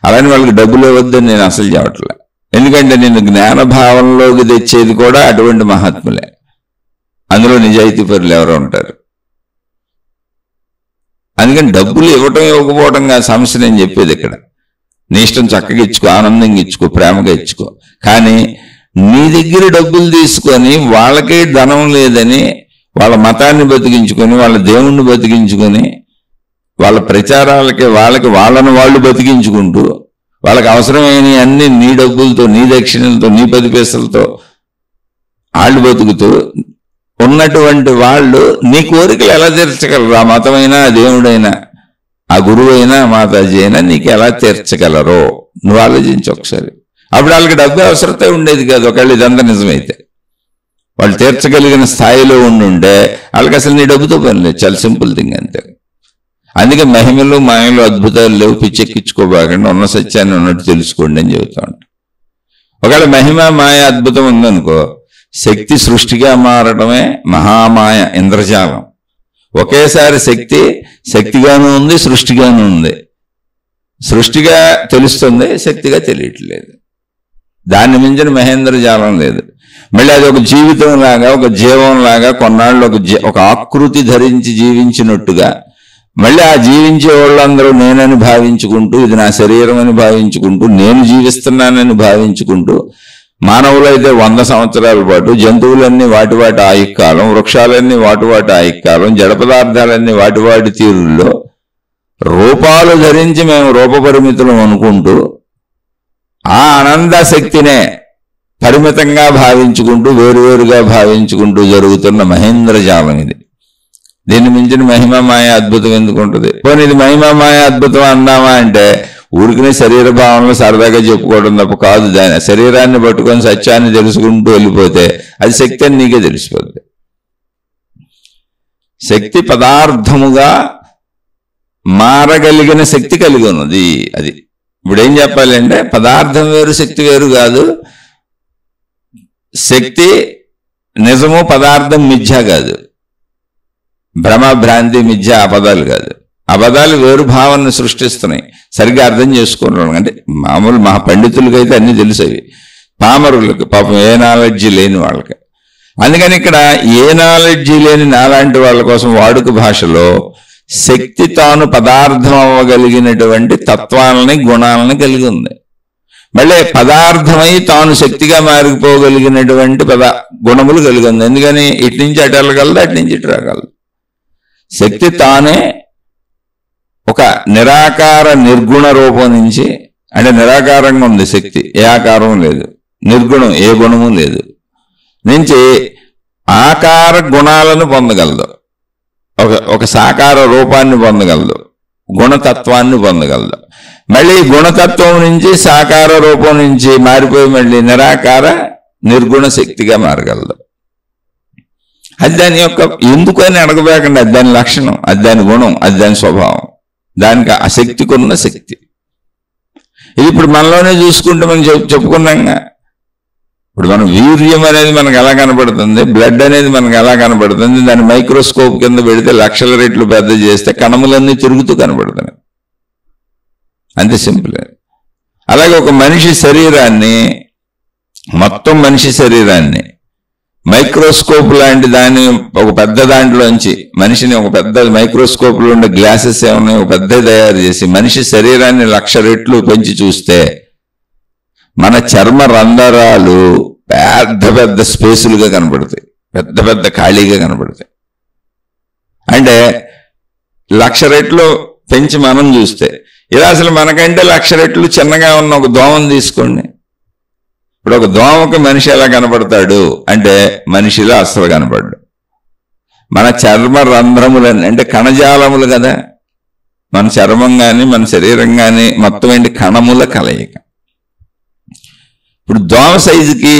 అలానే వాళ్ళకి డబ్బులు ఇవ్వద్దని నేను అసలు చెప్పట్లే. ఎందుకంటే నేను జ్ఞాన భావనలోకి తెచ్చేది కూడా అటువంటి మహాత్ములే. అందులో నిజాయితీ పరులు ఎవరో ఉంటారు. అందుకని డబ్బులు ఇవ్వటం ఇవ్వకపోవటం కాదు సమస్య. నేను చెప్పేది ఇక్కడ, నీ ఇష్టం చక్కగా ఇచ్చుకో, ఆనందంగా ఇచ్చుకో, ప్రేమగా ఇచ్చుకో. కానీ నీ దగ్గర డబ్బులు తీసుకొని వాళ్ళకే ధనం లేదని వాళ్ళ మతాన్ని బతికించుకొని, వాళ్ళ దేవుణ్ణి బతికించుకొని, వాళ్ళ ప్రచారాలకి వాళ్ళని వాళ్ళు బతికించుకుంటూ వాళ్ళకి అవసరమైన అన్ని నీ డబ్బులతో, నీ దక్షిణలతో, నీ 10 పైసలతో వాళ్ళు బతుకుతూ ఉన్నటువంటి వాళ్ళు నీ కోరికలు ఎలా తీర్చగలరు? ఆ మతమైనా, ఆ దేవుడైనా, ఆ గురువు అయినా, మాతాజీ అయినా నీకు ఎలా తీర్చగలరో నువ్వు ఆలోచించు ఒకసారి. అప్పుడు వాళ్ళకి డబ్బు అవసరత ఉండేది కాదు. ఒకవేళ ఇదంతా నిజమైతే వాళ్ళు తీర్చగలిగిన స్థాయిలో ఉండుంటే వాళ్ళకి అసలు నీ డబ్బుతో పని లేదు. చాలా సింపుల్ థింగ్ అంతే. అందుకే మహిమలు, మాయలు, అద్భుతాలు లేవు, పిచ్చెక్కించుకోబాకండి, ఉన్న సత్యాన్ని ఉన్నట్టు తెలుసుకోండి అని చెబుతా ఉంటా. ఒకవేళ మహిమ, మాయ, అద్భుతం ఉందనుకో, శక్తి సృష్టిగా మారడమే మహామాయ, ఇంద్రజాలం. ఒకేసారి శక్తిగాను ఉంది, సృష్టిగాను ఉంది. సృష్టిగా తెలుస్తుంది, శక్తిగా తెలియట్లేదు. దాన్ని మించిన మహేంద్రజాలం లేదు. మళ్ళీ అది ఒక జీవితం లాగా, ఒక జీవం లాగా కొన్నాళ్ళు ఒక ఆకృతి ధరించి జీవించినట్టుగా, మళ్ళీ ఆ జీవించే వాళ్ళందరూ నేనని భావించుకుంటూ, ఇది నా శరీరం అని భావించుకుంటూ, నేను జీవిస్తున్నానని భావించుకుంటూ, మానవులైతే 100 సంవత్సరాల పాటు, జంతువులన్నీ వాటి ఆయుక్కాలం, వృక్షాలన్నీ వాటి ఆయుక్కాలం, జడ పదార్థాలన్నీ వాటి తీరుల్లో రూపాలు ధరించి మేము రూపపరిమితులం అనుకుంటూ ఆ అనంత శక్తినే పరిమితంగా భావించుకుంటూ, వేరువేరుగా భావించుకుంటూ జరుగుతున్న మహేంద్రజాలం ఇది. దీన్ని మించిన మహిమ, మాయ, అద్భుతం ఎందుకు ఉంటుంది? పోనీ ఇది మహిమ, మాయ, అద్భుతం అన్నామా అంటే ఊరికనే శరీర భావనలు సరదాగా చెప్పుకోవడం తప్ప కాదు. దాని శరీరాన్ని పట్టుకొని సత్యాన్ని తెలుసుకుంటూ వెళ్ళిపోతే అది శక్తి అని నీకే తెలిసిపోద్ది. శక్తి పదార్థముగా మారగలిగిన శక్తి కలిగి ఉన్నది. అది ఇప్పుడు ఏం చెప్పాలి అంటే, పదార్థం వేరు, శక్తి వేరు కాదు. శక్తి నిజము, పదార్థం మిథ్య కాదు. భ్రమ, భ్రాంతి, మిథ్య అబద్ధాలు కాదు. అబద్ధాలు వేరు భావాన్ని సృష్టిస్తున్నాయి. సరిగ్గా అర్థం చేసుకోవడం అంటే మామూలు మహా పండితులకైతే అన్నీ తెలిసేవి, పామరులకు పాపం ఏ నాలెడ్జీ లేని వాళ్ళకి. అందుకని ఇక్కడ ఏ నాలెడ్జీ లేని నాలాంటి వాళ్ళ కోసం వాడుక భాషలో శక్తి తాను పదార్థం అవ్వగలిగినటువంటి తత్వాలని, గుణాలని కలిగి ఉంది. మళ్ళీ పదార్థమై తాను శక్తిగా మారిపోగలిగినటువంటి గుణములు కలిగి ఉంది. ఎందుకని ఇటు నుంచి అటు వెళ్ళగలదు, అటు నుంచి ఇటు రాగలదు. శక్తి తానే ఒక నిరాకార నిర్గుణ రూపం నుంచి, అంటే నిరాకారంగా ఉంది శక్తి, ఏ ఆకారం లేదు, నిర్గుణం ఏ గుణము లేదు, నుంచి ఆకార గుణాలను పొందగలదు, ఒక సాకార రూపాన్ని పొందగలదు, గుణతత్వాన్ని పొందగలదు. మళ్ళీ గుణతత్వం నుంచి సాకార రూపం నుంచి మారిపోయి మళ్ళీ నిరాకార నిర్గుణ శక్తిగా మారగలదు. అది దాని యొక్క ఎందుకు అని అడగబోకండి. అది దాని లక్షణం, అది దాని గుణం, అది దాని స్వభావం. దానికి ఆ శక్తికి ఉన్న శక్తి. ఇది ఇప్పుడు మనలోనే చూసుకుంటే మనం చెప్పుకున్నాంగా. ఇప్పుడు మనం వీర్యం అనేది మనకు ఎలా కనపడుతుంది, బ్లడ్ అనేది మనకు ఎలా కనపడుతుంది, దాన్ని మైక్రోస్కోప్ కింద పెడితే లక్షల రెట్లు పెద్ద చేస్తే కణములన్నీ తిరుగుతూ కనపడుతున్నాయి. అంతే సింపుల్. అలాగే ఒక మనిషి శరీరాన్ని, మొత్తం మనిషి శరీరాన్ని మైక్రోస్కోప్ లాంటి దాన్ని ఒక పెద్ద దాంట్లోంచి మనిషిని ఒక పెద్ద మైక్రోస్కోప్లో ఉండే గ్లాసెస్ ఏమన్నా ఒక పెద్ద తయారు చేసి మనిషి శరీరాన్ని 1,00,000 రెట్లు పెంచి చూస్తే మన చర్మ రంధ్రాలు పెద్ద పెద్ద స్పేసులుగా కనపడతాయి, పెద్ద పెద్ద ఖాళీగా కనపడతాయి. అంటే 1,00,000 రెట్లు పెంచి మనం చూస్తే, ఇలా అసలు మనకంటే 1,00,000 రెట్లు చిన్నగా ఉన్న ఒక దోమను తీసుకోండి. ఇప్పుడు ఒక దోమకు మనిషి ఎలా కనపడతాడు అంటే మనిషిలో అస్సలు కనపడ్డు. మన చర్మ రంధ్రములని అంటే కణజాలములు కదా, మన చర్మం కానీ మన శరీరం కానీ మొత్తం ఏంటి కణముల కలయిక. ఇప్పుడు దోమ సైజుకి,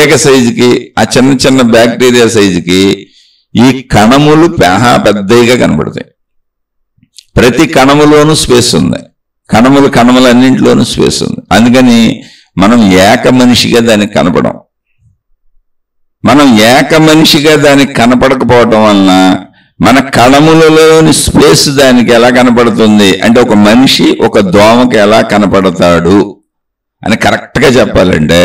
ఏక సైజుకి, ఆ చిన్న చిన్న బ్యాక్టీరియా సైజుకి ఈ కణములు పెద్దగా కనబడతాయి. ప్రతి కణములోనూ స్పేస్ ఉంది, కణములన్నింటిలోనూ స్పేస్ ఉంది. అందుకని మనం ఏక మనిషిగా దానికి కనపడం. మనం ఏక మనిషిగా దానికి కనపడకపోవటం వలన మన కణములలోని స్పేస్ దానికి ఎలా కనపడుతుంది అంటే ఒక మనిషి ఒక దోమకి ఎలా కనపడతాడు అని కరెక్ట్గా చెప్పాలంటే,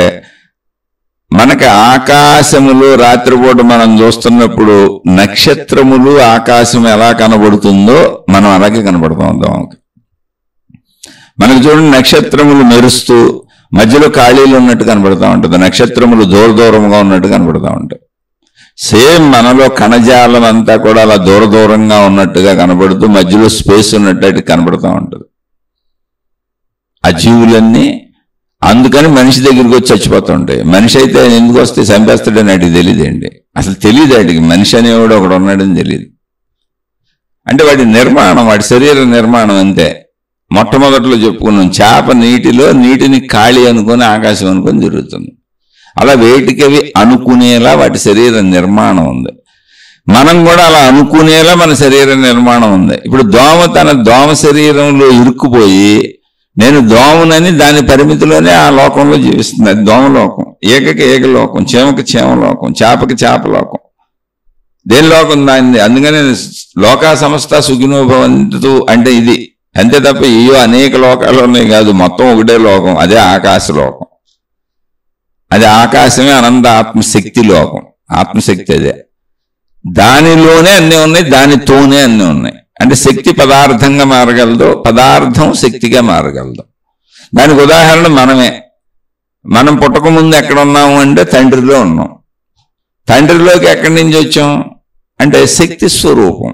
మనకి ఆకాశములు రాత్రిపూట మనం చూస్తున్నప్పుడు నక్షత్రములు ఆకాశం ఎలా కనబడుతుందో మనం అలాగే కనపడతాం దోమకి. మనకు చూడండి, నక్షత్రములు మెరుస్తూ మధ్యలో ఖాళీలు ఉన్నట్టు కనబడతా ఉంటుంది, నక్షత్రములు దూరంగా ఉన్నట్టు కనబడతా ఉంటాయి. సేమ్ మనలో కణజాలం అంతా కూడా అలా దూరంగా ఉన్నట్టుగా కనబడుతూ మధ్యలో స్పేస్ ఉన్నట్టు కనబడుతూ ఉంటుంది ఆ జీవులన్నీ. అందుకని మనిషి దగ్గరికి వచ్చి చచ్చిపోతూ ఉంటాయి. మనిషి అయితే ఎందుకు వస్తే చంపేస్తాడని వాడికి తెలియదండి. అసలు తెలియదు వాడికి మనిషి అనేవాడు ఒకడు ఉన్నాడని తెలియదు. అంటే వాడి నిర్మాణం, వాడి శరీర నిర్మాణం అంతే. మొట్టమొదట్లో చెప్పుకున్నాం, చేప నీటిని ఖాళీ అనుకొని ఆకాశం అనుకొని తిరుగుతుంది. అలా వేటికవి అనుకునేలా వాటి శరీర నిర్మాణం ఉంది. మనం కూడా అలా అనుకునేలా మన శరీర నిర్మాణం ఉంది. ఇప్పుడు దోమ శరీరంలో ఇరుక్కుపోయి నేను దోమనని దాని పరిమితిలోనే ఆ లోకంలో జీవిస్తుంది. అది దోమలోకం, ఏకకి ఏకలోకం, చీమకి చీమలోకం, చేపకి చేపలోకం. దేని లోకం దాన్ని. అందుకనే లోకా సమస్త సుఖినోభవంతు అంటే ఇది అంతే తప్ప ఇయో అనేక లోకాలు ఉన్నాయి కాదు, మొత్తం ఒకటే లోకం. అదే ఆకాశలోకం. అది ఆకాశమే అనంత ఆత్మశక్తి లోకం. ఆత్మశక్తి అదే. దానిలోనే అన్నీ ఉన్నాయి, దానితోనే అన్నీ ఉన్నాయి. అంటే శక్తి పదార్థంగా మారగలదు, పదార్థం శక్తిగా మారగలదు. దానికి ఉదాహరణ మనమే. మనం పుట్టకముందు ఎక్కడ ఉన్నాము అంటే తండ్రిలో ఉన్నాం. తండ్రిలోకి ఎక్కడి నుంచి వచ్చాం అంటే శక్తి స్వరూపం.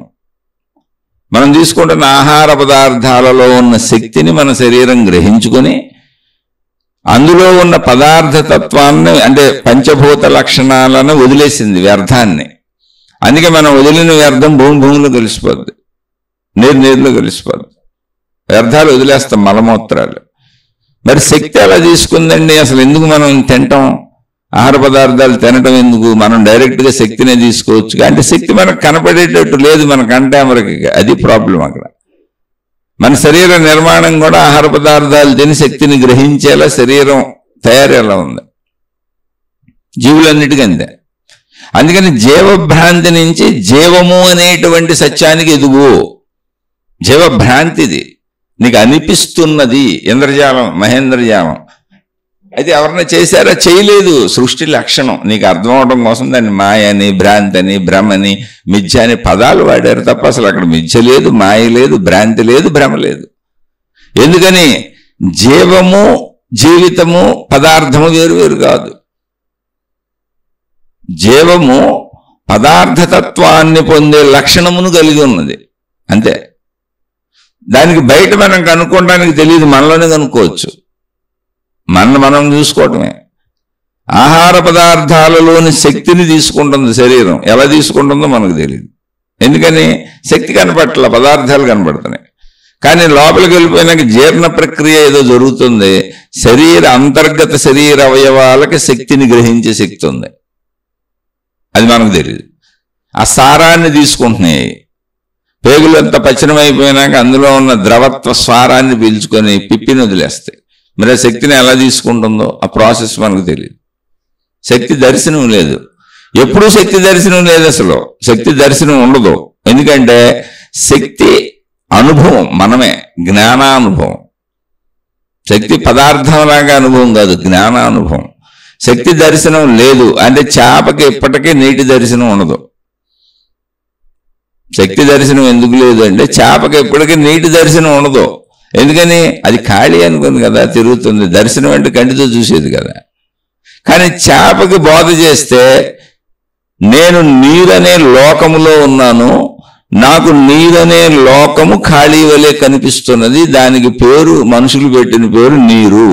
మనం తీసుకుంటున్న ఆహార పదార్థాలలో ఉన్న శక్తిని మన శరీరం గ్రహించుకొని అందులో ఉన్న పదార్థ తత్వాన్ని అంటే పంచభూత లక్షణాలను వదిలేసింది, వ్యర్థాన్ని. అందుకే మనం వదిలిన వ్యర్థం భూమిలో కలిసిపోద్ది, నీరులో కలిసిపోద్ది. వ్యర్థాలు వదిలేస్తాం, మలమూత్రాలు. మరి శక్తి ఎలా తీసుకుందండి? అసలు ఎందుకు మనం తింటాం? ఆహార పదార్థాలు తినటం ఎందుకు? మనం డైరెక్ట్గా శక్తినే తీసుకోవచ్చు. అంటే శక్తి మనకు కనపడేటట్టు లేదు మన కంటామరకి. అది ప్రాబ్లం అక్కడ. మన శరీర నిర్మాణం కూడా ఆహార పదార్థాలు తిని శక్తిని గ్రహించేలా శరీరం తయారు ఎలా ఉంది. జీవులన్నిటికంతే. అందుకని జీవభ్రాంతి నుంచి జీవము అనేటువంటి సత్యానికి ఎదుగు. జీవభ్రాంతిది నీకు అనిపిస్తున్నది. ఇంద్రజాలం, మహేంద్రజాలం. అయితే ఎవరన్నా చేశారా? చేయలేదు. సృష్టి లక్షణం నీకు అర్థం అవడం కోసం దాన్ని మాయని, భ్రాంతిని, భ్రమని, మిథ్య అని పదాలు వాడారు తప్ప అసలు అక్కడ మిథ్య లేదు, మాయ లేదు, భ్రాంతి లేదు, భ్రమ లేదు. ఎందుకని? జీవము, జీవితము, పదార్థము వేరు వేరు కాదు. జీవము పదార్థతత్వాన్ని పొందే లక్షణమును కలిగి ఉన్నది అంతే. దానికి బయట మనం కనుక్కోవడానికి తెలియదు, మనలోనే కనుక్కోవచ్చు. మనం చూసుకోవటమే. ఆహార పదార్థాలలోని శక్తిని తీసుకుంటుంది శరీరం. ఎలా తీసుకుంటుందో మనకు తెలియదు. ఎందుకని? శక్తి కనపట్ల, పదార్థాలు కనపడుతున్నాయి. కానీ లోపలికి వెళ్ళిపోయినాక జీర్ణ ప్రక్రియ ఏదో జరుగుతుంది. అంతర్గత శరీర అవయవాలకి శక్తిని గ్రహించే శక్తి ఉంది, అది మనకు తెలియదు. ఆ సారాన్ని తీసుకుంటున్నాయి. పేగులంతా పచ్చనమైపోయినాక అందులో ఉన్న ద్రవత్వ స్వారాన్ని పీల్చుకొని పిప్పిని వదిలేస్తాయి. మరి ఆ శక్తిని ఎలా తీసుకుంటుందో ఆ ప్రాసెస్ మనకు తెలియదు. శక్తి దర్శనం లేదు. ఎప్పుడూ శక్తి దర్శనం లేదు. అసలు శక్తి దర్శనం ఉండదు. ఎందుకంటే శక్తి అనుభవం, మనమే, జ్ఞానానుభవం. శక్తి పదార్థంలాగా అనుభవం కాదు, జ్ఞానానుభవం. శక్తి దర్శనం లేదు అంటే చేపకి ఇప్పటికీ నీటి దర్శనం ఉండదు. శక్తి దర్శనం ఎందుకు లేదు అంటే చేపకి ఇప్పటికీ నీటి దర్శనం ఉండదు. ఎందుకని? అది ఖాళీ అనుకుంది కదా, తిరుగుతుంది. దర్శనం అంటే కంటితో చూసేది కదా. కానీ చేపకి బోధ చేస్తే నేను నీరనే లోకములో ఉన్నాను, నాకు నీరనే లోకము ఖాళీ వలె కనిపిస్తున్నది, దానికి పేరు మనుషులు పెట్టిన పేరు నీరు,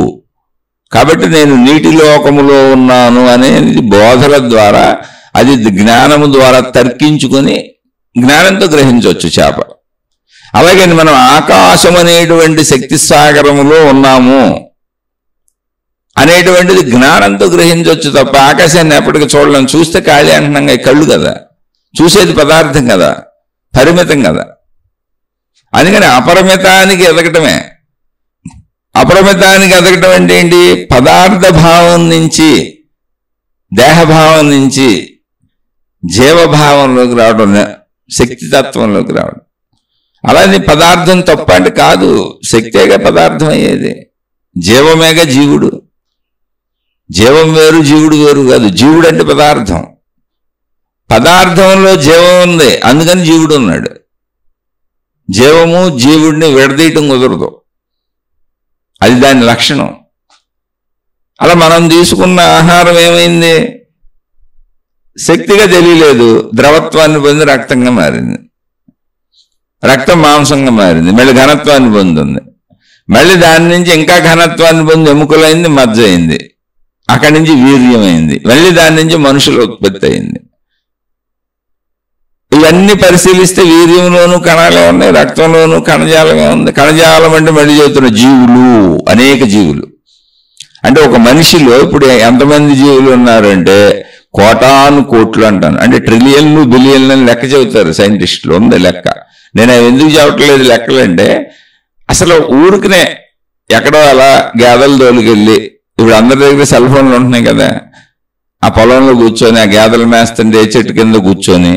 కాబట్టి నేను నీటి లోకములో ఉన్నాను అనేది బోధల ద్వారా, అది జ్ఞానము ద్వారా తర్కించుకొని జ్ఞానంతో గ్రహించవచ్చు చేప. అలాగే మనం ఆకాశం అనేటువంటి శక్తి సాగరములో ఉన్నాము అనేటువంటిది జ్ఞానంతో గ్రహించవచ్చు తప్ప ఆకాశాన్ని ఎప్పటికీ చూడలేము. చూస్తే ఖాళీ అంటున్నాం, కళ్ళు కదా, చూసేది పదార్థం కదా, పరిమితం కదా. అందుకని అపరిమితానికి ఎదగటమే. అపరిమితానికి ఎదగటం అంటే ఏంటి? పదార్థ భావం నుంచి, దేహభావం నుంచి జీవభావంలోకి రావడం, శక్తితత్వంలోకి రావడం. అలానే పదార్థం తప్ప అంటే కాదు, శక్తేగా పదార్థం అయ్యేది. జీవమేగా జీవుడు. జీవం వేరు, జీవుడు వేరు కాదు. జీవుడు అంటే పదార్థం. పదార్థంలో జీవం ఉంది, అందుకని జీవుడు ఉన్నాడు. జీవము జీవుడిని విడదీయటం కుదరదు, అది దాని లక్షణం. అలా మనం తీసుకున్న ఆహారం ఏమైంది? శక్తిగా తెలియలేదు, ద్రవత్వాన్ని పొంది రక్తంగా మారింది, రక్తం మాంసంగా మారింది, మళ్ళీ ఘనత్వాన్ని పొందుంది, మళ్ళీ దాని నుంచి ఇంకా ఘనత్వాన్ని పొంది ఎముకలైంది, మజ్జ అయింది, అక్కడి నుంచి వీర్యమైంది, మళ్ళీ దాని నుంచి మనుషుల ఉత్పత్తి అయింది. ఇవన్నీ పరిశీలిస్తే వీర్యంలోనూ కణాలే ఉన్నాయి, రక్తంలోనూ కణజాలమే ఉంది. కణజాలం అంటే మళ్ళీ చెబుతున్న జీవులు, అనేక జీవులు. అంటే ఒక మనిషిలో ఇప్పుడు ఎంతమంది జీవులు ఉన్నారంటే కోటాను కోట్లు అంటాను, అంటే ట్రిలియన్లు బిలియన్లు అని లెక్క చెబుతారు సైంటిస్టులు. ఉంది లెక్క. నేను అవి ఎందుకు చెప్పట్లేదు లెక్కలంటే, అసలు ఊరికినే ఎక్కడో అలా గేదెల దోలికెళ్ళి, ఇప్పుడు అందరి దగ్గర సెల్ ఫోన్లు ఉంటున్నాయి కదా, ఆ పొలంలో కూర్చొని ఆ గేదెలు మేస్తుంటే చెట్టు కింద కూర్చొని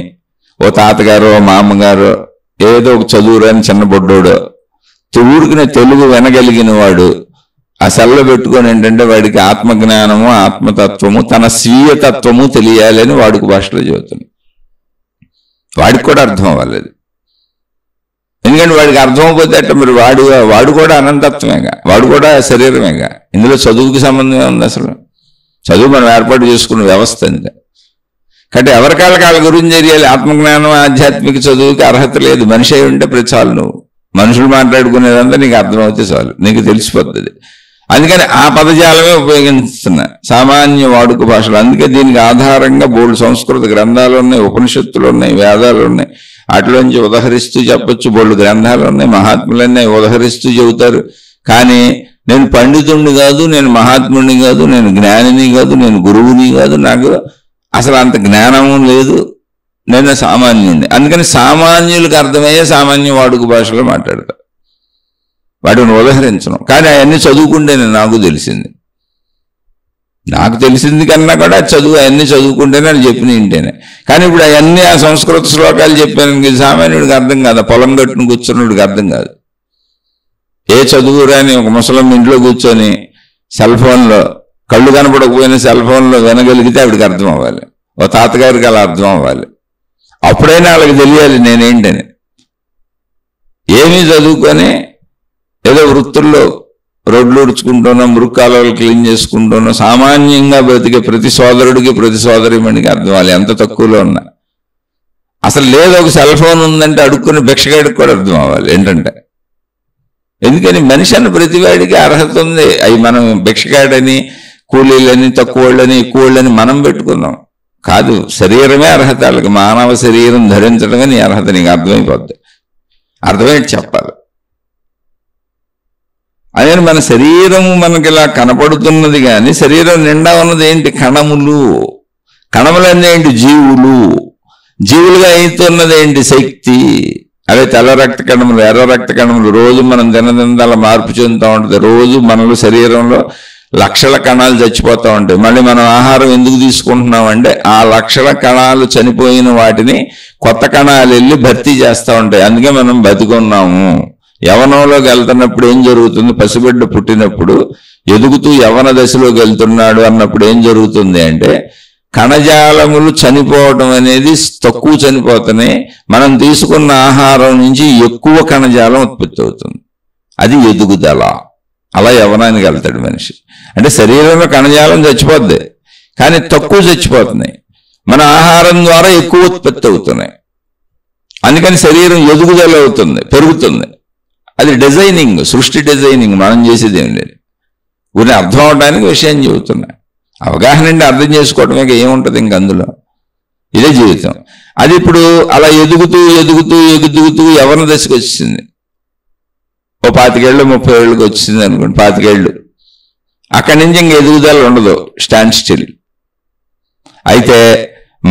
ఓ తాతగారు ఓ మామగారు ఏదో ఒక చదువురాని చిన్న బొడ్డోడు ఊరికినే తెలుగు వినగలిగిన వాడు ఆ సెల్లో పెట్టుకొని ఏంటంటే వాడికి ఆత్మజ్ఞానము, ఆత్మతత్వము, తన స్వీయతత్వము తెలియాలని వాడుక భాషలో చెబుతుంది. వాడికి కూడా అర్థం అవ్వలేదు. ఎందుకంటే వాడికి అర్థమైపోతే అంటే మరి వాడు కూడా అనంతత్వమేగా, వాడు కూడా శరీరమేగా. ఇందులో చదువుకి సంబంధమే ఉంది. అసలు చదువు మనం ఏర్పాటు చేసుకున్న వ్యవస్థ అంతే. కాబట్టి ఎవరికాళ్ళ గురించి తెలియాలి. ఆత్మజ్ఞానం, ఆధ్యాత్మిక చదువుకి అర్హత లేదు. మనిషి అయి ఉంటే ప్రతి చాలు, నువ్వు మనుషులు మాట్లాడుకునేదంతా నీకు అర్థమవుతే చాలు, నీకు తెలిసిపోతుంది. అందుకని ఆ పదజాలమే ఉపయోగిస్తున్నా సామాన్య వాడుక భాషలు. అందుకే దీనికి ఆధారంగా బోల్డు సంస్కృత గ్రంథాలు ఉన్నాయి, ఉపనిషత్తులు ఉన్నాయి, వేదాలు ఉన్నాయి. వాటిలోంచి ఉదహరిస్తూ చెప్పొచ్చు. బోల్డు గ్రంథాలు ఉన్నాయి, మహాత్ములన్నీ ఉదహరిస్తూ చెబుతారు. కానీ నేను పండితుడిని కాదు, నేను మహాత్ముడిని కాదు, నేను జ్ఞానిని కాదు, నేను గురువుని కాదు, నాకు అసలు అంత జ్ఞానము లేదు, నేను సామాన్యుడిని. అందుకని సామాన్యులకు అర్థమయ్యే సామాన్య వాడుక భాషలో మాట్లాడతా, వాటిని ఉదహరించను. కానీ అవన్నీ చదువుకుంటేనే నాకు తెలిసింది కన్నా కూడా చదువు అవన్నీ చదువుకుంటేనే అని చెప్పిన ఇంటేనే. కానీ ఇప్పుడు అవన్నీ ఆ సంస్కృత శ్లోకాలు చెప్పాను సామాన్యుడికి అర్థం కాదు, పొలం గట్టును కూర్చున్నడికి అర్థం కాదు. ఏ చదువు రాని ఒక ముసలం ఇంట్లో కూర్చొని సెల్ ఫోన్లో, కళ్ళు కనపడకపోయినా సెల్ ఫోన్లో వినగలిగితే ఆవిడికి అర్థం అవ్వాలి, ఓ తాతగారికి అలా అర్థం అవ్వాలి. అప్పుడైనా వాళ్ళకి తెలియాలి నేనేంటని. ఏమీ చదువుకొని ఏదో వృత్తుల్లో రోడ్లు ఉడుచుకుంటున్నాం, మురుక్కాలు క్లీన్ చేసుకుంటున్నాం, సామాన్యంగా బ్రతికే ప్రతి సోదరుడికి ప్రతి సోదరిమణికి అర్థం అవ్వాలి, ఎంత తక్కువలో ఉన్నా. అసలు లేదు ఒక సెల్ ఫోన్ ఉందంటే అడుక్కుని భిక్షగాడికి కూడా అర్థం అవ్వాలి ఏంటంటే. ఎందుకని మనిషి అన్న ప్రతివాడికి అర్హత ఉంది. అవి మనం భిక్షగాడని, కూలీలని, తక్కువ వాళ్ళని, ఎక్కువ వాళ్ళని మనం పెట్టుకున్నాం కాదు. శరీరమే అర్హత వాళ్ళకి. మానవ శరీరం ధరించడమే నీ అర్హత. నీకు అర్థమైపోద్ది, అర్థమైతే చెప్పాలి. అదే మన శరీరం మనకి ఇలా కనపడుతున్నది, కానీ శరీరం నిండా ఉన్నది ఏంటి? కణములు. కణములన్నీ ఏంటి? జీవులు. జీవులుగా అవుతున్నది ఏంటి? శక్తి. అదే తెల్ల రక్త కణములు, ఎర్ర రక్త కణములు. రోజు మనం దినదినాల మార్పు చెందుతూ ఉంటుంది. రోజు మనలో శరీరంలో లక్షల కణాలు చచ్చిపోతూ ఉంటాయి. మళ్ళీ మనం ఆహారం ఎందుకు తీసుకుంటున్నామంటే ఆ లక్షల కణాలు చనిపోయిన వాటిని కొత్త కణాలు వెళ్ళి భర్తీ చేస్తూ ఉంటాయి. అందుకే మనం బతికున్నాము. యవనంలోకి వెళ్తున్నప్పుడు ఏం జరుగుతుంది? పసిబిడ్డ పుట్టినప్పుడు ఎదుగుతూ యవన దశలోకి వెళ్తున్నాడు అన్నప్పుడు ఏం జరుగుతుంది అంటే కణజాలములు చనిపోవటం అనేది తక్కువ చనిపోతున్నాయి. మనం తీసుకున్న ఆహారం నుంచి ఎక్కువ కణజాలం ఉత్పత్తి అవుతుంది. అది ఎదుగుదల. అలా యవనానికి వెళ్తాడు మనిషి. అంటే శరీరంలో కణజాలం చచ్చిపోద్ది, కానీ తక్కువ చచ్చిపోతున్నాయి. మన ఆహారం ద్వారా ఎక్కువ ఉత్పత్తి అవుతున్నాయి. అందుకని శరీరం ఎదుగుదల అవుతుంది, పెరుగుతుంది. అది డిజైనింగ్, సృష్టి డిజైనింగ్. మనం చేసేది ఏం లేదు. ఊరిని అర్థం అవడానికి విషయం చెబుతున్నా. అవగాహన అంటే అర్థం చేసుకోవటమే, ఏముంటుంది ఇంక అందులో. ఇదే జీవితం. అది ఇప్పుడు అలా ఎదుగుతూ ఎదుగుతూ ఎదుగుతూ యవ్వన దశకు వచ్చింది. ఓ 25 ఏళ్ళు 30 ఏళ్ళకి వచ్చింది అనుకోండి, 25 ఏళ్ళు. అక్కడి నుంచి ఇంక ఎదుగుదల ఉండదు, స్టాండ్ స్టిల్. అయితే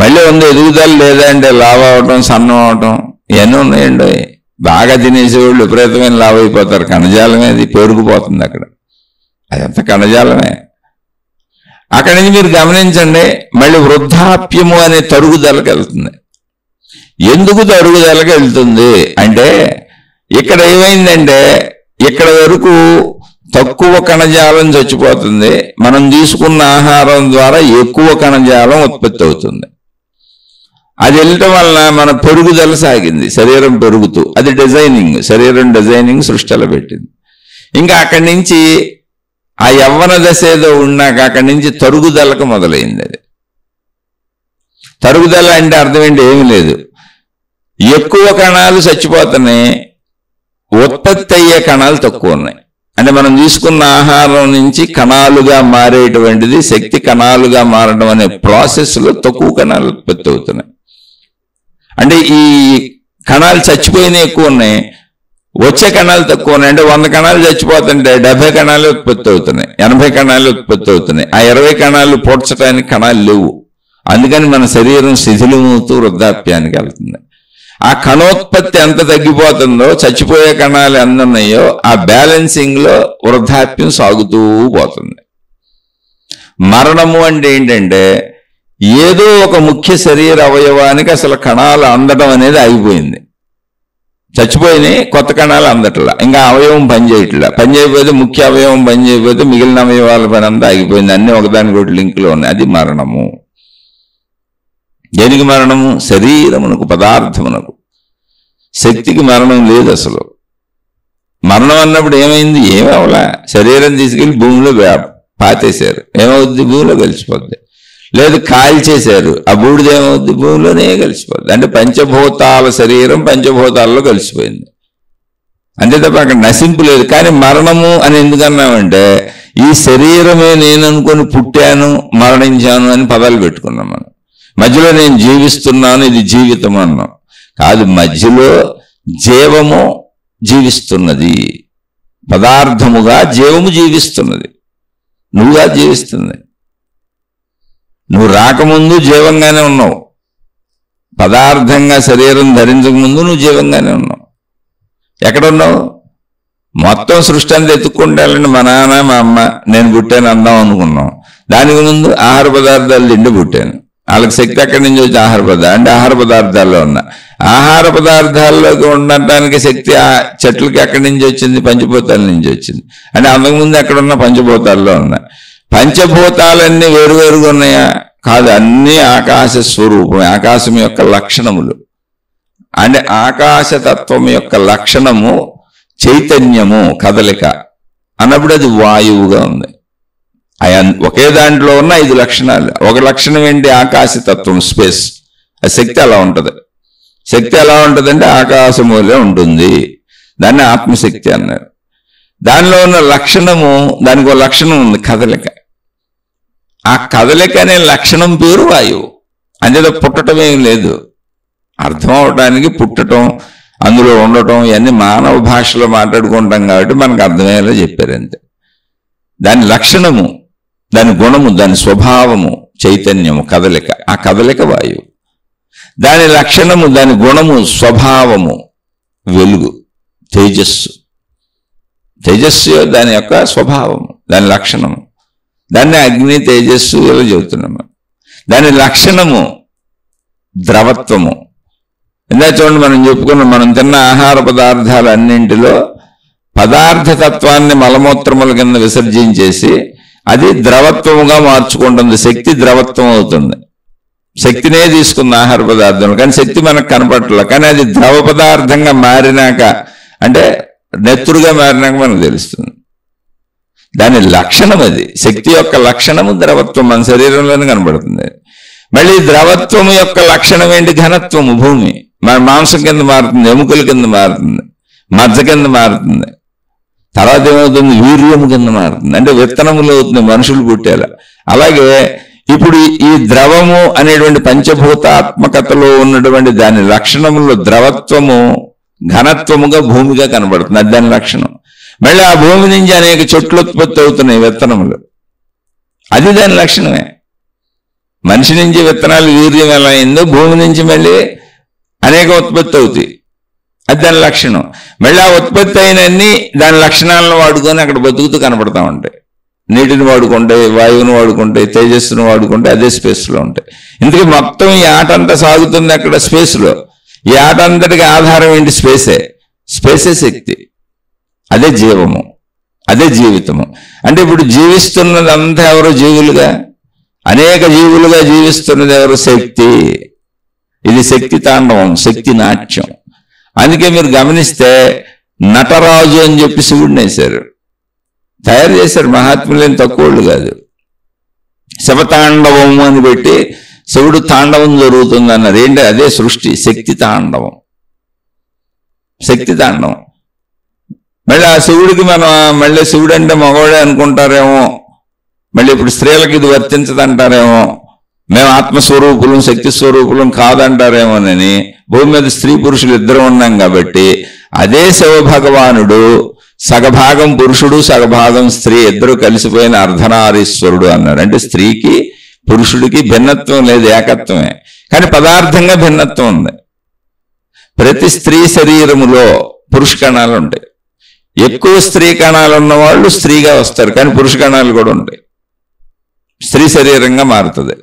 మళ్ళీ ఉంది ఎదుగుదల. లేదా అంటే లావ్ అవటం, సన్నం అవటం, ఇవన్నీ ఉన్నాయండి. బాగా తినేసేవాళ్ళు విపరీతమైన లావ్ అయిపోతారు. కణజాలమే అది పెరుగుపోతుంది అక్కడ. అదంతా కణజాలమే. అక్కడి నుంచి మీరు గమనించండి, మళ్ళీ వృద్ధాప్యము అనే తరుగుదలకు వెళ్తుంది. ఎందుకు తరుగుదలకు వెళ్తుంది అంటే ఇక్కడ ఏమైందంటే ఇక్కడ వరకు తక్కువ కణజాలం చచ్చిపోతుంది. మనం తీసుకున్న ఆహారం ద్వారా ఎక్కువ కణజాలం ఉత్పత్తి అవుతుంది. అది వెళ్ళటం వలన మన పెరుగుదల సాగింది, శరీరం పెరుగుతూ. అది డిజైనింగ్, శరీరం డిజైనింగ్ సృష్టిలో పెట్టింది. ఇంకా అక్కడి నుంచి ఆ యవ్వన దశ ఏదో ఉన్నాక అక్కడి నుంచి తరుగుదలకు మొదలైంది. అది తరుగుదల అంటే అర్థం ఏంటి? ఏమీ లేదు. ఎక్కువ కణాలు చచ్చిపోతున్నాయి, ఉత్పత్తి అయ్యే కణాలు తక్కువ ఉన్నాయి. అంటే మనం తీసుకున్న ఆహారం నుంచి కణాలుగా మారేటువంటిది, శక్తి కణాలుగా మారడం అనే ప్రాసెస్లో తక్కువ కణాలు ఉత్పత్తి అవుతున్నాయి. అంటే ఈ కణాలు చచ్చిపోయినాయి ఎక్కువ ఉన్నాయి, వచ్చే కణాలు తక్కువ ఉన్నాయి. అంటే 100 కణాలు చచ్చిపోతుంటే 70 కణాలు ఉత్పత్తి అవుతున్నాయి, 80 కణాలు ఉత్పత్తి అవుతున్నాయి. ఆ 20 కణాలు పోడ్చడానికి కణాలు లేవు. అందుకని మన శరీరం శిథిలమవుతూ వృద్ధాప్యానికి వెళ్తుంది. ఆ కణోత్పత్తి ఎంత తగ్గిపోతుందో, చచ్చిపోయే కణాలు ఎంత ఉన్నాయో ఆ బ్యాలెన్సింగ్ లో వృద్ధాప్యం సాగుతూ పోతుంది. మరణము అంటే ఏంటంటే ఏదో ఒక ముఖ్య శరీర అవయవానికి అసలు కణాలు అందడం అనేది ఆగిపోయింది. చచ్చిపోయినాయి, కొత్త కణాలు అందట్లా, ఇంకా అవయవం పనిచేయట్లా. పనిచేయకపోతే ముఖ్య అవయవం పనిచేయకపోతే మిగిలిన అవయవాల పని అంతా ఆగిపోయింది. అన్ని ఒకదానికొకటి లింక్లో ఉన్నాయి. అది మరణము. దేనికి మరణము? శరీరమునకు, పదార్థమునకు. శక్తికి మరణం లేదు అసలు. మరణం అన్నప్పుడు ఏమైంది? ఏమవలా, శరీరం తీసుకెళ్లి భూమిలో పాతేశారు, ఏమవుద్ది? భూమిలో కలిసిపోద్ది. లేదు కాల్చేశారు, ఆ బూడిద ఏమవుద్ది? భూమిలోనే కలిసిపోద్ది. అంటే పంచభూతాల శరీరం పంచభూతాల్లో కలిసిపోయింది అంతే తప్ప అక్కడ నశింపు లేదు. కానీ మరణము అని ఎందుకన్నామంటే ఈ శరీరమే నేను అనుకొని పుట్టాను, మరణించాను అని పదాలు పెట్టుకున్నాం మనం. మధ్యలో నేను జీవిస్తున్నాను, ఇది జీవితం అన్నాం. కాదు, మధ్యలో జీవము జీవిస్తున్నది, పదార్థముగా జీవము జీవిస్తున్నది, నువ్వుగా జీవిస్తుంది. నువ్వు రాకముందు జీవంగానే ఉన్నావు, పదార్థంగా శరీరం ధరించక ముందు నువ్వు జీవంగానే ఉన్నావు. ఎక్కడున్నావు? మొత్తం సృష్టి అంతా ఎత్తుక్కుంటానండి. మా నాన్న మా అమ్మ నేను పుట్టాను అందాం అనుకున్నాం. దానికి ముందు ఆహార పదార్థాలు తిండి పుట్టాను. వాళ్ళకి శక్తి ఎక్కడి నుంచి వచ్చి ఆహార పదార్థాలు అంటే ఆహార పదార్థాల్లో ఉన్న ఆహార పదార్థాల్లోకి ఉండటానికి శక్తి ఆ చెట్లకి ఎక్కడి నుంచి వచ్చింది? పంచభూతాల నుంచి వచ్చింది. అంటే అంతకుముందు ఎక్కడున్న పంచభూతాల్లో ఉన్నాయి. పంచభూతాలన్నీ వేరువేరుగా ఉన్నాయా? కాదు, అన్నీ ఆకాశ స్వరూపం, ఆకాశం యొక్క లక్షణములు. అంటే ఆకాశతత్వం యొక్క లక్షణము చైతన్యము, కదలిక అన్నప్పుడు అది వాయువుగా ఉంది. ఒకే దాంట్లో ఉన్న 5 లక్షణాలు. ఒక లక్షణం ఏంటి? ఆకాశతత్వం, స్పేస్. ఆ శక్తి అలా ఉంటుంది. శక్తి ఎలా ఉంటుందంటే ఆకాశములే ఉంటుంది. దాన్ని ఆత్మశక్తి అన్నారు. దానిలో ఉన్న లక్షణము, దానికి ఒక లక్షణం ఉంది, కదలిక. ఆ కదలిక అనే లక్షణం పేరు వాయువు. అంతేదో పుట్టడం ఏం లేదు. అర్థం అవడానికి పుట్టడం, అందులో ఉండటం ఇవన్నీ మానవ భాషలో మాట్లాడుకుంటాం కాబట్టి మనకు అర్థమయ్యేలా చెప్పారు అంతే. దాని లక్షణము, దాని గుణము, దాని స్వభావము చైతన్యము, కదలిక. ఆ కదలిక వాయువు. దాని లక్షణము, దాని గుణము, స్వభావము వెలుగు, తేజస్సు. తేజస్సు దాని యొక్క స్వభావము, దాని లక్షణము. దాన్ని అగ్ని, తేజస్సు ఇలా చెబుతున్నాము. దాని లక్షణము ద్రవత్వము. ఇందా చూడండి, మనం చెప్పుకున్నాం, మనం తిన్న ఆహార పదార్థాలు అన్నింటిలో పదార్థతత్వాన్ని మలమూత్రముల కింద విసర్జించేసి అది ద్రవత్వముగా మార్చుకుంటుంది. శక్తి ద్రవత్వం అవుతుంది. శక్తినే తీసుకుంది ఆహార పదార్థంలో, కానీ శక్తి మనకు కనపడట్లేదు. కానీ అది ద్రవ పదార్థంగా మారినాక, అంటే నెత్తురుగా మారినాక మనకు తెలుస్తుంది. దాని లక్షణం అది. శక్తి యొక్క లక్షణము ద్రవత్వం, మన శరీరంలోనే కనబడుతుంది. మళ్ళీ ద్రవత్వము యొక్క లక్షణం ఏంటి? ఘనత్వము, భూమి. మన మాంసం కింద మారుతుంది, ఎముకల కింద మారుతుంది, మజ్జ కింద మారుతుంది. తర్వాత ఏమవుతుంది? వీర్యము కింద మారుతుంది. అంటే విత్తనములు అవుతుంది, మనుషులు పుట్టేలా. అలాగే ఇప్పుడు ఈ ద్రవము అనేటువంటి పంచభూతాత్మకతలో ఉన్నటువంటి దాని లక్షణములో ద్రవత్వము ఘనత్వముగా భూమిగా కనబడుతుంది. అది దాని లక్షణం. మళ్ళీ ఆ భూమి నుంచి అనేక చెట్లు ఉత్పత్తి అవుతున్నాయి, విత్తనములు. అది దాని లక్షణమే. మనిషి నుంచి విత్తనాలు వీర్యం ఎలా అయిందో భూమి నుంచి మళ్ళీ అనేక ఉత్పత్తి అవుతాయి. అది దాని లక్షణం. మళ్ళీ ఆ ఉత్పత్తి అయినన్ని దాని లక్షణాలను వాడుకొని అక్కడ బతుకుతూ కనపడతా ఉంటాయి. నీటిని వాడుకుంటాయి, వాయువును వాడుకుంటాయి, తేజస్సును వాడుకుంటే అదే స్పేస్లో ఉంటాయి. ఇందుకే మొత్తం ఈ ఆట అంతా సాగుతుంది అక్కడ స్పేస్లో. ఈ ఆట అంతటికి ఆధారం ఏంటి? స్పేసే. స్పేసే శక్తి, అదే జీవము, అదే జీవితము. అంటే ఇప్పుడు జీవిస్తున్నదంతా ఎవరు? జీవులుగా, అనేక జీవులుగా జీవిస్తున్నది ఎవరు? శక్తి. ఇది శక్తి తాండవం, శక్తి నాట్యం. అందుకే మీరు గమనిస్తే నటరాజు అని చెప్పి శివుడిని వేశారు, తయారు చేశారు. మహాత్ములేని తక్కువళ్ళు కాదు. శివతాండవము అని పెట్టి శివుడు తాండవం జరుగుతుంది అన్నారు. ఏంటి? అదే సృష్టి, శక్తి తాండవం, శక్తి తాండవం. మళ్ళీ ఆ శివుడికి మనం మళ్ళీ శివుడు అంటే మగవాడే అనుకుంటారేమో, మళ్ళీ ఇప్పుడు స్త్రీలకు ఇది వర్తించదంటారేమో, మేము ఆత్మస్వరూపులం శక్తి స్వరూపులం కాదంటారేమోనని భూమి మీద స్త్రీ పురుషులు ఇద్దరు ఉన్నాం కాబట్టి అదే శివభగవానుడు సగభాగం పురుషుడు సగభాగం స్త్రీ ఇద్దరు కలిసిపోయిన అర్ధనారీశ్వరుడు అన్నాడు. అంటే స్త్రీకి పురుషుడికి భిన్నత్వం లేదు, ఏకత్వమే, కానీ పదార్థంగా భిన్నత్వం ఉంది. ప్రతి స్త్రీ శరీరములో పురుష కణాలు ఉంటాయి. ఎక్కువ స్త్రీ కణాలు ఉన్నవాళ్ళు స్త్రీగా వస్తారు, కానీ పురుష కణాలు కూడా ఉంటాయి, స్త్రీ శరీరంగా మారుతుంది.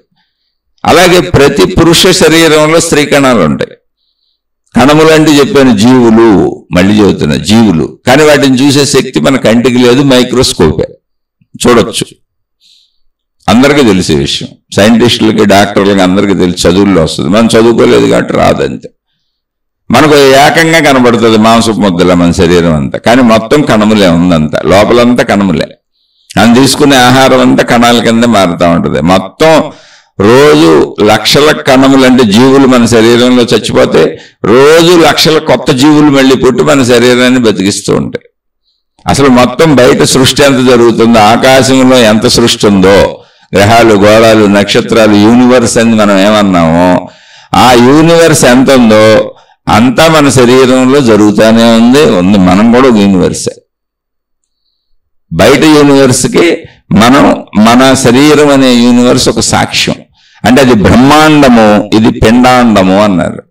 అలాగే ప్రతి పురుష శరీరంలో స్త్రీ కణాలు ఉంటాయి. కణములు అంటే చెప్పాను, జీవులు, మళ్ళీ చెబుతున్నా జీవులు, కానీ వాటిని చూసే శక్తి మన కంటికి లేదు, మైక్రోస్కోపే చూడొచ్చు. అందరికీ తెలిసే విషయం, సైంటిస్టులకి డాక్టర్లకి అందరికీ తెలిసి చదువుల్లో వస్తుంది. మనం చదువుకోలేదు కాబట్టి రాదంతే. మనకు ఏకంగా కనబడుతుంది మాంసపు ముద్దల మన శరీరం అంతా, కానీ మొత్తం కణములే ఉందంతా, లోపలంతా కణములే. మనం తీసుకునే ఆహారం అంతా కణాల కింద మారుతూ ఉంటుంది. మొత్తం రోజు లక్షల కణములు అంటే జీవులు మన శరీరంలో చచ్చిపోతే రోజు లక్షల కొత్త జీవులు మళ్ళీ పుట్టి మన శరీరాన్ని బతికిస్తూ ఉంటాయి. అసలు మొత్తం బయట సృష్టి ఎంత జరుగుతుందో, ఆకాశంలో ఎంత సృష్టి ఉందో, గ్రహాలు గోళాలు నక్షత్రాలు యూనివర్స్ అని మనం ఏమన్నామో, ఆ యూనివర్స్ ఎంత ఉందో అంతా మన శరీరంలో జరుగుతూనే ఉంది. మనం కూడా యూనివర్సే. బయట యూనివర్స్కి మనం మన శరీరం అనే యూనివర్స్ ఒక సాక్ష్యం. అంటే అది బ్రహ్మాండము, ఇది పిండాండము అన్నారు.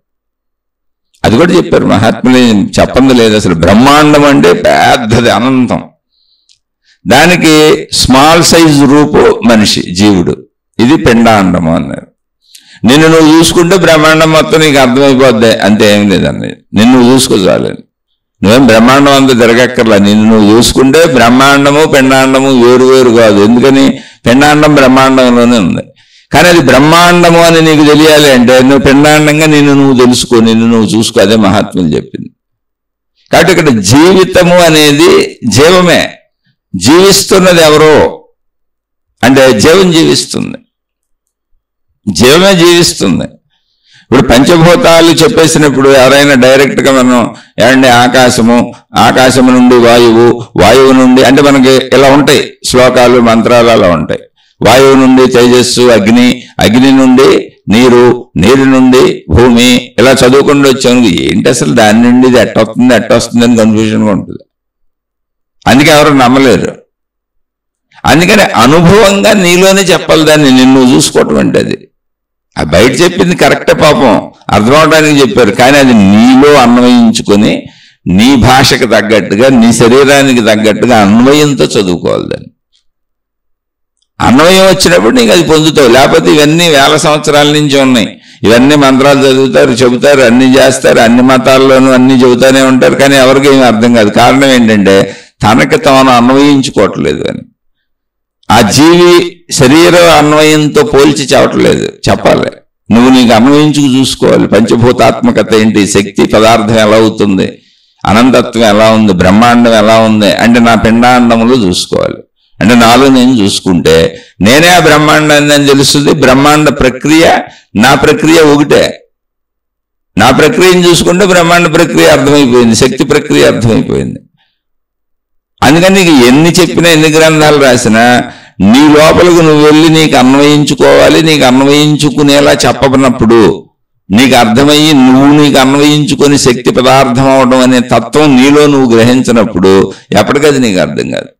అది కూడా చెప్పారు మహాత్ములు, చెప్పంది లేదు. అసలు బ్రహ్మాండం అంటే పెద్దది, అనంతం. దానికి స్మాల్ సైజ్ రూపు మనిషి, జీవుడు, ఇది పిండాండము అన్నారు. నిన్ను నువ్వు చూసుకుంటే బ్రహ్మాండం మొత్తం నీకు అర్థమైపోద్ది, అంతే, ఏం లేదన్నది. నిన్ను నువ్వు చూసుకోవాలి, నువ్వేం బ్రహ్మాండం అంతా తిరగక్కర్లా. నిన్ను నువ్వు చూసుకుంటే బ్రహ్మాండము పిండాండము వేరు వేరు కాదు. ఎందుకని? పిండాండం బ్రహ్మాండంలోనే ఉంది, కానీ అది బ్రహ్మాండము అని నీకు తెలియాలి అంటే నువ్వు పిండాండంగా నిన్ను నువ్వు తెలుసుకో, నిన్ను నువ్వు చూసుకో. అదే మహాత్ములు చెప్పింది. కాబట్టి ఇక్కడ జీవితము అనేది జీవమే. జీవిస్తున్నది ఎవరో అంటే జీవం జీవిస్తుంది, జీవమే జీవిస్తుంది. ఇప్పుడు పంచభూతాలు చెప్పేసినప్పుడు ఎవరైనా డైరెక్ట్గా మనం ఏమంటే ఆకాశము నుండి వాయువు, వాయువు నుండి అంటే మనకి ఇలా ఉంటాయి శ్లోకాలు మంత్రాలు అలా ఉంటాయి. వాయువు నుండి తేజస్సు, అగ్ని, అగ్ని నుండి నీరు, నీరు నుండి భూమి, ఇలా చదువుకుంటూ వచ్చాను. ఏంటి అసలు దాని నుండి ఇది ఎట్టొస్తుంది అని కన్ఫ్యూజన్గా ఉంటుంది. అందుకే ఎవరు నమ్మలేరు. అందుకని అనుభవంగా నీలోనే చెప్పాలి దాన్ని, నిన్ను చూసుకోవటం అంటే అది. ఆ బయట చెప్పింది కరెక్టే, పాపం అర్థమవడానికి చెప్పారు, కానీ అది నీలో అన్వయించుకొని నీ భాషకు తగ్గట్టుగా నీ శరీరానికి తగ్గట్టుగా అన్వయంతో చదువుకోవాలి. దాన్ని అన్వయం వచ్చినప్పుడు నీకు అది పొందుతావు. లేకపోతే ఇవన్నీ వేల సంవత్సరాల నుంచి ఉన్నాయి, ఇవన్నీ మంత్రాలు చదువుతారు, చెబుతారు, అన్ని చేస్తారు, అన్ని మతాల్లోనూ అన్ని చెబుతానే ఉంటారు, కానీ ఎవరికి ఏమీ అర్థం కాదు. కారణం ఏంటంటే తనకి తాను అన్వయించుకోవట్లేదు అని. ఆ జీవి శరీర అన్వయంతో పోల్చి చెప్పట్లేదు, చెప్పాలి. నువ్వు నీకు అన్వయించుకు చూసుకోవాలి. పంచభూతాత్మకత ఏంటి, శక్తి పదార్థం ఎలా అవుతుంది, అనంతత్వం ఎలా ఉంది, బ్రహ్మాండం ఎలా ఉంది అంటే నా పిండాండములు చూసుకోవాలి. అంటే నాలో నేను చూసుకుంటే నేనే ఆ బ్రహ్మాండాన్ని అని తెలుస్తుంది. బ్రహ్మాండ ప్రక్రియ నా ప్రక్రియ ఒకటే. నా ప్రక్రియను చూసుకుంటే బ్రహ్మాండ ప్రక్రియ అర్థమైపోయింది, శక్తి ప్రక్రియ అర్థమైపోయింది. అందుకని నీకు ఎన్ని చెప్పినా ఎన్ని గ్రంథాలు రాసినా నీ లోపలికి నువ్వు వెళ్ళి నీకు అన్వయించుకోవాలి. నీకు అన్వయించుకునేలా చెప్పబడినప్పుడు నీకు అర్థమయ్యి నువ్వు నీకు అన్వయించుకొని శక్తి పదార్థం అవడం అనే తత్వం నీలో నువ్వు గ్రహించినప్పుడు ఎప్పటికది నీకు అర్థం కాదు.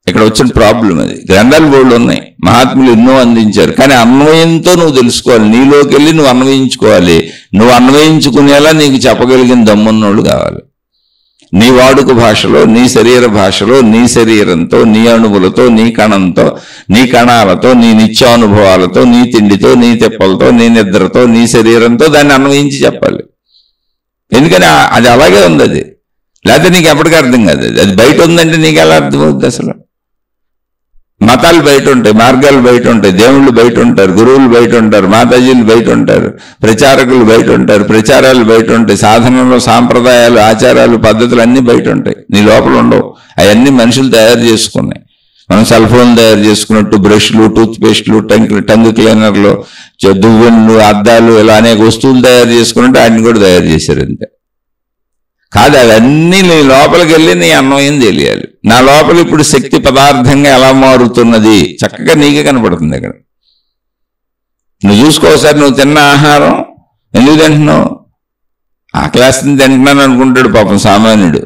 ఇక్కడ వచ్చిన ప్రాబ్లం అది. గ్రంథాలు బోర్డు ఉన్నాయి, మహాత్ములు ఎన్నో అందించారు, కానీ అన్వయంతో నువ్వు తెలుసుకోవాలి. నీలోకి వెళ్ళి నువ్వు అన్వయించుకోవాలి. నువ్వు అన్వయించుకునేలా నీకు చెప్పగలిగిన దమ్మున్నోళ్ళు కావాలి. నీ వాడుక భాషలో, నీ శరీర భాషలో, నీ శరీరంతో, నీ అణువులతో, నీ కణంతో, నీ కణాలతో, నీ నిత్యానుభవాలతో, నీ తిండితో, నీ తెప్పలతో, నీ నిద్రతో, నీ శరీరంతో దాన్ని అన్వయించి చెప్పాలి. ఎందుకని అది అలాగే ఉంది. అది లేకపోతే నీకు ఎప్పటికీ అర్థం కాదు. అది బయట ఉందంటే నీకు ఎలా అర్థమవుతుంది? అసలు మతాలు బయట ఉంటాయి, మార్గాలు బయట ఉంటాయి, దేవుళ్ళు బయట ఉంటారు, గురువులు బయట ఉంటారు, మాతాజీలు బయట ఉంటారు, ప్రచారకులు బయట ఉంటారు, ప్రచారాలు బయట ఉంటాయి, సాధనలో సాంప్రదాయాలు, ఆచారాలు, పద్ధతులు అన్నీ బయట ఉంటాయి, నీ లోపల ఉండవు. అవన్నీ మనుషులు తయారు చేసుకున్నాయి. మనం సెల్ ఫోన్ తయారు చేసుకున్నట్టు బ్రష్లు, టూత్ పేస్ట్లు, టంగ్ క్లీనర్లు, దువ్వెన్లు, అద్దాలు, ఇలా అనేక వస్తువులు తయారు చేసుకున్నట్టు వాటిని కూడా తయారు చేశారు అంతే. కాదు, అవన్నీ నీ లోపలికి వెళ్ళి నీ అన్వయం తెలియాలి. నా లోపల ఇప్పుడు శక్తి పదార్థంగా ఎలా మారుతున్నది చక్కగా నీకే కనపడుతుంది. అక్కడ నువ్వు చూసుకోసారి, నువ్వు తిన్న ఆహారం ఎందుకు తింటున్నావు? ఆకలేస్తుంది తింటున్నాను అనుకుంటాడు పాపం సామాన్యుడు.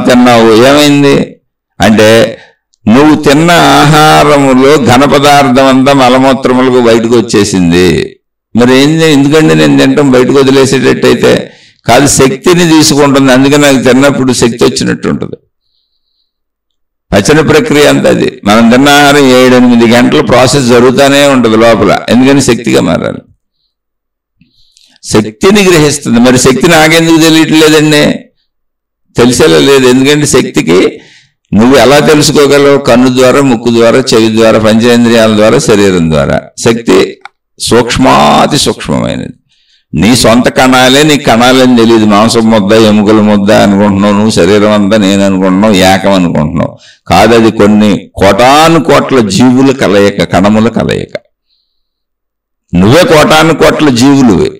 తిన్నావు, ఏమైంది అంటే నువ్వు తిన్న ఆహారములో ఘన పదార్థం అంతా మలమూత్రములకు బయటకు వచ్చేసింది. మరి ఎందుకంటే నేను తింటాం బయటకు వదిలేసేటట్టయితే కాదు, శక్తిని తీసుకుంటుంది. అందుకే నాకు తిన్నప్పుడు శక్తి వచ్చినట్టు ఉంటుంది. పచన ప్రక్రియ అంతా అది. మనం తిన్న ఆహారం 7-8 గంటల ప్రాసెస్ జరుగుతూనే ఉంటుంది లోపల. ఎందుకని శక్తిగా మారాలి, శక్తిని గ్రహిస్తుంది. మరి శక్తి నాకెందుకు తెలియట్లేదండి? తెలిసేలా లేదు. ఎందుకంటే శక్తికి నువ్వు ఎలా తెలుసుకోగలవు? కన్ను ద్వారా, ముక్కు ద్వారా, చెవి ద్వారా, పంచేంద్రియాల ద్వారా, శరీరం ద్వారా. శక్తి సూక్ష్మాతి సూక్ష్మమైనది. నీ సొంత కణాలే నీ కణాలని తెలియదు. మాంసం ముద్ద, ఎముకల ముద్ద అనుకుంటున్నావు నువ్వు, శరీరం అంతా నేను అనుకుంటున్నావు, ఏకం అనుకుంటున్నావు. కాదు, అది కొన్ని కోటాను కోట్ల జీవుల కలయిక, కణముల కలయిక. నువ్వే కోటాను కోట్ల జీవులువే,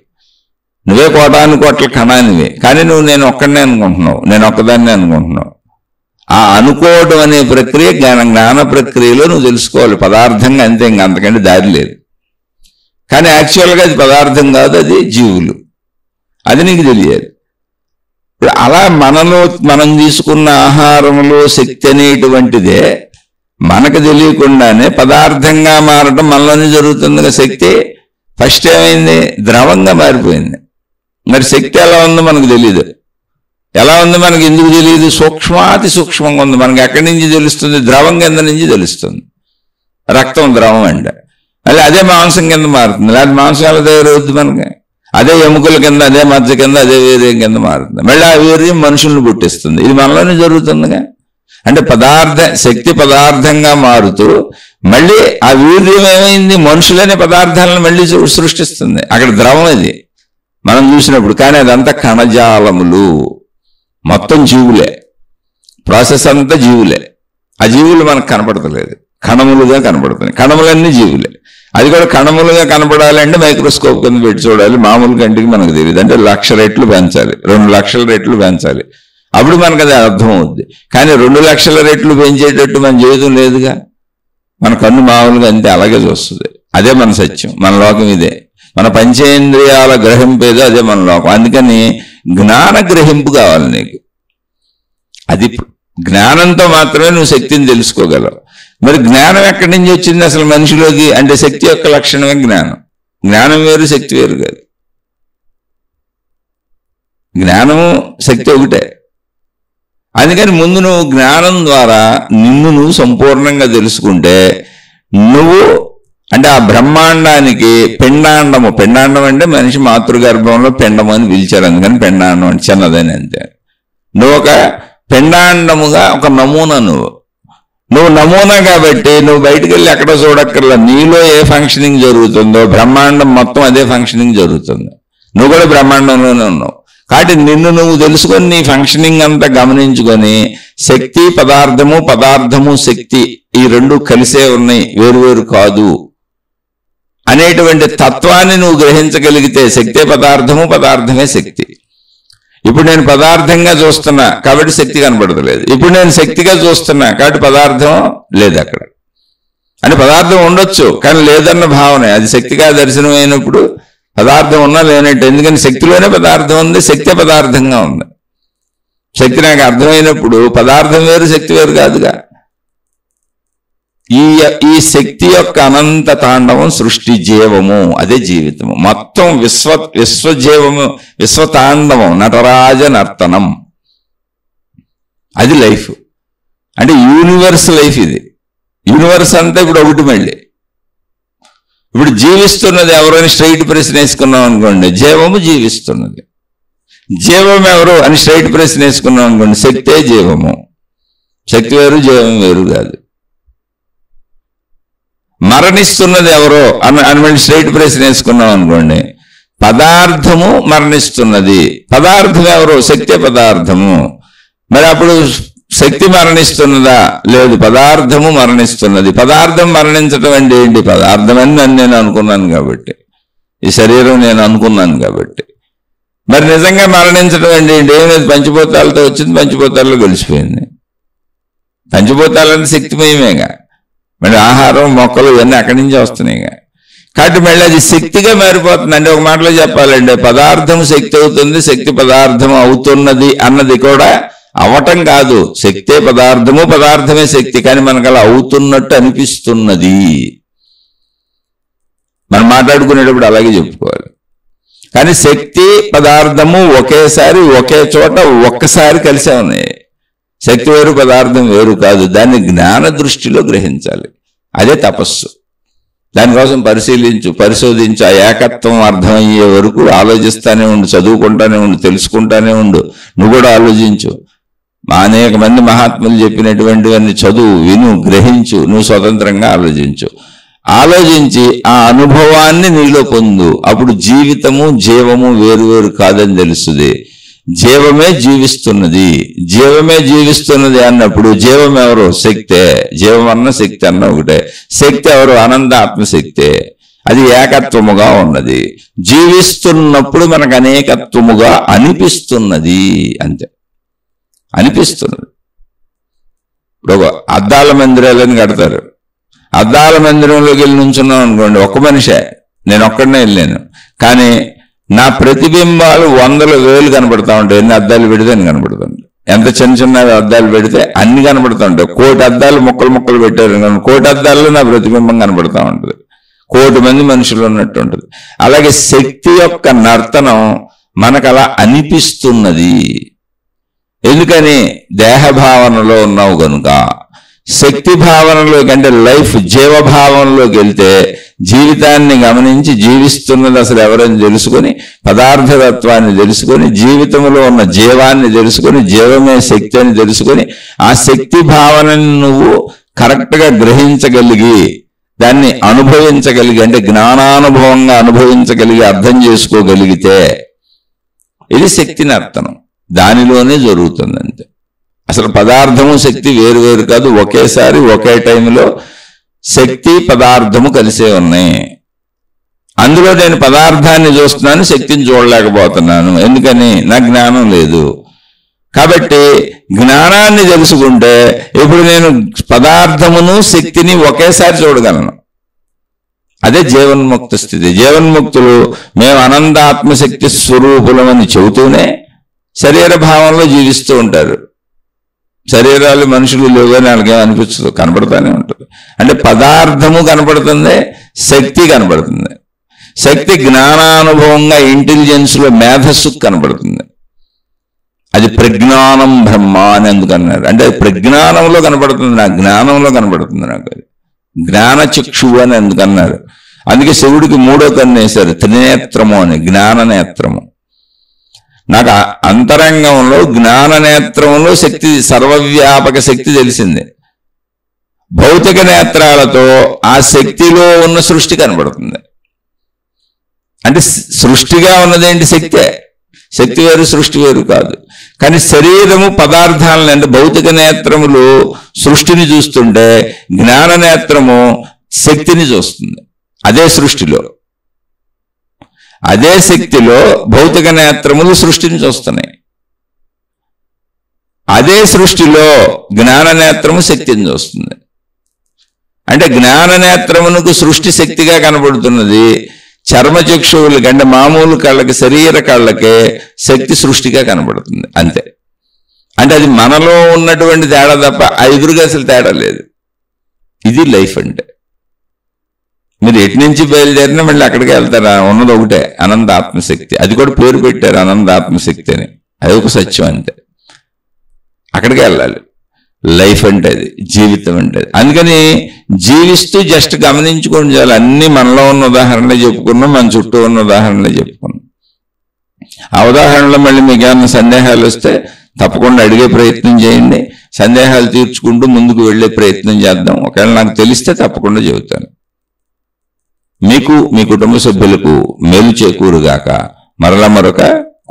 నువ్వే కోటాను కోట్ల కణానివే. కానీ నువ్వు నేను ఒక్కడనే అనుకుంటున్నావు, నేను ఒక్కదాన్నే అనుకుంటున్నావు. ఆ అనుకోవడం అనే ప్రక్రియ జ్ఞాన ప్రక్రియలో నువ్వు తెలుసుకోవాలి. పదార్థంగా అంతే, ఇంక అంతకంటే దారి లేదు. కానీ యాక్చువల్గా అది పదార్థం కాదు, అది జీవులు. అది నీకు తెలియాలి. ఇప్పుడు అలా మనలో మనం తీసుకున్న ఆహారంలో శక్తి అనేటువంటిదే మనకు తెలియకుండానే పదార్థంగా మారటం మనలోనే జరుగుతుంది. శక్తి ఫస్ట్ ఏమైంది? ద్రవంగా మారిపోయింది. మరి శక్తి ఎలా ఉందో మనకు తెలియదు. ఎలా ఉంది మనకి ఎందుకు తెలియదు? సూక్ష్మాతి సూక్ష్మంగా ఉంది. మనకి ఎక్కడి నుంచి తెలుస్తుంది? ద్రవం కింద నుంచి తెలుస్తుంది. రక్తం ద్రవం అంటే మళ్ళీ అదే మాంసం కింద మారుతుంది. లేదా మాంసం ఎలా తయారవుద్ది మనకి? అదే ఎముకల కింద, అదే మధ్య కింద, అదే వీర్యం కింద మారుతుంది. మళ్ళీ ఆ వీర్యం మనుషులను పుట్టిస్తుంది. ఇది మనలోనే జరుగుతుందిగా. అంటే శక్తి పదార్థంగా మారుతూ మళ్ళీ ఆ వీర్యం ఏమైంది? మనుషులనే పదార్థాలను మళ్ళీ సృష్టిస్తుంది. అక్కడ ద్రవం అది మనం చూసినప్పుడు. కానీ అదంతా కణజాలములు, మొత్తం జీవులే. ప్రాసెస్ అంతా జీవులే. ఆ జీవులు మనకు కనపడతలేదు, కణములుగా కనపడుతున్నాయి. కణములన్నీ జీవులే. అది కూడా కణములుగా కనపడాలంటే మైక్రోస్కోప్ కింద పెట్టి చూడాలి. మామూలు కంటికి మనకు తెలియదు. అంటే 1,00,000 రెట్లు పెంచాలి, 2,00,000 రెట్లు పెంచాలి. అప్పుడు మనకు అది అర్థం అవుద్ది. కానీ 2,00,000 రెట్లు పెంచేటట్టు మన జీవితం లేదుగా. మన కన్ను మామూలుగా అంతే, అలాగే చూస్తుంది. అదే మన సత్యం, మన లోకం ఇదే. మన పంచేంద్రియాల గ్రహింపు ఏదో అదే మన లోకం. అందుకని జ్ఞాన గ్రహింపు కావాలి నీకు. అది జ్ఞానంతో మాత్రమే నువ్వు శక్తిని తెలుసుకోగలవు. మరి జ్ఞానం ఎక్కడి నుంచి వచ్చింది అసలు మనిషిలోకి అంటే? శక్తి యొక్క లక్షణమే జ్ఞానం. జ్ఞానం వేరు, శక్తి వేరు కాదు. జ్ఞానము శక్తి ఒకటే. అందుకని ముందు నువ్వు జ్ఞానం ద్వారా నిన్ను నువ్వు సంపూర్ణంగా తెలుసుకుంటే నువ్వు అంటే ఆ బ్రహ్మాండానికి పిండాండము. పిండాండం అంటే మనిషి మాతృగర్భంలో పిండము అని పిలిచారు. అందుకని పిండాండం అంటే చిన్నదని అంతే. నువ్వు ఒక పిండాండముగా ఒక నమూనా. నువ్వు నమూనా కాబట్టి నువ్వు బయటకు వెళ్ళి ఎక్కడో చూడక్కర్లా. నీలో ఏ ఫంక్షనింగ్ జరుగుతుందో బ్రహ్మాండం మొత్తం అదే ఫంక్షనింగ్ జరుగుతుంది. నువ్వు కూడా బ్రహ్మాండంలోనే ఉన్నావు. కాబట్టి నిన్ను నువ్వు తెలుసుకొని నీ ఫంక్షనింగ్ అంతా గమనించుకొని శక్తి పదార్థము, పదార్థము శక్తి ఈ రెండు కలిసే ఉన్నాయి, వేరువేరు కాదు అనేటువంటి తత్వాన్ని నువ్వు గ్రహించగలిగితే శక్తే పదార్థము, పదార్థమే శక్తి. ఇప్పుడు నేను పదార్థంగా చూస్తున్నా కాబట్టి శక్తి కనపడతలేదు. ఇప్పుడు నేను శక్తిగా చూస్తున్నా కాబట్టి పదార్థం లేదు అక్కడ. అంటే పదార్థం ఉండొచ్చు కానీ లేదన్న భావన. అది శక్తిగా దర్శనం అయినప్పుడు పదార్థం ఉన్నా లేనట్టు. ఎందుకని శక్తిలోనే పదార్థం ఉంది, శక్తే పదార్థంగా ఉంది. శక్తి నాకు అర్థమైనప్పుడు పదార్థం వేరు, శక్తి వేరు కాదుగా. ఈ శక్తి యొక్క అనంత తాండవం సృష్టి జీవము, అదే జీవితము. మొత్తం విశ్వజీవము, విశ్వతాండవం, నటరాజ నర్తనం, అది లైఫ్. అంటే యూనివర్స్ లైఫ్ ఇది. యూనివర్స్ అంతా ఇప్పుడు ఒకటి. మళ్ళీ ఇప్పుడు జీవిస్తున్నది ఎవరు అని స్ట్రైట్ ప్రశ్న వేసుకున్నాం అనుకోండి, జీవము జీవిస్తున్నది. జీవం ఎవరు అని స్ట్రైట్ ప్రశ్న వేసుకున్నాం అనుకోండి, శక్తే జీవము. శక్తి వేరు, జీవం వేరు కాదు. మరణిస్తున్నది ఎవరో అని మళ్ళీ స్ట్రైట్ ప్రశ్న వేసుకున్నాం అనుకోండి, పదార్థము మరణిస్తున్నది. పదార్థం ఎవరో? శక్తే పదార్థము. మరి అప్పుడు శక్తి మరణిస్తున్నదా? లేదు, పదార్థము మరణిస్తున్నది. పదార్థం మరణించటం అంటే ఏంటి? పదార్థం అని నేను అనుకున్నాను కాబట్టి, ఈ శరీరం నేను అనుకున్నాను కాబట్టి. మరి నిజంగా మరణించడం అంటే ఏంటి? ఏం లేదు, పంచభూతాలతో వచ్చింది, పంచభూతాల్లో కలిసిపోయింది. పంచభూతాలంటే శక్తిమయమేగా. మరి ఆహారం, మొక్కలు ఇవన్నీ అక్కడి నుంచి వస్తున్నాయిగా. కాబట్టి మళ్ళీ అది శక్తిగా మారిపోతుంది. అంటే ఒక మాటలో చెప్పాలంటే పదార్థం శక్తి అవుతుంది, శక్తి పదార్థం అవుతున్నది అన్నది కూడా అవటం కాదు. శక్తే పదార్థము, పదార్థమే శక్తి. కానీ మనకు అలా అవుతున్నట్టు అనిపిస్తున్నది. మనం మాట్లాడుకునేటప్పుడు అలాగే చెప్పుకోవాలి. కానీ శక్తి పదార్థము ఒకేసారి ఒకే చోట ఒక్కసారి కలిసే ఉన్నాయి. శక్తి వేరు, పదార్థం వేరు కాదు. దాన్ని జ్ఞాన దృష్టిలో గ్రహించాలి. అదే తపస్సు. దానికోసం పరిశోధించు. ఆ ఏకత్వం అర్థమయ్యే వరకు ఆలోచిస్తానే ఉండు, చదువుకుంటానే ఉండు, తెలుసుకుంటానే ఉండు. నువ్వు కూడా ఆలోచించు. అనేక మంది మహాత్ములు చెప్పినటువంటివన్నీ చదువు, విను, గ్రహించు. నువ్వు స్వతంత్రంగా ఆలోచించు. ఆలోచించి ఆ అనుభవాన్ని నీలో పొందు. అప్పుడు జీవితము జీవము వేరువేరు కాదని తెలుస్తుంది. జీవమే జీవిస్తున్నది. జీవమే జీవిస్తున్నది అన్నప్పుడు జీవం ఎవరు? శక్తే. జీవం అన్న శక్తి అన్న ఒకటే. శక్తి ఎవరు? ఆనందాత్మశక్తే. అది ఏకత్వముగా ఉన్నది. జీవిస్తున్నప్పుడు మనకు అనేకత్వముగా అనిపిస్తున్నది. అంతే, అనిపిస్తున్నది. ఇప్పుడు అద్దాల మందిరాలని కడతారు. అద్దాల మందిరంలోకి వెళ్ళి నుంచున్నాం అనుకోండి, ఒక్క మనిషే, నేను ఒక్కడనే వెళ్ళాను. కానీ నా ప్రతిబింబాలు వందల వేలు కనబడతా ఉంటాయి. ఎన్ని అద్దాలు పెడితే అని కనబడుతుంటాయి. ఎంత చిన్న చిన్న అద్దాలు పెడితే అన్ని కనబడుతూ ఉంటాయి. 1,000 అద్దాలు ముక్కలు పెట్టారు. 1,000 అద్దాల్లో నా ప్రతిబింబం కనబడతా ఉంటుంది. 1,000 మంది మనుషులు ఉన్నట్టు ఉంటుంది. అలాగే శక్తి యొక్క నర్తనం మనకు అలా అనిపిస్తున్నది. ఎందుకని? దేహభావనలో ఉన్నావు కనుక. శక్తి భావనలోకి, అంటే లైఫ్ జీవభావంలోకి వెళ్తే జీవితాన్ని గమనించి జీవిస్తున్నది అసలు ఎవరని తెలుసుకొని, పదార్థతత్వాన్ని తెలుసుకొని, జీవితంలో ఉన్న జీవాన్ని తెలుసుకొని, జీవమే శక్తి అని తెలుసుకొని, ఆ శక్తి భావనని నువ్వు కరెక్ట్గా గ్రహించగలిగి, దాన్ని అనుభవించగలిగి, అంటే జ్ఞానానుభవంగా అనుభవించగలిగి, అర్థం చేసుకోగలిగితే ఇది శక్తి నర్తనం. దానిలోనే జరుగుతుంది అంతే. అసలు పదార్థము శక్తి వేరు వేరు కాదు. ఒకేసారి ఒకే టైంలో శక్తి పదార్థము కలిసే ఉన్నాయి. అందులో నేను పదార్థాన్ని చూస్తున్నాను, శక్తిని చూడలేకపోతున్నాను. ఎందుకని? నా జ్ఞానం లేదు. కాబట్టి జ్ఞానాన్ని తెలుసుకుంటే ఇప్పుడు నేను పదార్థమును శక్తిని ఒకేసారి చూడగలను. అదే జీవన్ముక్త స్థితి. జీవన్ముక్తులు మేము అనంతాత్మశక్తి స్వరూపులమని చెబుతూనే శరీర భావంలో జీవిస్తూ ఉంటారు. శరీరాలు మనుషులు లేవని వాళ్ళకేం అనిపించదు, కనబడతానే ఉంటుంది. అంటే పదార్థము కనబడుతుంది, శక్తి కనబడుతుంది. శక్తి జ్ఞానానుభవంగా ఇంటెలిజెన్స్లో మేధస్సుకు కనబడుతుంది. అది ప్రజ్ఞానం బ్రహ్మ అని ఎందుకన్నారు? అంటే ప్రజ్ఞానంలో కనబడుతుంది, నాకు జ్ఞానంలో కనబడుతుంది. నాకు అది జ్ఞానచక్షువు అని ఎందుకన్నారు? అందుకే శివుడికి 3వ కన్ను వేశారు, త్రినేత్రము అని, జ్ఞాననేత్రము. నాకు అంతరంగంలో జ్ఞాననేత్రంలో శక్తి, సర్వవ్యాపక శక్తి తెలిసింది. భౌతిక నేత్రాలతో ఆ శక్తిలో ఉన్న సృష్టి కనబడుతుంది. అంటే సృష్టిగా ఉన్నదేంటి? శక్తే. శక్తి వేరు, సృష్టి వేరు కాదు. కానీ శరీరము పదార్థాలను, అంటే భౌతిక నేత్రములు సృష్టిని చూస్తుంటే జ్ఞాన నేత్రము శక్తిని చూస్తుంది. అదే సృష్టిలో, అదే శక్తిలో భౌతిక నేత్రములు సృష్టిని చూస్తున్నాయి. అదే సృష్టిలో జ్ఞాన నేత్రము శక్తిని చూస్తుంది. అంటే జ్ఞాన నేత్రమునకు సృష్టి శక్తిగా కనబడుతున్నది. చర్మచక్షువులకి, అంటే మామూలు కళ్ళకి, శరీర కళ్ళకే శక్తి సృష్టిగా కనబడుతుంది. అంతే. అంటే అది మనలో ఉన్నటువంటి తేడా తప్ప ఎదురుగా అసలు తేడా లేదు. ఇది లైఫ్. అంటే మీరు ఎటు నుంచి బయలుదేరినా మళ్ళీ అక్కడికి వెళ్తారా? ఉన్నది ఒకటే, అనంత ఆత్మశక్తి. అది కూడా పేరు పెట్టారు అనంత ఆత్మశక్తి అని. అది ఒక సత్యం అంతే. అక్కడికి వెళ్ళాలి. లైఫ్ అంటే అది, జీవితం అంటే అది. అందుకని జీవిస్తూ జస్ట్ గమనించుకోండి చాలు. అన్ని మనలో ఉన్న ఉదాహరణలే చెప్పుకున్నాం, మన చుట్టూ ఉన్న ఉదాహరణలే చెప్పుకున్నాం. ఆ ఉదాహరణలో మళ్ళీ మీకు ఏమైనా సందేహాలు వస్తే తప్పకుండా అడిగే ప్రయత్నం చేయండి. సందేహాలు తీర్చుకుంటూ ముందుకు వెళ్ళే ప్రయత్నం చేద్దాం. ఒకవేళ నాకు తెలిస్తే తప్పకుండా చెబుతాను. మీకు, మీ కుటుంబ సభ్యులకు మేలు చేకూరుగాక. మరొక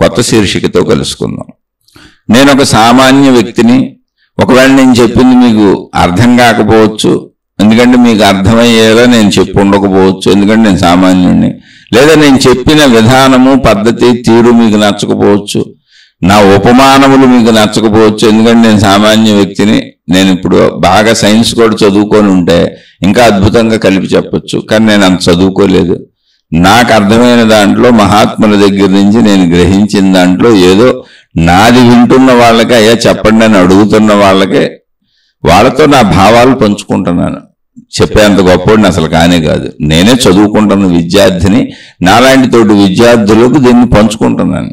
కొత్త శీర్షికతో కలుసుకుందాం. నేను ఒక సామాన్య వ్యక్తిని, ఒకవేళ నేను చెప్పింది మీకు అర్థం కాకపోవచ్చు, ఎందుకంటే మీకు అర్థమయ్యేలా నేను చెప్పి ఉండకపోవచ్చు, ఎందుకంటే నేను సామాన్యుడిని. లేదా నేను చెప్పిన విధానము, పద్ధతి, తీరు మీకు నచ్చకపోవచ్చు, నా ఉపమానములు మీకు నచ్చకపోవచ్చు, ఎందుకంటే నేను సామాన్య వ్యక్తిని. నేను ఇప్పుడు బాగా సైన్స్ కూడా చదువుకొని ఉంటే ఇంకా అద్భుతంగా కలిపి చెప్పచ్చు, కానీ నేను అంత చదువుకోలేదు. నాకు అర్థమైన దాంట్లో, మహాత్ముల దగ్గర నుంచి నేను గ్రహించిన దాంట్లో ఏదో నాది వింటున్న వాళ్ళకే, అయ్యా చెప్పండి అని అడుగుతున్న వాళ్ళకే, వాళ్ళతో నా భావాలు పంచుకుంటున్నాను. చెప్పేంత గొప్పవాడిని అసలు కానే కాదు. నేనే చదువుకుంటున్న విద్యార్థిని, నాలాంటి తోటి విద్యార్థులకు దీన్ని పంచుకుంటున్నాను.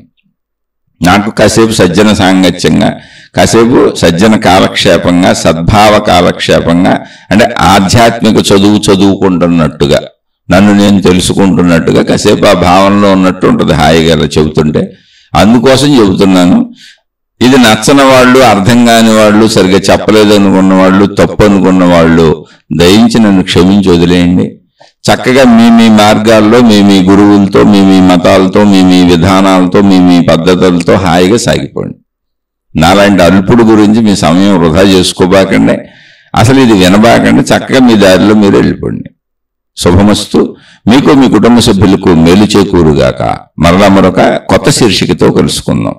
నాకు కాసేపు సజ్జన సాంగత్యంగా, కాసేపు సజ్జన కాలక్షేపంగా, సద్భావ కాలక్షేపంగా, అంటే ఆధ్యాత్మిక చదువుకుంటున్నట్టుగా, నన్ను నేను తెలుసుకుంటున్నట్టుగా కాసేపు ఆ భావనలో ఉన్నట్టు ఉంటుంది హాయిగా చెబుతుంటే. అందుకోసం చెబుతున్నాను. ఇది నచ్చని వాళ్ళు, అర్థం కాని వాళ్ళు, సరిగ్గా చెప్పలేదు అనుకున్న వాళ్ళు, తప్పు అనుకున్న వాళ్ళు దయించి నన్ను క్షమించి వదిలేయండి. చక్కగా మీ మార్గాల్లో, మీ గురువులతో, మీ మతాలతో, మీ విధానాలతో, మీ పద్ధతులతో హాయిగా సాగిపోండి. నాలాంటి అల్పుడు గురించి మీ సమయం వృధా చేసుకోబాకండి, అసలు ఇది వినబాకండి. చక్కగా మీ దారిలో మీరు వెళ్ళిపోండి. శుభమస్తు. మీకు, మీ కుటుంబ సభ్యులకు మేలు చేకూరుగాక. మరలా మరొక కొత్త శీర్షికతో కలుసుకుందాం.